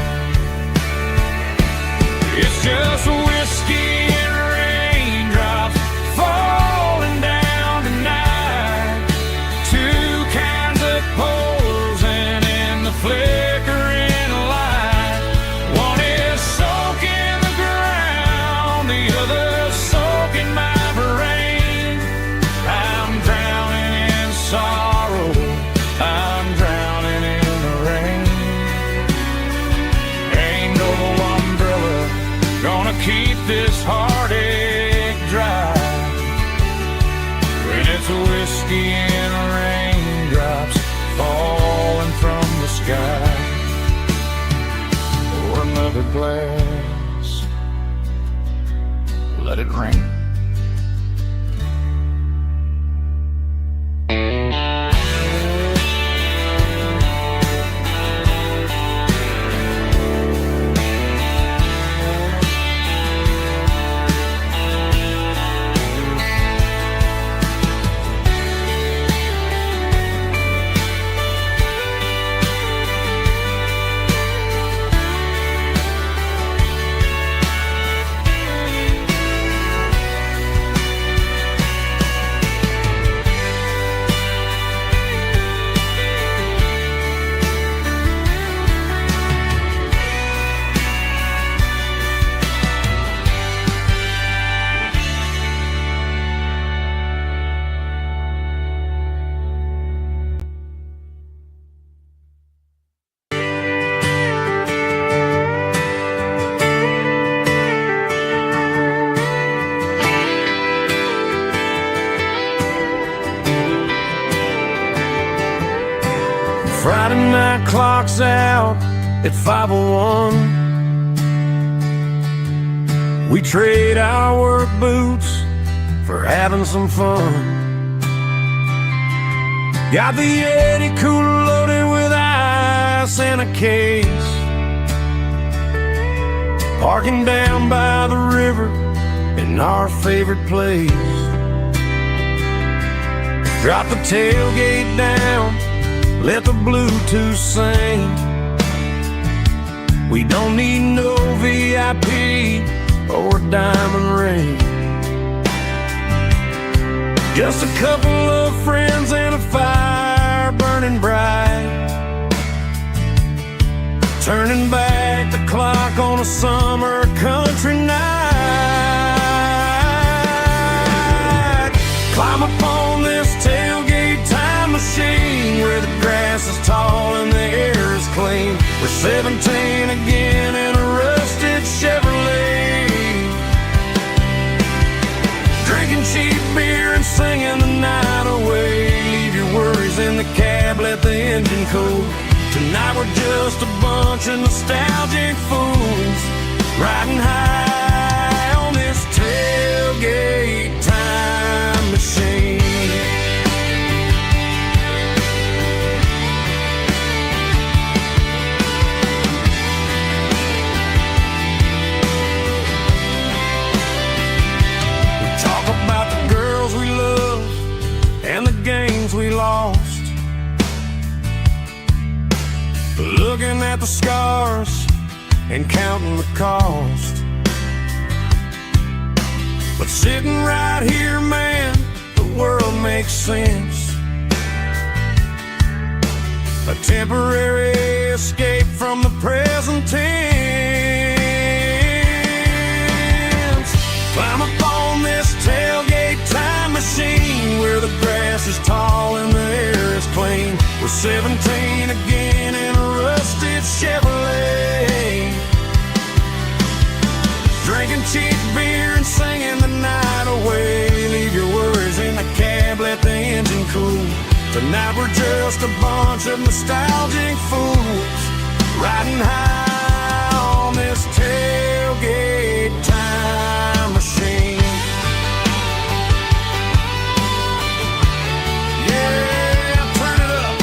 It's just whiskey and raindrops falling down tonight. Two kinds of poles and in the flickering light. One is soaking the ground, the other soaking my brain. I'm drowning in sorrow, I'm drowning in the rain. Ain't no umbrella gonna keep this heartache dry when it's a whiskey and raindrops falling from the sky. Pour another glass, let it rain. Friday night clock's out at 5:01. We trade our work boots for having some fun. Got the Yeti cooler loaded with ice and a case, parking down by the river in our favorite place. Drop the tailgate down, let the Bluetooth sing. We don't need no VIP or a diamond ring. Just a couple of friends and a fire burning bright, turning back the clock on a summer country night. Climb up on this tailgate time machine where the grass is tall and the air is clean. We're 17 again in a rusted Chevrolet, drinking cheap beer and singing the night away. Leave your worries in the cab, let the engine cool. Tonight we're just a bunch of nostalgic fools riding high on this tailgate time machine. looking at the scars and counting the cost. But sitting right here, man, the world makes sense. A temporary escape from the present tense. Climb up on this tailgate time machine where the grass is tall and the air is clean. We're 17 again in a rusted Chevrolet, drinking cheap beer and singing the night away. Leave your worries in the cab, let the engine cool. Tonight we're just a bunch of nostalgic fools riding high on this tailgate time machine. Yeah, turn it up.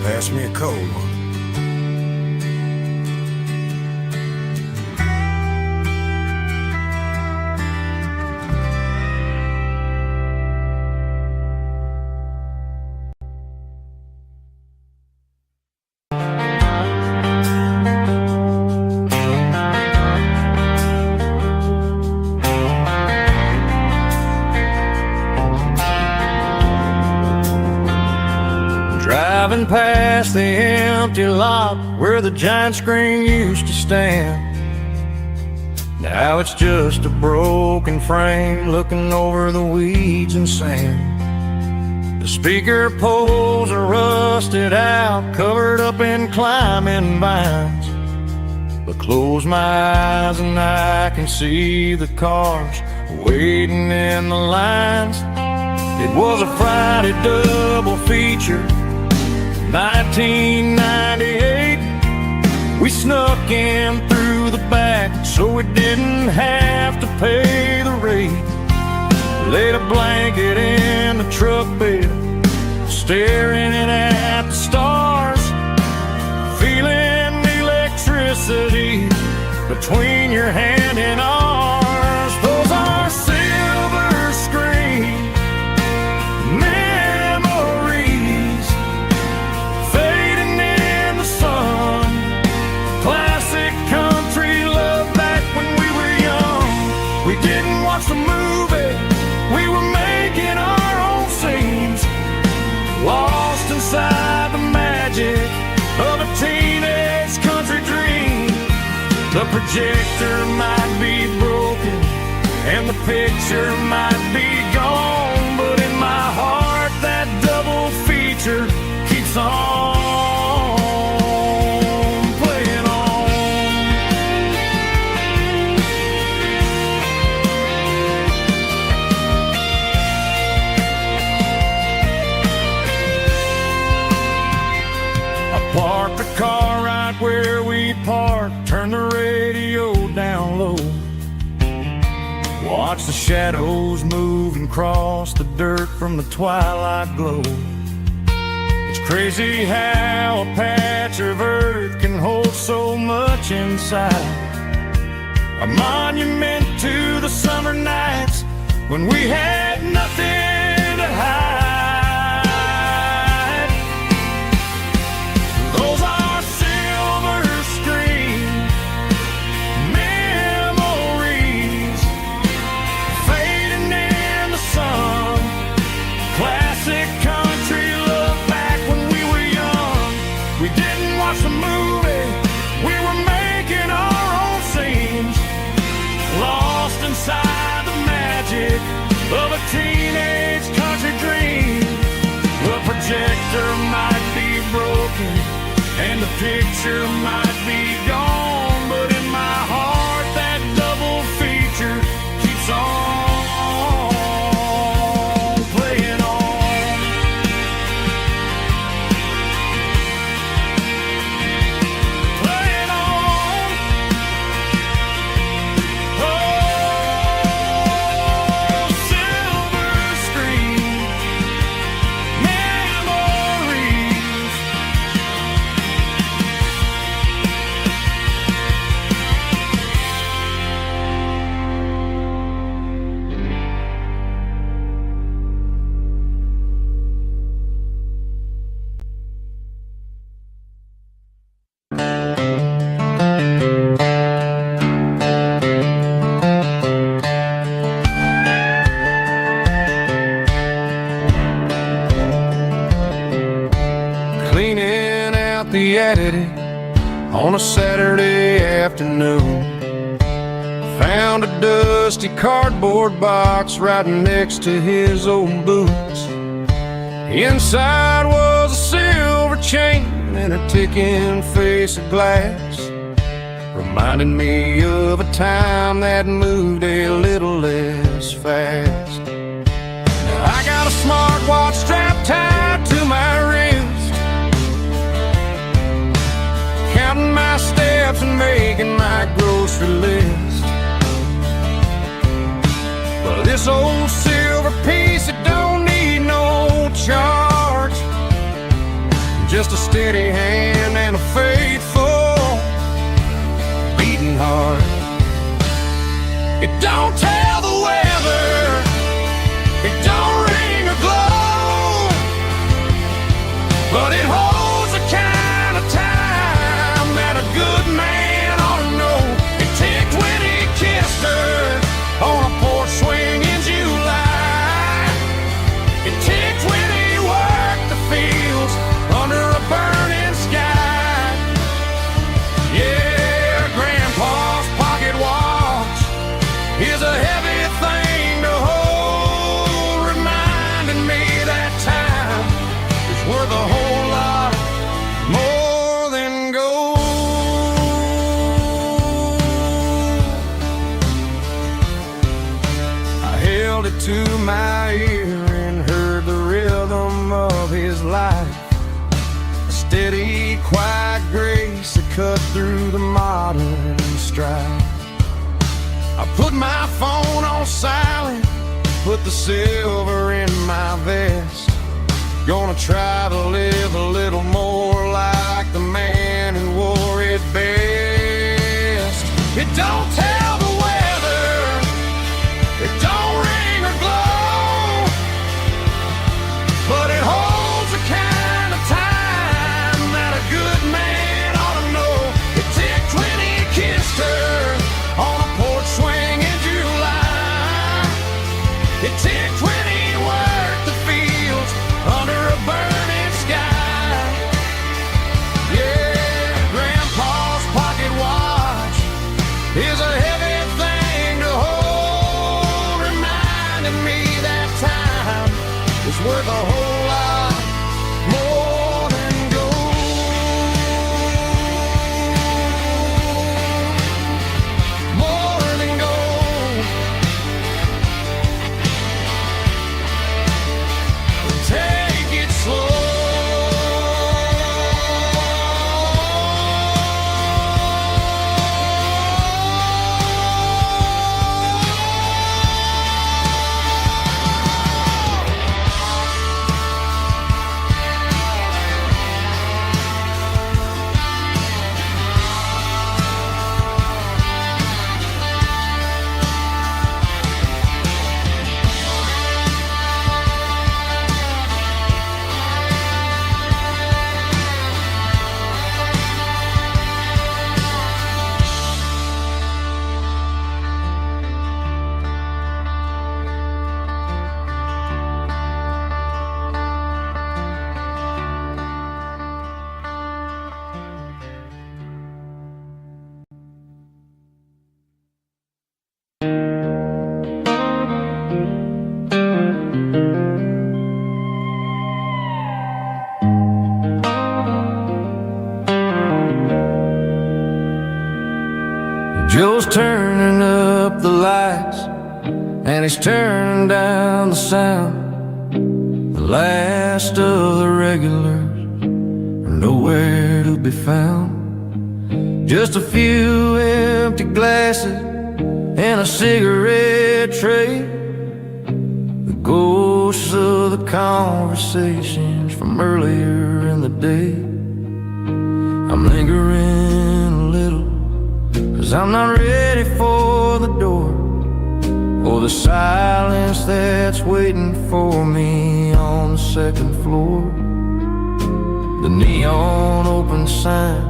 Pass me a cold one. Driving past the empty lot where the giant screen used to stand. Now it's just a broken frame looking over the weeds and sand. The speaker poles are rusted out, covered up in climbing vines. But close my eyes and I can see the cars waiting in the lines. It was a Friday double feature, 1998. We snuck in through the back so we didn't have to pay the rate. Laid a blanket in the truck bed, staring at the stars, feeling the electricity between your hand and ours. Those are silver screen memories fading in the sun. Classic country love back when we were young. We didn't watch the movie, we were making our own scenes, lost inside the magic of a teenage country dream. The projector might be broken and the picture might be gone, but in my heart that double feature keeps on playing on. I parked the car right where we parked, turned the radio down low, watch the shadows move and cross the dirt from the twilight glow. It's crazy how a patch of earth can hold so much inside, a monument to the summer nights when we had nothing to hide. Those are silver screen memories fading in the sun. Classic country love back when we were young. We didn't watch the movie, we were making our own scenes, lost inside the magic of a teenage country dream. The projector might be broken and the picture might be gone, but in my heart that double feature keeps on playing on. Playing on. Oh, silver screen memories. afternoon. Found a dusty cardboard box right next to his old boots. Inside was a silver chain and a ticking face of glass, reminding me of a time that moved a little less fast. Now I got a smartwatch strapped tied to my wrist, counting my steps and making my grocery list. Well, this old silver piece, it don't need no charge, just a steady hand and a faithful beating heart. It don't tell the weather, it don't ring or glow, but it holds the kind of time that a good man ought to know. It ticked when he kissed her on a porch swing in July. It ticked when he worked the fields under a burning sky. Yeah, Grandpa's pocket watch is a heavy thing to hold, reminding me that time is worth a whole lot more than gold. I held it to my ear and heard the rhythm of his life, a steady, quiet grace that cut through the modern strife. I put my phone on silent, put the silver in my vest. Gonna try to live a little more like the man who wore it best. It don't tell the weather, it don't ring or glow, but it holds the kind of time that a good man ought to know. It ticked when he kissed her on a porch swing in July. It ticked when he worked the fields under a burning sky. Yeah, Grandpa's pocket watch is a heavy thing to hold, reminding me that time is worth a whole lot more than gold. More than gold. Take it slow. Joe's turning up the lights and he's turning down the sound. The last of the regulars are nowhere to be found. Just a few empty glasses and a cigarette tray, the ghosts of the conversations from earlier in the day. I'm lingering a little, 'cause I'm not ready for the door or the silence that's waiting for me on the second floor. The neon open sign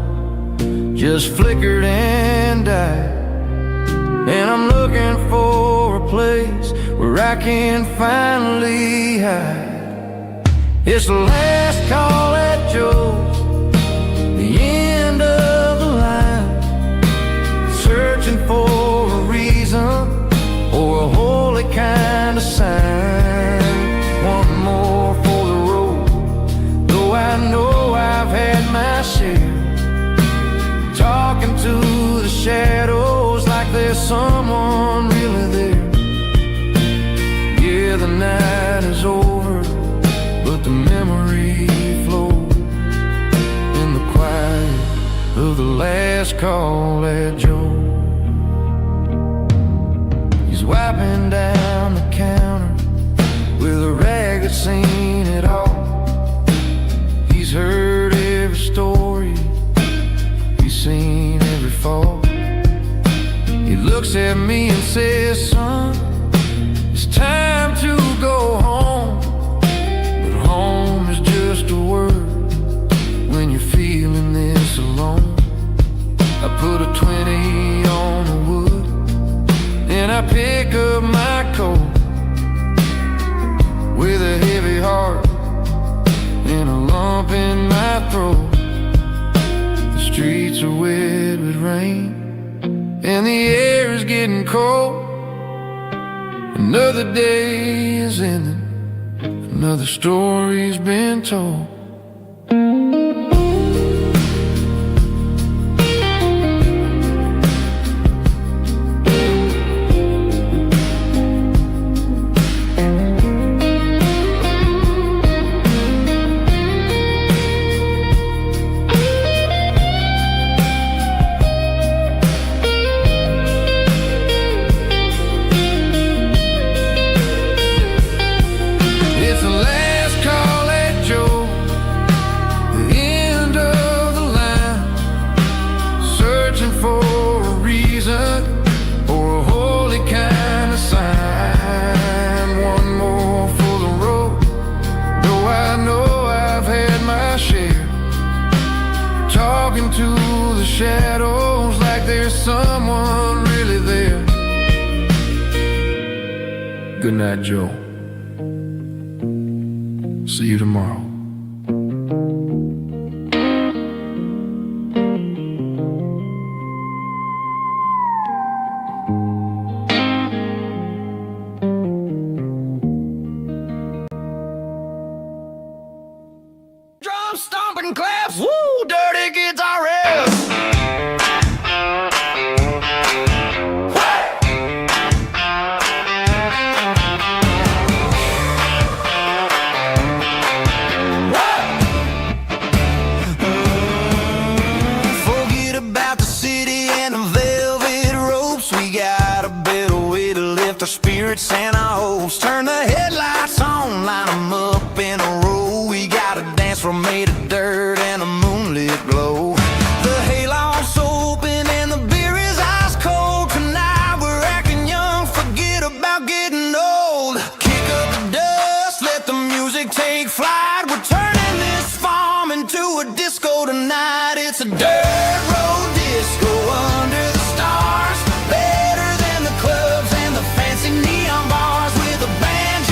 just flickered and died, and I'm looking for a place where I can finally hide. It's the last call at Joe's, the end of the line. someone really there. Yeah, the night is over, but the memory flows in the quiet of the last call at Joe. He's wiping down the counter with a rag that's seen it all. He's heard every story, he's seen every fall. He looks at me and says, son, it's time to go home. But home is just a word when you're feeling this alone. I put a 20 on the wood and I pick up my coat with a heavy heart and a lump in my throat. The streets are wet with rain and the air is getting cold. Another day is ending, another story's been told. To the shadows like there's someone really there. Good night, Joe. See you tomorrow. Drum stomping claps, woo, dirty guitar riffs. Forget about the city and the velvet ropes. We got a better way to lift our spirits and our hopes. Turn the headlights on, line them up in a row. We got a dance floor made of dirt and a moonlit glow. The hayloft's open and the beer is ice cold. Tonight we're acting young, forget about getting old. Kick up the dust, let the music take flight. We're turning this farm into a disco tonight. It's a dirt road disco under the stars. Better than the clubs and the fancy neon bars. With a banjo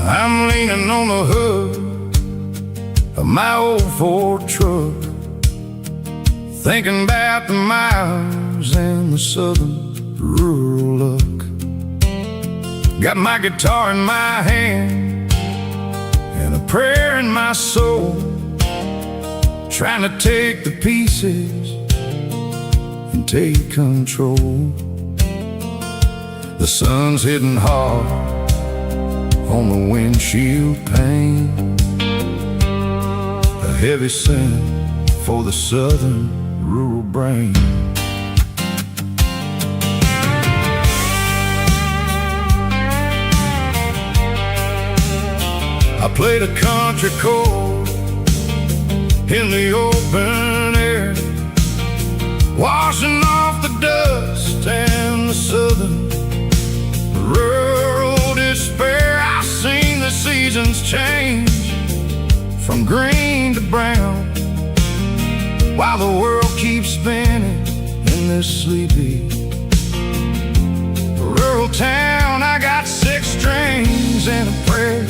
I'm leaning on the hood of my old Ford truck, thinking about the miles and the southern rural look. Got my guitar in my hand and a prayer in my soul, trying to take the pieces and take control. The sun's hitting hard on the windshield pane, a heavy scent for the southern rural brain. I played a country chord in the open air, washing off the dust and the southern rural despair. I've seen the seasons change from green to brown, while the world keeps spinning in this sleepy rural town. I got 6 strings and a prayer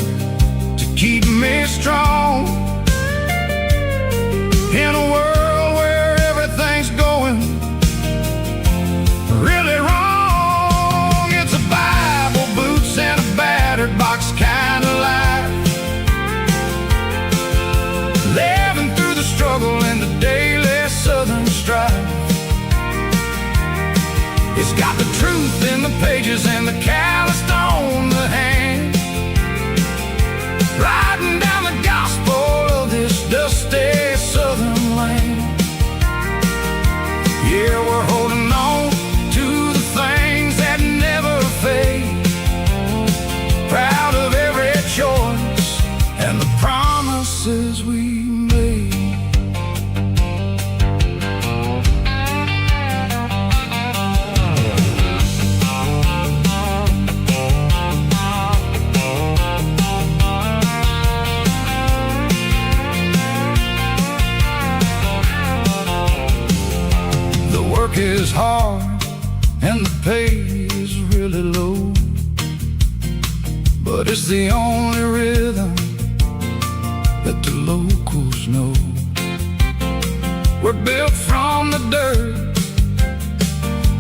to keep me strong in a world where everything's going really wrong. It's a Bible, boots, and a battered box kind of life, living through the struggle and the daily southern strife. It's got the truth in the pages and the calloused on the hand, riding down the gospel of this dusty southern land. Yeah, we're holding on to the things that never fade, proud of every choice and the promises we made. The work is hard and the pay is really low, but it's the only rhythm that the locals know. We're built from the dirt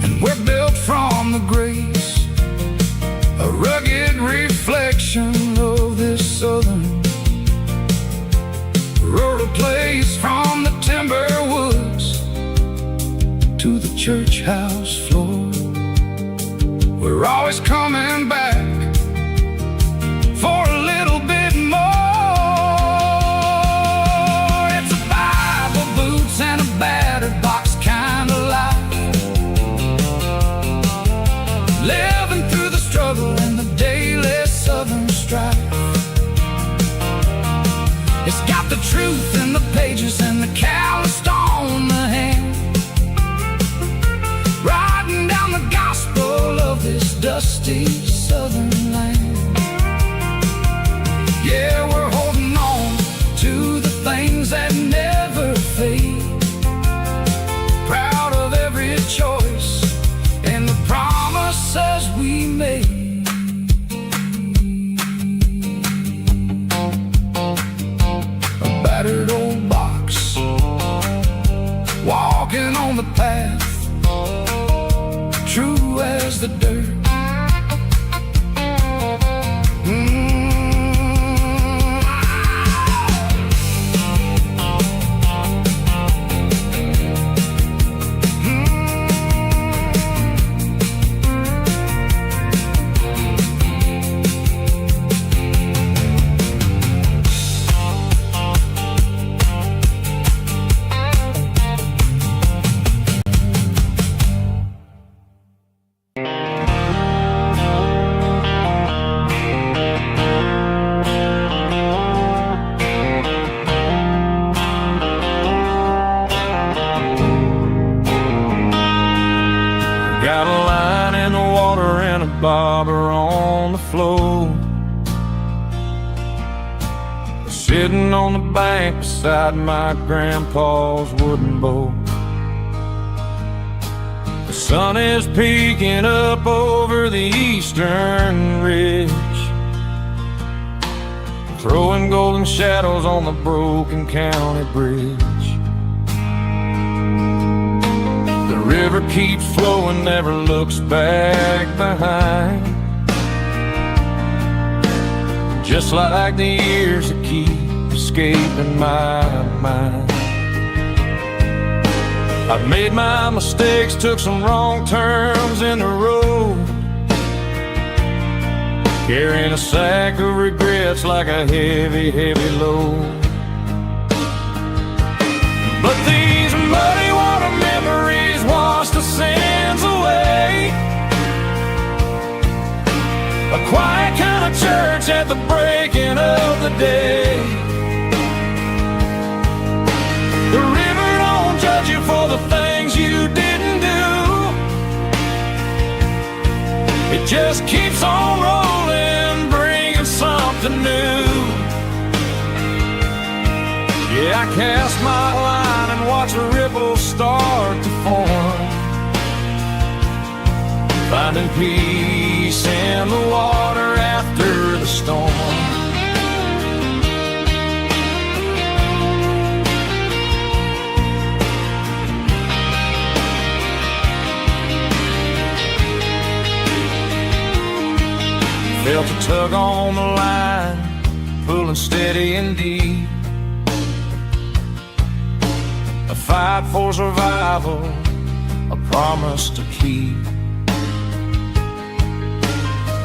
and we're built from the grace, a rugged reflection of this southern rural place. From the timber woods to the church house floor, we're always coming back for a little bit more. It's a Bible, boots, and a battered box kind of life, living through the struggle and the daily southern strife. It's got the truth in the pages and the calloused on the hand, riding down the gospel of this dusty southern land. Yeah, we're holding on to the things that never fade, proud of every choice and the promises we made. A battered old box, walking on the path, true as the dirt. Got a line in the water and a bobber on the floor, sitting on the bank beside my grandpa's wooden boat. The sun is peeking up over the eastern ridge, throwing golden shadows on the broken county bridge. The river keeps flowing, never looks back behind, just like the years that keep escaping my mind. I've made my mistakes, took some wrong turns in the road, carrying a sack of regrets like a heavy, heavy load. But these muddy water memories wash the sins away. A quiet kind of church at the breaking of the day. The river don't judge you for the things you didn't do. It just keeps on rolling, bringing something new. Yeah, I cast my line and watch the ripples start to form, finding peace in the water after the storm. Felt a tug on the line, pulling steady and deep. A fight for survival, a promise to keep.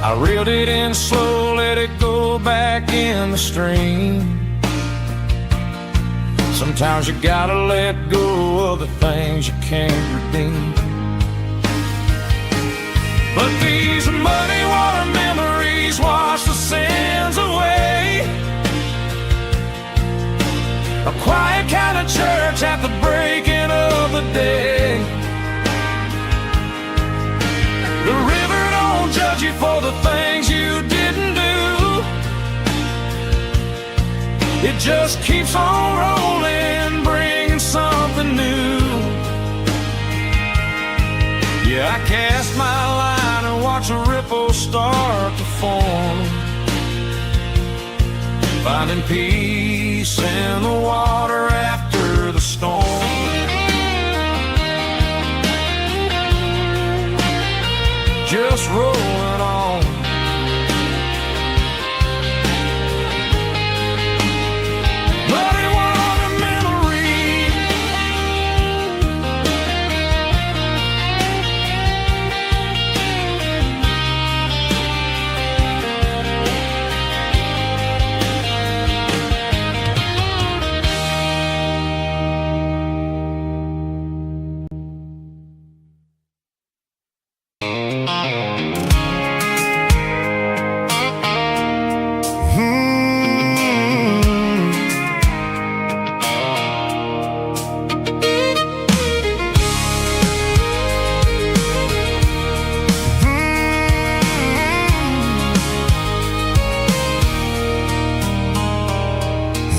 I reeled it in slow, let it go back in the stream. Sometimes you gotta let go of the things you can't redeem. But these muddy water memories wash the sins away. A quiet kind of church at the breaking of the day. The river don't judge you for the things you didn't do. It just keeps on rolling, bringing something new. Yeah, I cast my line and watch a ripple start to form, finding peace in the water after the storm. Just rolling on. Muddy water memory.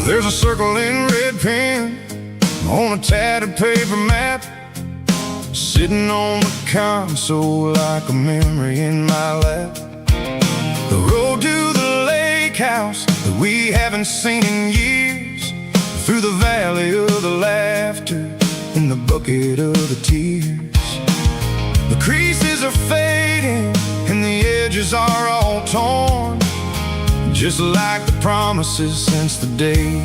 There's a circle in red pen on a tattered paper map, sitting on the console like a memory in my lap. The road to the lake house that we haven't seen in years, through the valley of the laughter and the bucket of the tears. The creases are fading and the edges are all torn, just like the promises since the day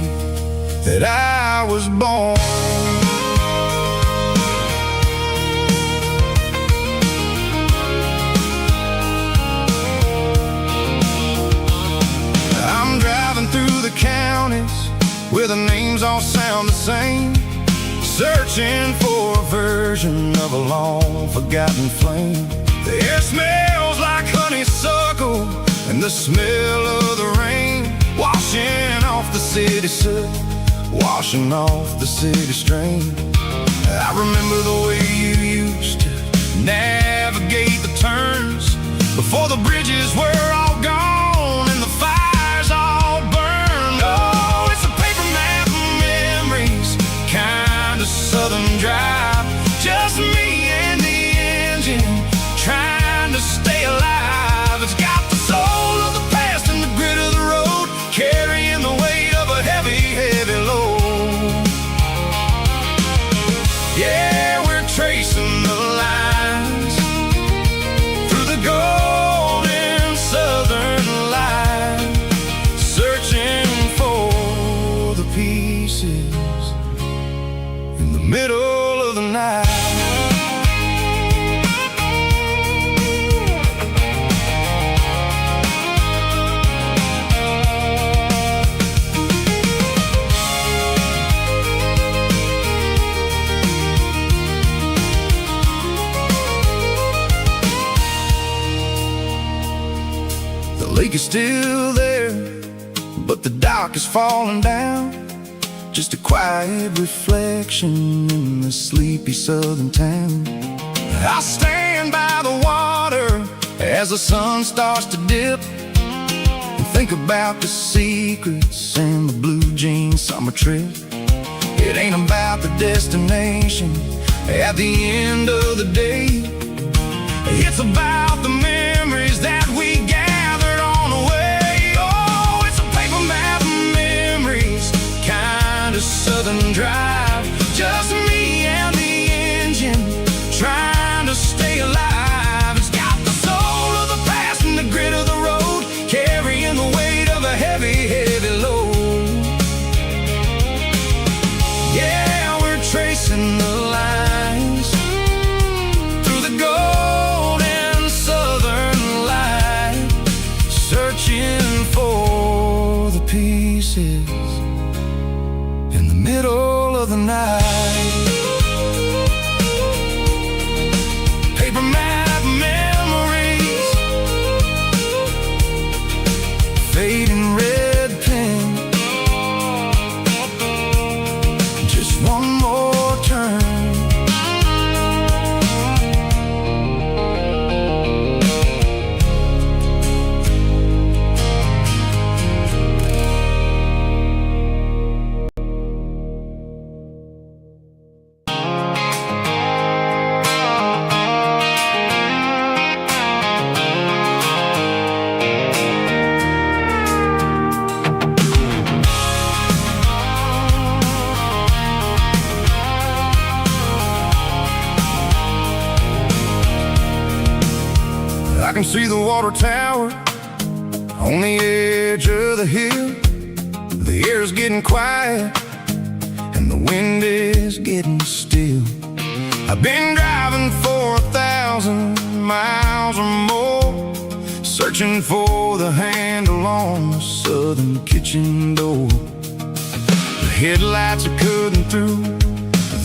that I was born. I'm driving through the counties where the names all sound the same, searching for a version of a long forgotten flame. The air smells like honeysuckle and the smell of the rain, washing off the city soot, washing off the city strain. I remember the way you used to navigate the turns before the bridges were all gone and the fires all burned. Oh, it's a paper map of memories, kind of southern drive, just me and the engine trying to stay alive. It's got the soul of the past and the grit of the road, carrying the weight is still there, but the dock is falling down. Just a quiet reflection in the sleepy southern town. I stand by the water as the sun starts to dip, and think about the secrets and the blue jean summer trip. It ain't about the destination at the end of the day. It's about the memories that we gathered on the way. Oh, it's a paper map of memories, kind of southern drive. Just me and the engine, trying to stay alive. It's got the soul of the past and the grit of the road, carrying the weight of a heavy, heavy load. Yeah, we're tracing the lines through the golden southern light, searching for the pieces in the middle of the night. Paper map memories, fading red pen, just one more turn. I can see the water tower on the edge of the hill. The air's getting quiet and the wind is getting still. I've been driving for 1,000 miles or more, searching for the handle on the southern kitchen door. The headlights are cutting through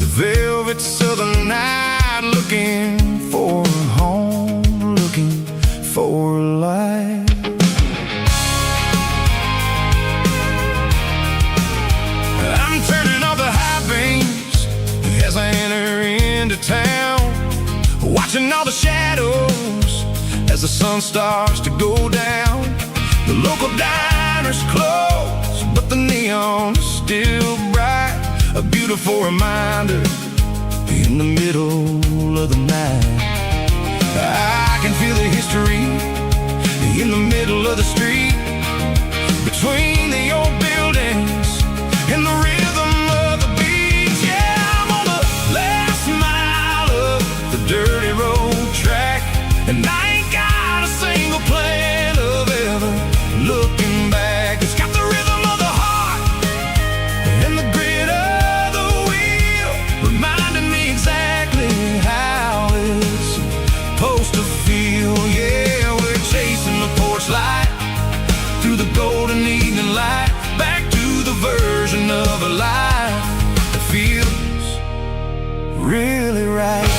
the velvet southern night, looking for a home, looking for life. I'm turning off the high beams as I enter into town, watching all the shadows as the sun starts to go down. The local diner's closed, but the neon is still bright, a beautiful reminder in the middle of the night. I can feel the history in the middle of the street, between the old buildings and the rhythm of the beats. Yeah, I'm on the last mile of the dirty road track, and I ain't got a single plan of ever looking back. It's got the rhythm of the heart and the grit of the wheel, reminding me exactly how it's supposed to feel. Yeah, we're chasing the porch light through the golden evening light, back to the version of a life that feels really right.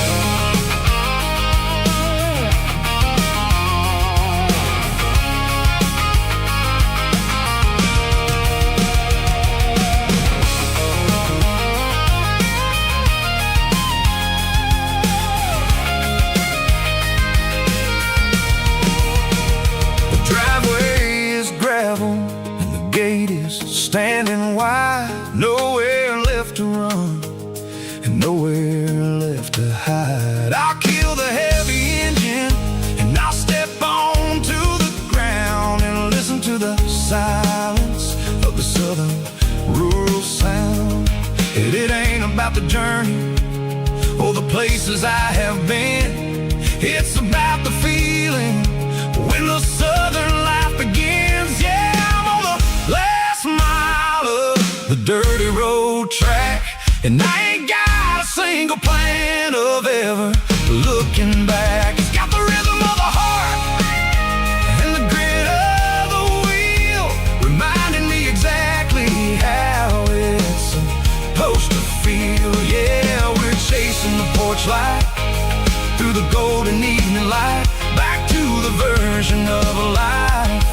Standing wide, nowhere left to run and nowhere left to hide. I'll kill the heavy engine and I'll step onto the ground and listen to the silence of the southern rural sound. It ain't about the journey or the places I have been, it's about the feeling when the southern life begins. Yeah, I'm on the last mile of the dirty road track, and I ain't got a single plan of ever looking back. It's got the rhythm of the heart and the grit of the wheel, reminding me exactly how it's supposed to feel. Yeah, we're chasing the porch light through the golden evening light, back to the version of a life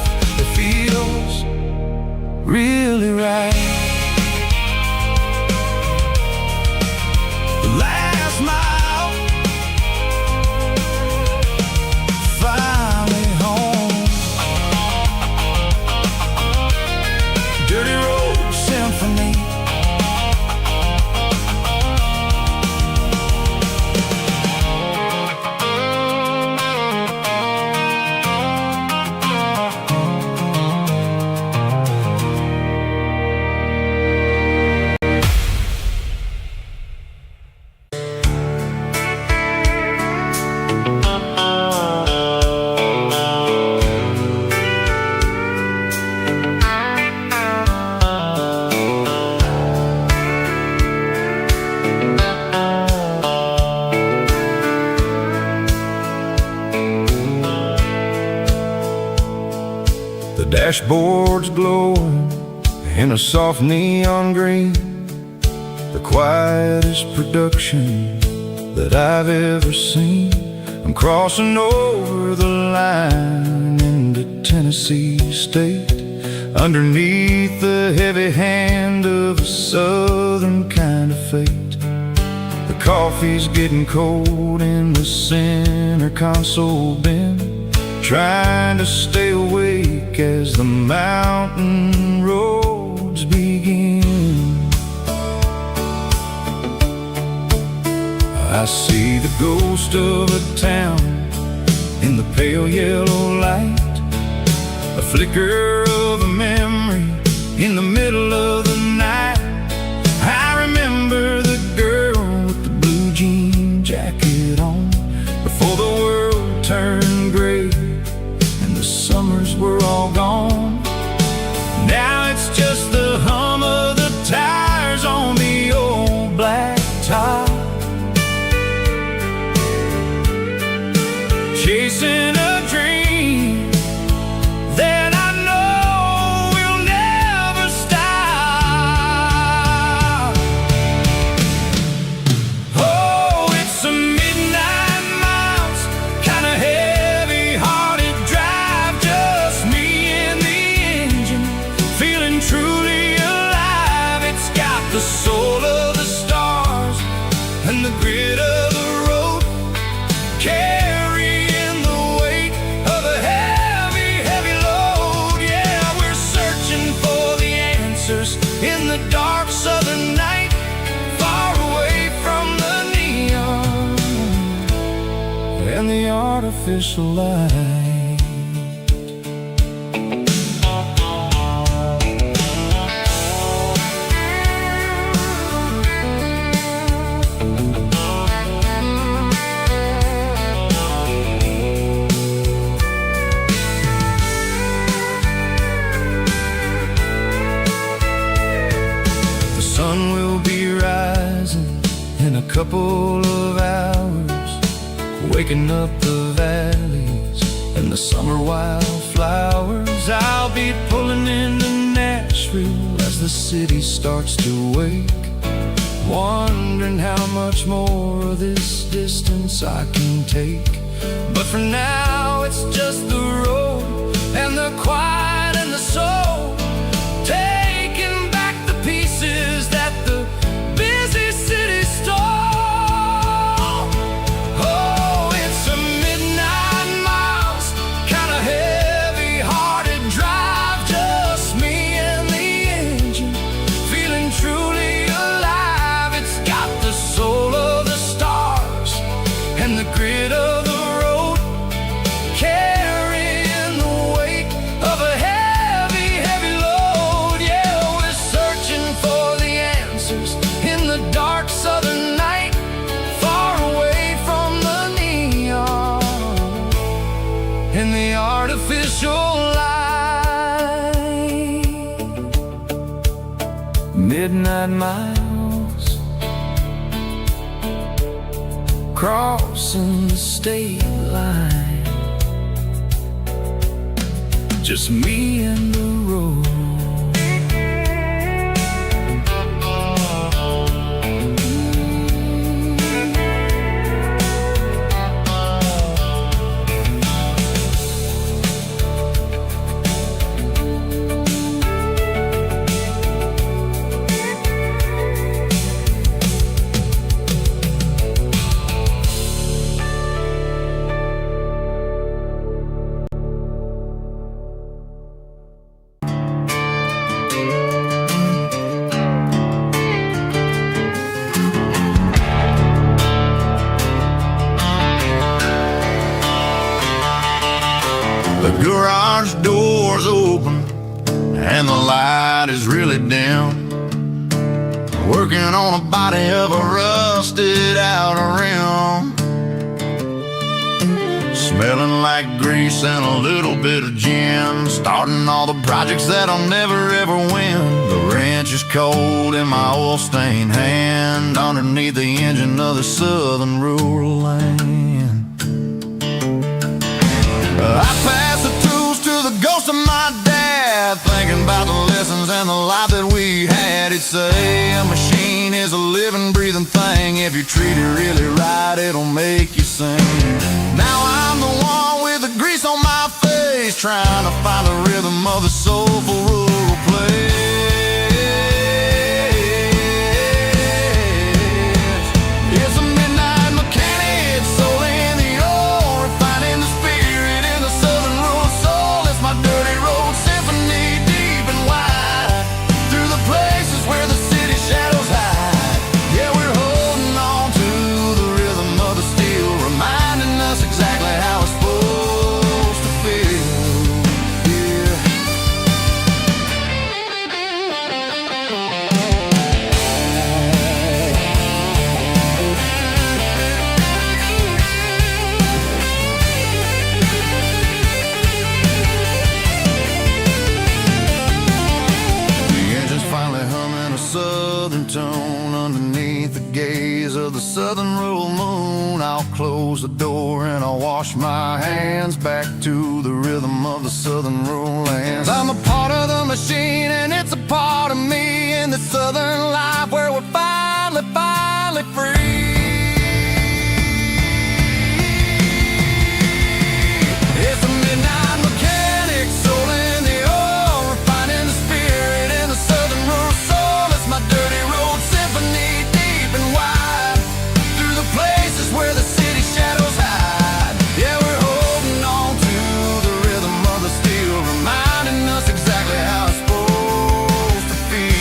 truly right. The last mile, finally home. Dirty road symphony. The dashboard's glowing in a soft neon green, the quietest production that I've ever seen. I'm crossing over the line into Tennessee State, underneath the heavy hand of a southern kind of fate. The coffee's getting cold in the center console bin, trying to stay awake as the mountain roads begin. I see the ghost of a town in the pale yellow light, a flicker of a memory in the middle of the night. I remember the girl with the blue jean jacket on before the world turned gray. Summers were all gone. Now it's just the hum of the tires on the old black top, chasing a dream that I know will never stop. Oh, it's a midnight miles, kind of heavy-hearted drive, just me and the engine, feeling truly alive. It's got the soul of the stars and the grit of the road, carrying the weight of a heavy, heavy load. Yeah, we're searching for the answers in the dark southern night, far away from the neon and the artificial light. The sun will be rising in a couple of hours, waking up the valleys and the summer wildflowers. I'll be pulling into Nashville as the city starts to wake, wondering how much more of this distance I can take. But for now it's just the road and the quiet and the soul, taking back the pieces that the busy city stole. Oh, it's a midnight miles, kind of heavy-hearted drive, just me and the engine, feeling truly alive. It's got the soul of the stars and the grit of the road, carrying the weight of a heavy, heavy load. Yeah, we're searching for the answers in the dark southern night, far away from the neon and the artificial light. Midnight miles, crossing the state line, just me and the road. door's open and the light is really dim. Working on a body of a rusted out rim. Smelling like grease and a little bit of gin. Starting all the projects that'll never ever win. The wrench is cold in my oil-stained hand, underneath the engine of the southern rural land. I pass the tools to the ghost of my dad, thinking about the lessons and the life that we had. He'd say a machine is a living, breathing thing. If you treat it really right, it'll make you sing. Now I'm the one with the grease on my face, trying to find the rhythm of the soulful rural place. It's a midnight mechanic, soul in the ore, refining the spirit in the southern rural soul. It's my dirty road symphony, deep and wide, through the places where the city shadows hide. Yeah, we're holding on to the rhythm of the steel, reminding us exactly how it's supposed to feel. Yeah. The engine's finally humming a southern tone underneath the gaze of the southern rural moon. I'll close the door and I'll wash my hands back to the rhythm of the southern rural lands. I'm a part of the machine and it's a part of me in the southern life where we're finally free. It's a midnight mechanic, soul in the ore, refining the spirit in the southern rural soul. It's my dirty road symphony, deep and wide, through the places where the city shadows hide. Yeah, we're holding on to the rhythm of the steel, reminding us exactly how it's supposed to feel.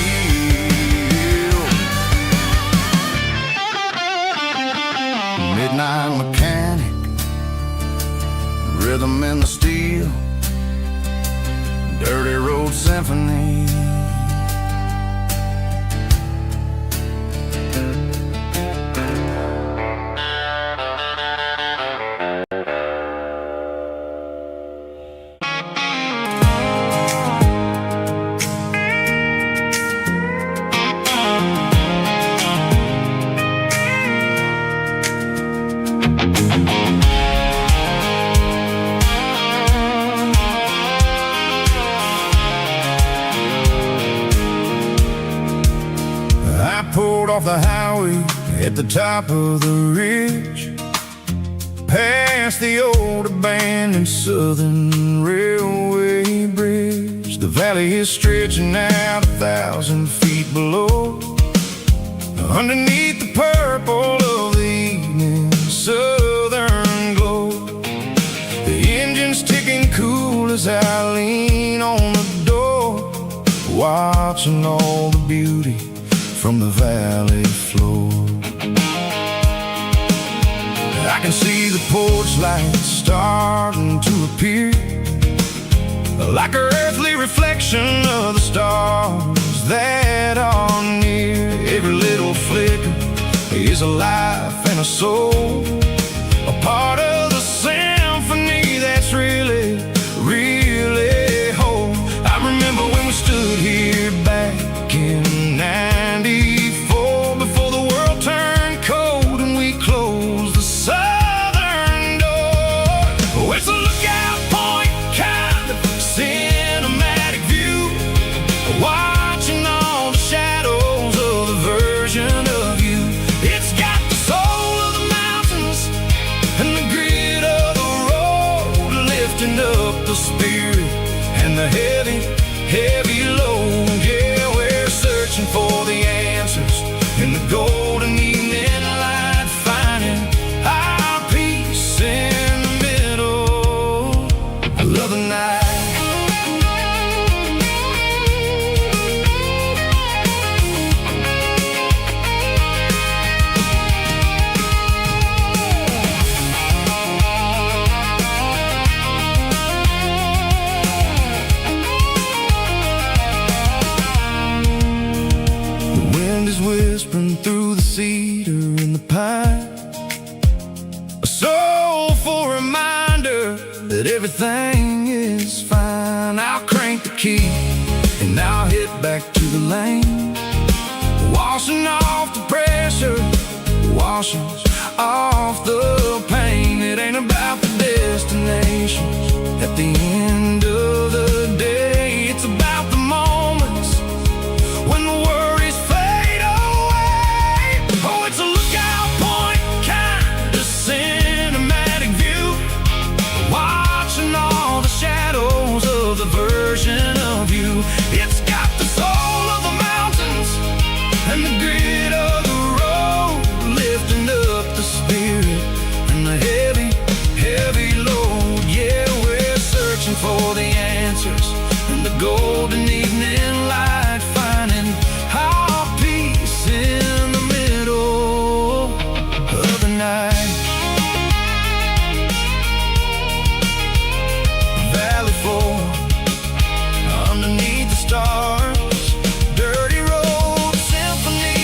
Midnight mechanic, rhythm in the steel, dirty road symphony. I pulled off the highway at the top of the ridge, past the old abandoned southern railway bridge. The valley is stretching out 1,000 feet below, underneath the purple of the evening southern glow. The engine's ticking cool as I lean on the door, watching all the beauty from the valley floor. I can see the porch lights starting to appear, like an earthly reflection of the stars that are near. Every little flicker is a life and a soul, a part of the symphony that's really whole. I remember when we stood here back in '94, before the world turned cold and we closed the southern door. Oh, it's a lookout point, kind of cinematic view, watching all the shadows of the version of you. It's got the soul of the mountains and the grit of the road, lifting up the spirit and the heavy load. Yeah, we're searching for the answers in the golden evening light, finding our peace in the middle of the night. everything is fine. I'll crank the key and I'll hit back to the lane, washing off the pressure, washing off the pain. It ain't about the destinations at the end of the day. It's about the moments when the worries fade away. Oh, it's a lookout point, kind of cinematic view, watching all the shadows of the version of you. It's got the soul of the mountains and the grit of the road, lifting up the spirit and the heavy, heavy load. Yeah, we're searching for the answers in the golden evening light, finding our peace in the middle of the night. Valley floor, underneath the stars, dirty road symphony.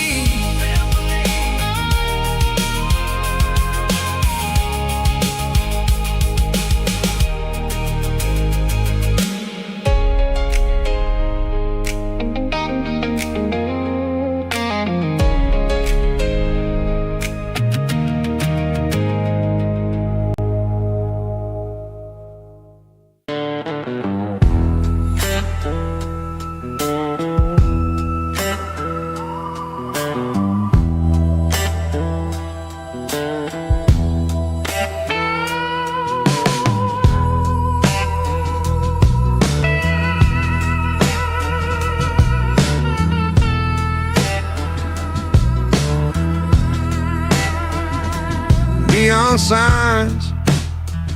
Neon signs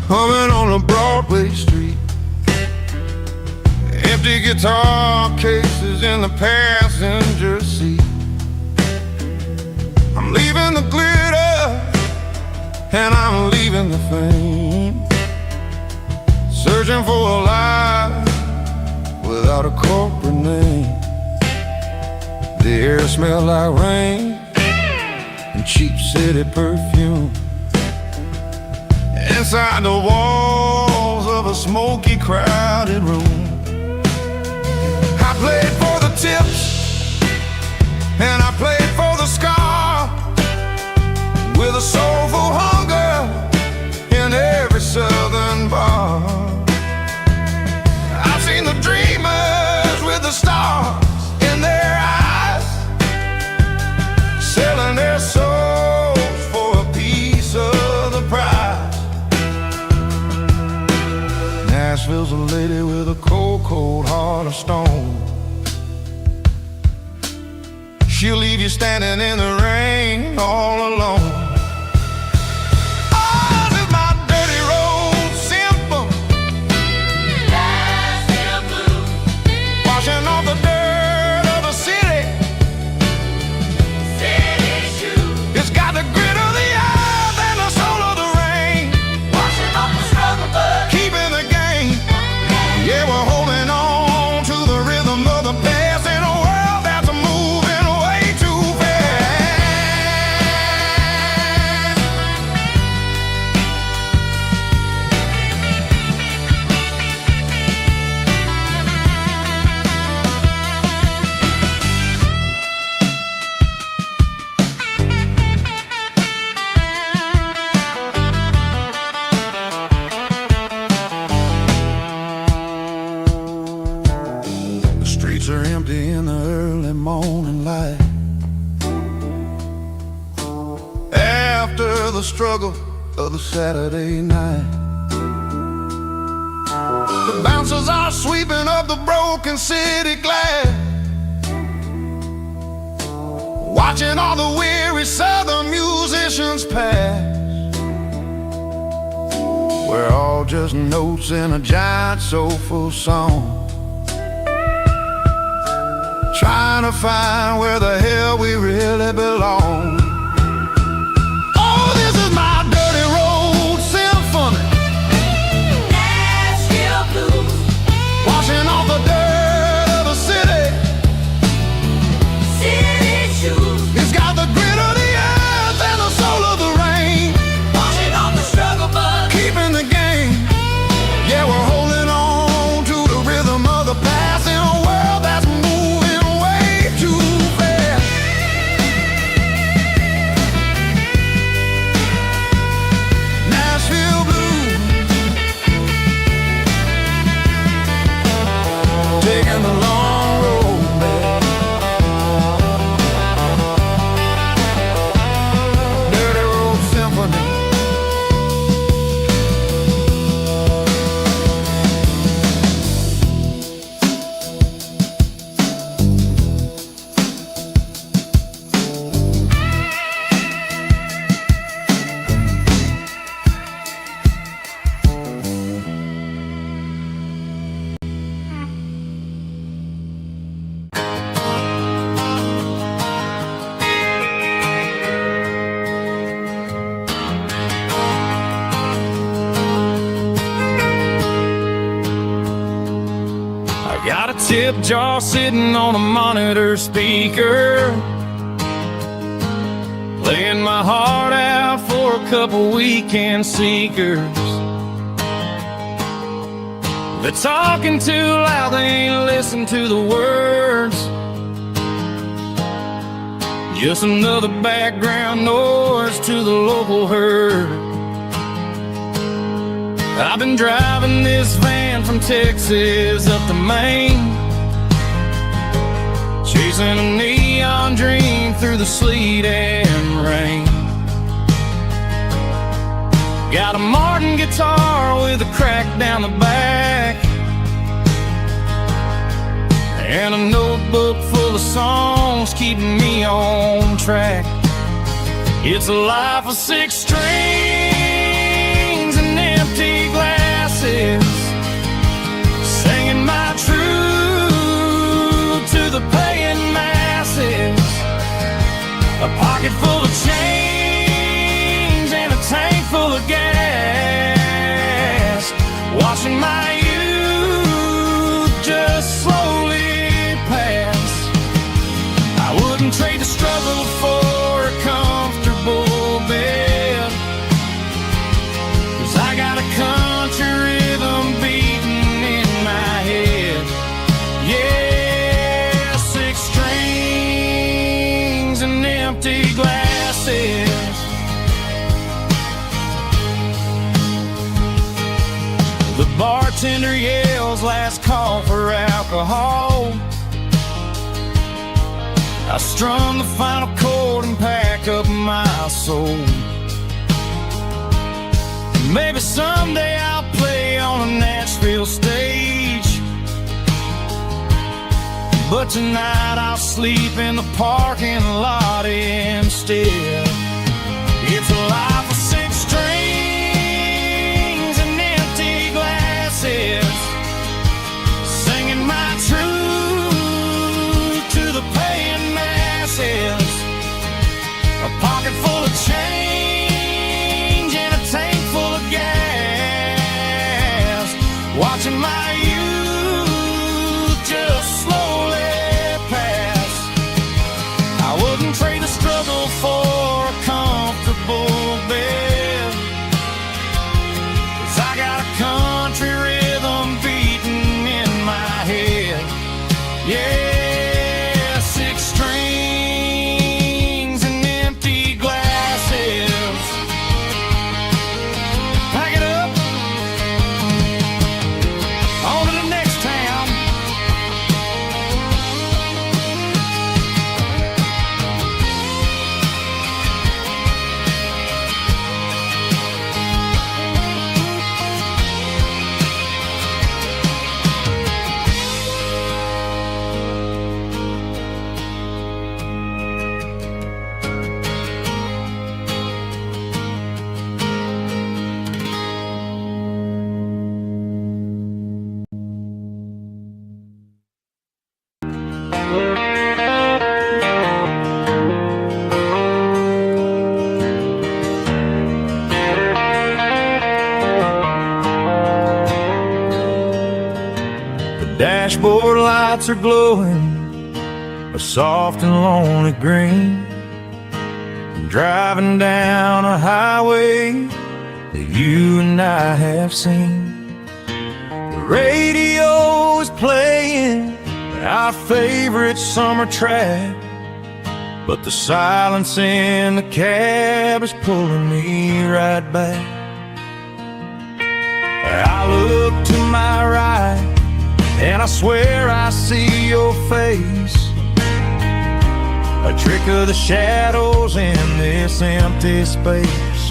humming on a Broadway street, empty guitar cases in the passenger seat. I'm leaving the glitter and I'm leaving the fame, searching for a life without a corporate name. The air smells like rain and cheap city perfume. Inside the walls of a smoky, crowded room, I played for the tips and I played for the scar, with a soulful hunger in every southern bar. I've seen the dreamers with the stars in their eyes, selling their souls for a piece of the prize. Nashville's a lady with a cold, cold heart of stone. She'll leave you standing in the rain all alone. Oh, this is my dirty road symphony, Nashville blues, washing off the dirt of the city, city shoes. It's got the grit of the earth and the soul of the rain, washing off the struggle, but keeping the game. Yeah, we're holding on to the rhythm of the past in a world that's moving way too fast. The streets are empty in the early morning light, after the struggle of the Saturday night. The bouncers are sweeping up the broken city glass, watching all the weary southern musicians pass. We're all just notes in a giant soulful song, trying to find where the hell we really belong. Oh, this is my dirty road symphony, Nashville blues, washing off the dirt of the city, city shoes. It's got the grit of the earth and the soul of the rain, washing off the struggle, but keeping the game. Yeah, tip jar sitting on a monitor speaker, playing my heart out for a couple weekend seekers. They're talking too loud, they ain't listen to the words. Just another background noise to the local herd. I've been driving this van from Texas up to Maine, chasing a neon dream through the sleet and rain. Got a Martin guitar with a crack down the back, and a notebook full of songs keeping me on track. It's a life of 6 strings and empty glasses, singing my truth to the paying masses. A pocket full of change and a tank full of gas, watching my youth just slowly pass. I wouldn't trade the struggle for a comfortable bed, 'cause I got a country rhythm beating in my head. Yeah, 6 strings and empty glasses. The bartender yells last call for alcohol. I strum the final chord and pack up my soul. Maybe someday I'll play on a Nashville stage, but tonight I'll sleep in the parking lot instead. It's a life of 6 strings and empty glasses, singing my truth to the paying masses. A pocket full of change and a tank full of gas, watching my youth just slowly pass. I wouldn't trade the struggle for a comfortable bed, 'cause I got a country rhythm beating in my head. Yeah, 6 strings and empty glasses. Pack it up, on to the next town. Dashboard lights are glowing a soft and lonely green. I'm driving down a highway that you and I have seen. The radio is playing our favorite summer track, but the silence in the cab is pulling me right back. I look to my right and I swear I see your face, a trick of the shadows in this empty space.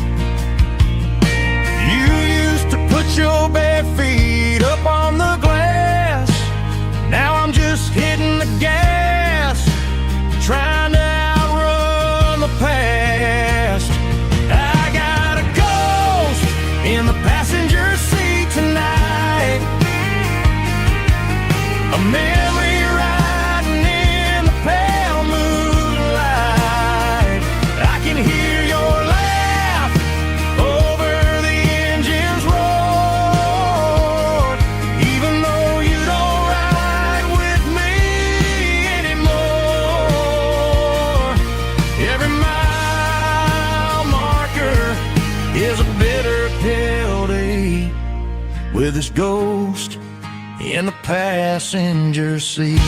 You used to put your bare feet up on the glass. Now I'm just hitting the gas, trying to outrun the past. I got a ghost in the passenger seat tonight, a memory riding in the pale moonlight. I can hear your laugh over the engine's roar, even though with his ghost in the passenger seat.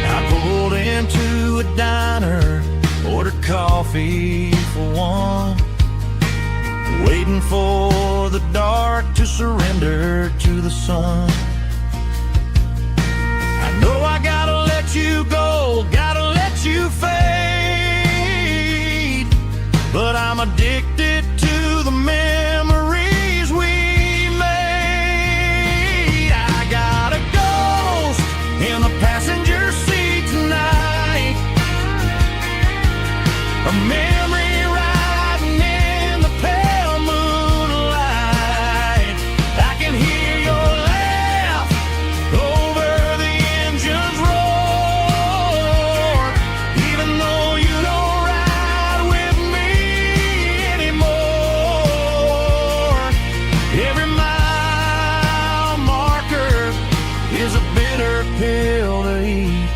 I pulled into a diner, ordered coffee for one, waiting for the dark to surrender to the sun. I know I gotta let you go, gotta let you fade, but I'm addicted to the memories we made. I got a ghost in the passenger seat tonight, a memory riding in the pale moonlight. I can hear your laugh over the engine's roar, even though you don't ride with me anymore. Every mile marker is a bitter pill to eat,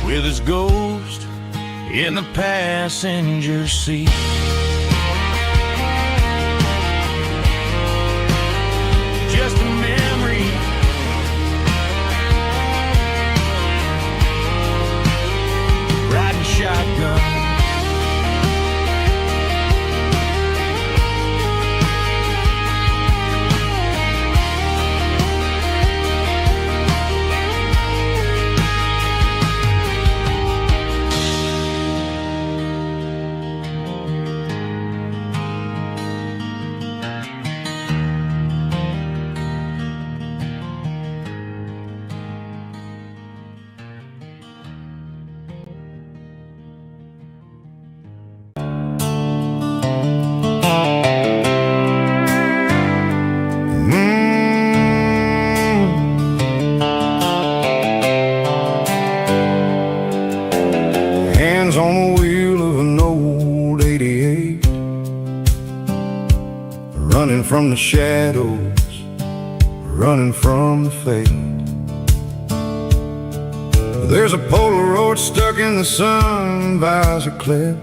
with his ghost in the passenger seat. Just a memory, riding shotgun. Hands on the wheel of an old 88, running from the shadows, running from the fate. There's a Polaroid stuck in the sun visor clip,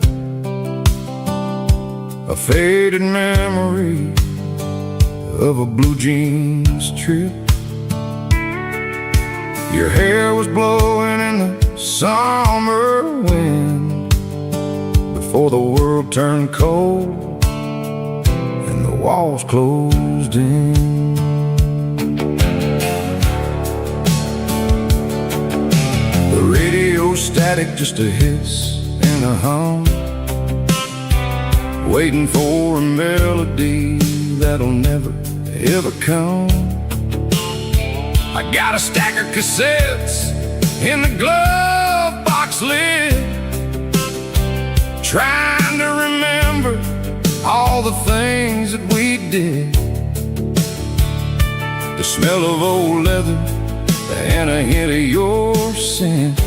a faded memory of a blue jeans trip. Your hair was blowing in the summer wind before the world turned cold and the walls closed in. The radio static, just a hiss and a hum, waiting for a melody that'll never ever come. I got a stack of cassettes in the glove box lid, trying to remember all the things that we did. The smell of old leather and a hint of your scent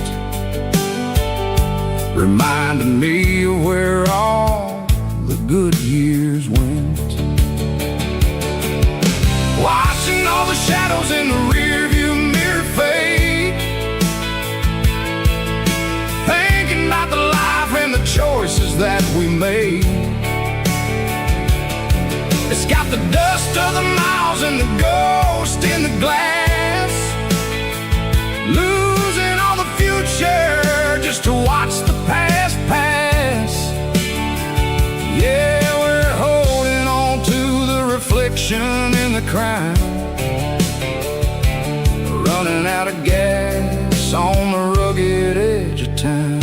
reminded me of where all the good years went. Watching all the shadows in the rearview mirror fade, thinking about the life and the choices that we made. It's got the dust of the miles and the ghost in the glass, losing all the future just to watch the past pass. Yeah, we're holding on to the reflection in the crowd, running out of gas on the rugged edge of town.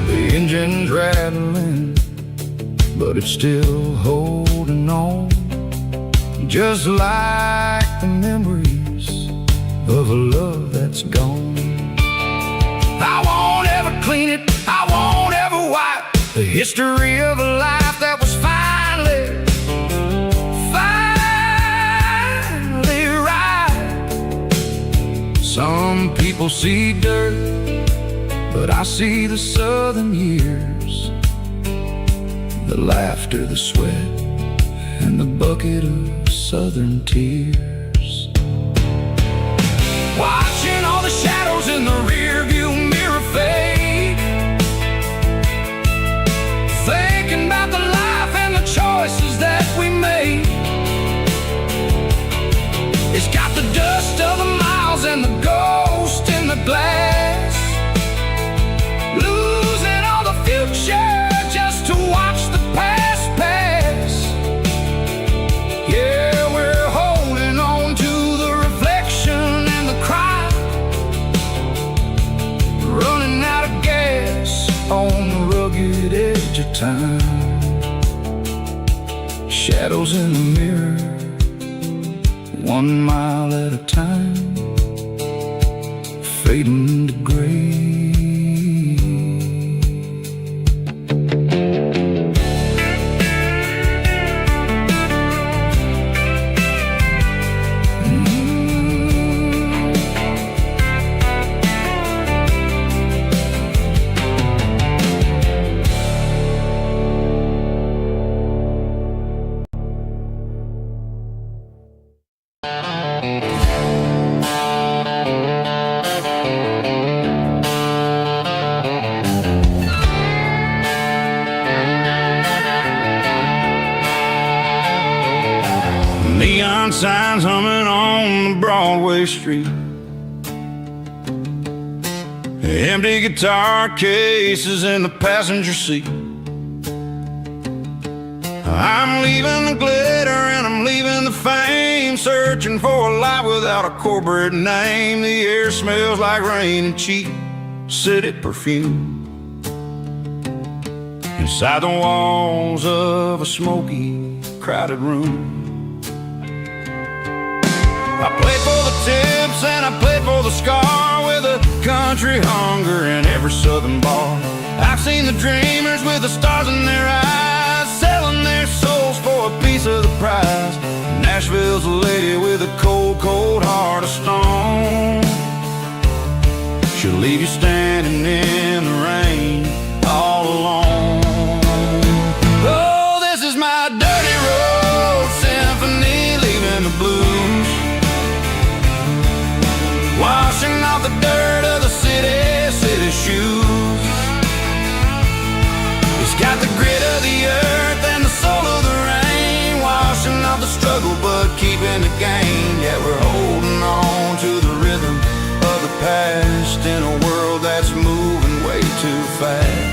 The engine's rattling, but it's still holding on, just like the memories of a love that's gone. I won't ever clean it, I won't ever wipe the history of a life that was finally Some people see dirt, but I see the southern years, the laughter, the sweat, and the bucket of southern tears. Watching all the shadows in the rearview mirror fade, thinking about the life and the choices that we made. It's got the dust of the miles and the ghost in the glass, losing all the future just to watch the past pass. Yeah, we're holding on to the reflection and the cry, running out of gas on the rugged edge of time. Shadows in the mirror, 1 mile at a time, fading to gray. Neon signs humming on the Broadway street, empty guitar cases in the passenger seat. I'm leaving the glitter and I'm leaving the fame, searching for a life without a corporate name. The air smells like rain and cheap city perfume, inside the walls of a smoky, crowded room. I played for the tips and I played for the scar, with a country hunger in every southern bar. I've seen the dreamers with the stars in their eyes, selling their souls for a piece of the prize. Nashville's a lady with a cold, cold heart of stone. She'll leave you standing in the rain all alone. Oh, this is my dirty road symphony, leaving the blues, washing off the dirt of the city shoes. It's got the grit of the earth and the soul of the rain, washing off the struggle but keeping the gain. Yeah, we're holding on to the rhythm of the past in a world that's moving way too fast.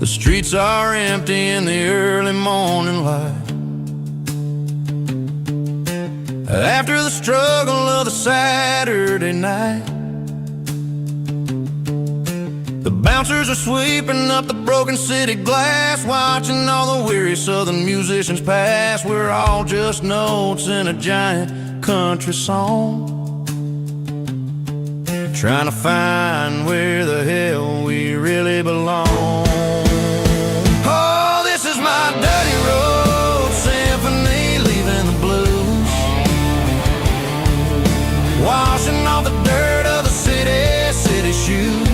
The streets are empty in the early morning light, after the struggle of the Saturday night. The bouncers are sweeping up the broken city glass, watching all the weary southern musicians pass. We're all just notes in a giant country song, trying to find where the hell we really belong. My dirty road symphony, leaving the blues, washing off the dirt of the city shoes.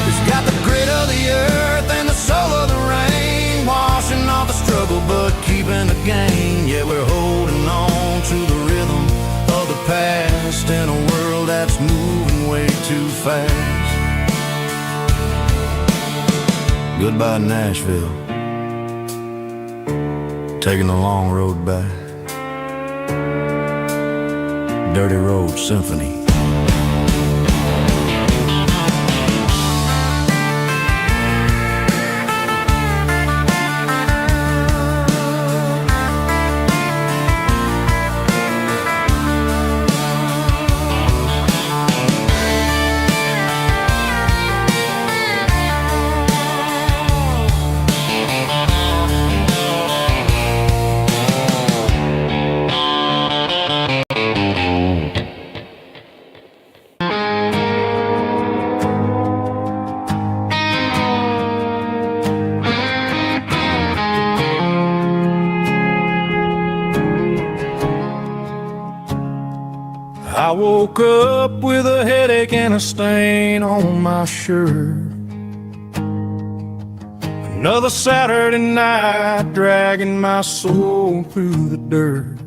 It's got the grit of the earth and the soul of the rain, washing off the struggle but keeping the gain. Yeah, we're holding on to the rhythm of the past in a world that's moving way too fast. Goodbye, Nashville, taking the long road back. Dirty Road Symphony. I woke up with a headache and a stain on my shirt. Another Saturday night dragging my soul through the dirt.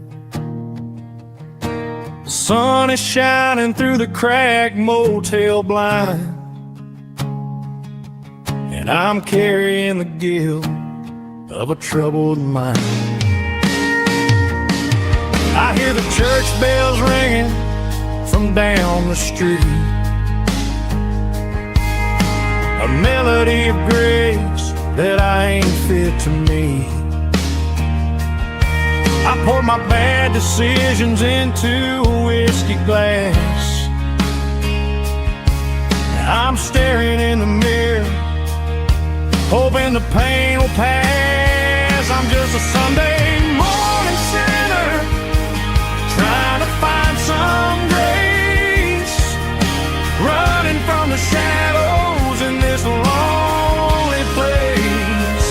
The sun is shining through the cracked motel blind, and I'm carrying the guilt of a troubled mind. I hear the church bells ringing from down the street, a melody of grace that I ain't fit to meet. I pour my bad decisions into a whiskey glass. I'm staring in the mirror, hoping the pain will pass. I'm just a Sunday morning sinner, trying to find some grace, running from the shadows in this lonely place.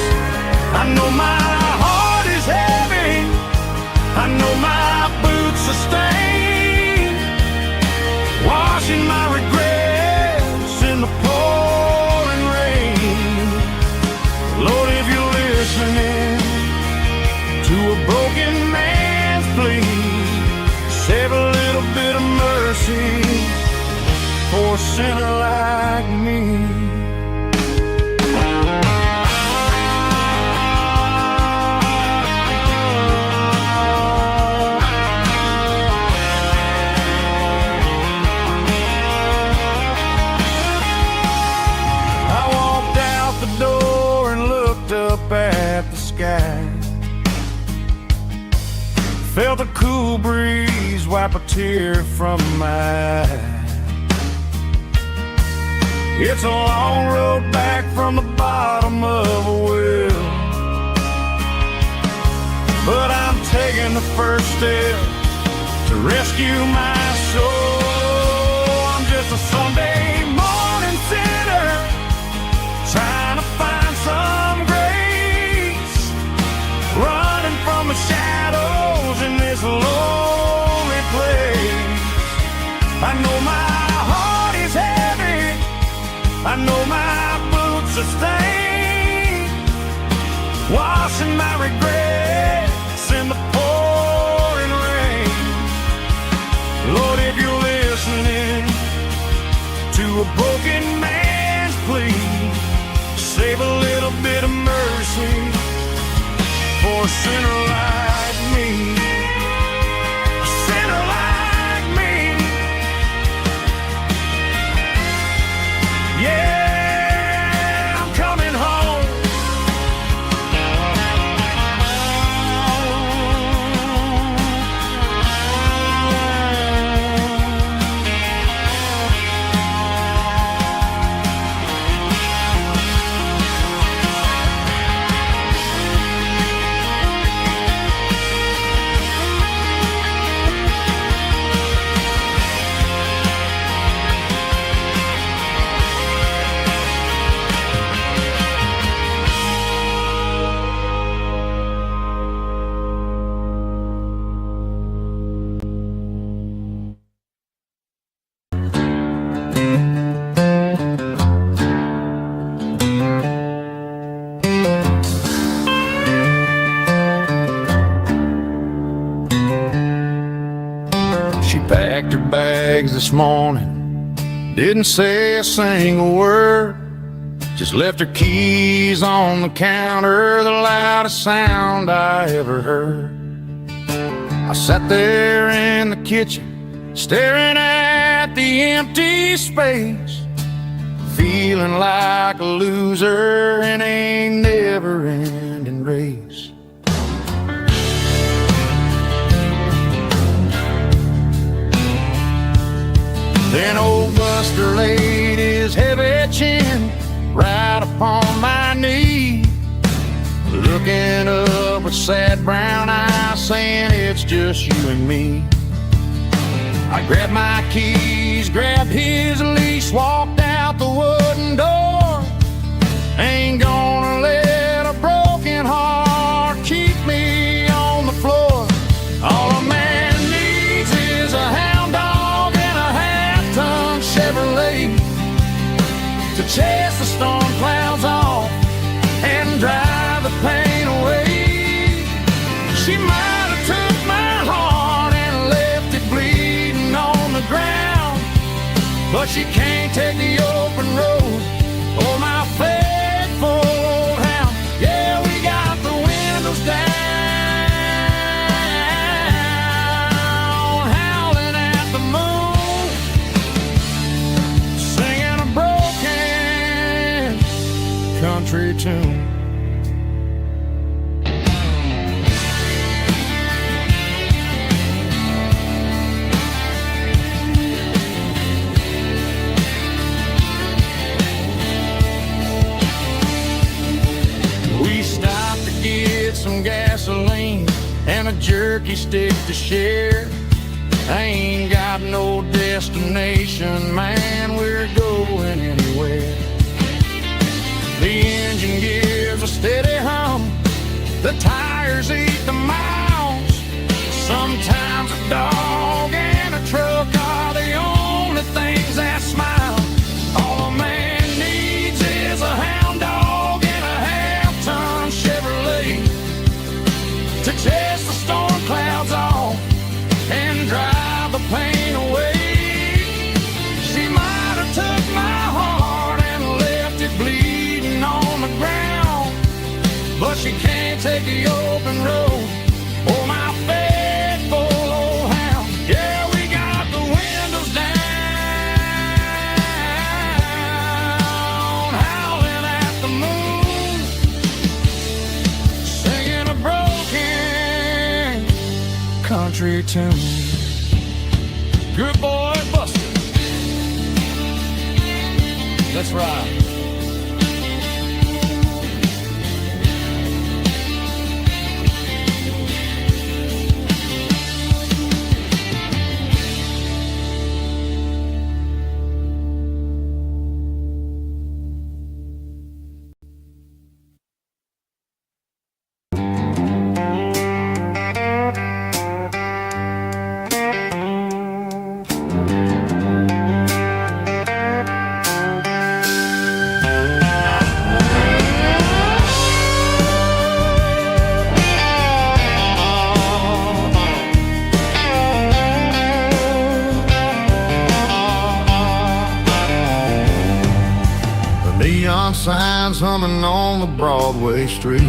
I know my heart is heavy, I know my boots are stained, washing my regrets in the pouring rain. Lord, if you're listening to a broken man's plea, save a little bit of mercy for a sinner like me. I walked out the door and looked up at the sky, felt a cool breeze wipe a tear from my eye. It's a long road back from the bottom of a well, but I'm taking the first step to rescue my soul. I'm just a Sunday morning sinner, trying to find some grace, running from the shadows in this lonely place. I know my heart is heavy, I know my boots are stained, washing my regrets in the pouring rain. Lord, if you're listening to a broken man's plea, save a little bit of mercy for a sinner like me. A sinner like me. Yeah, I'm coming home. She packed her bags this morning, didn't say a single word, just left her keys on the counter, the loudest sound I ever heard. I sat there in the kitchen, staring at the empty space, feeling like a loser in a never-ending race. Then old Buster laid his heavy chin right upon my knee, looking up with sad brown eyes, saying it's just you and me. I grabbed my keys, grabbed his leash, walked out the wooden door. Ain't gonna let a broken heart keep me on the floor. All a man needs is a hound dog but she can't take the open road. Oh, my faithful old hound. Yeah, we got the windows down, howling at the moon, singing a broken country tune. Some gasoline and a jerky stick to share. I ain't got no destination, man, we're going anywhere. The engine gives a steady hum, the tires eat the miles. Sometimes a dog and a truck are the only things that smile. All a man needs is a hound dog and a half-ton Chevrolet to chase the storm clouds off and drive the pain away. She might have took my heart and left it bleeding on the ground, but she can't take the open road. Oh, my faithful old hound. Yeah, we got the windows down, howling at the moon, singing a broken country tune. Good boy, Buster. Let's ride. Neon signs humming on the Broadway street.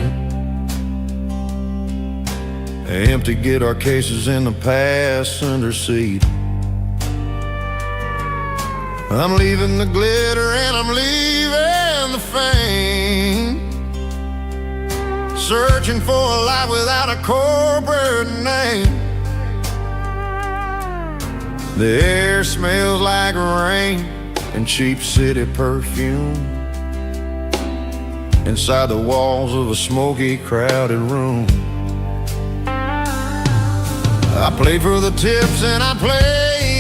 Empty guitar cases in the passenger seat. I'm leaving the glitter and I'm leaving the fame, searching for a life without a corporate name. The air smells like rain and cheap city perfume inside the walls of a smoky, crowded room. I played for the tips and I played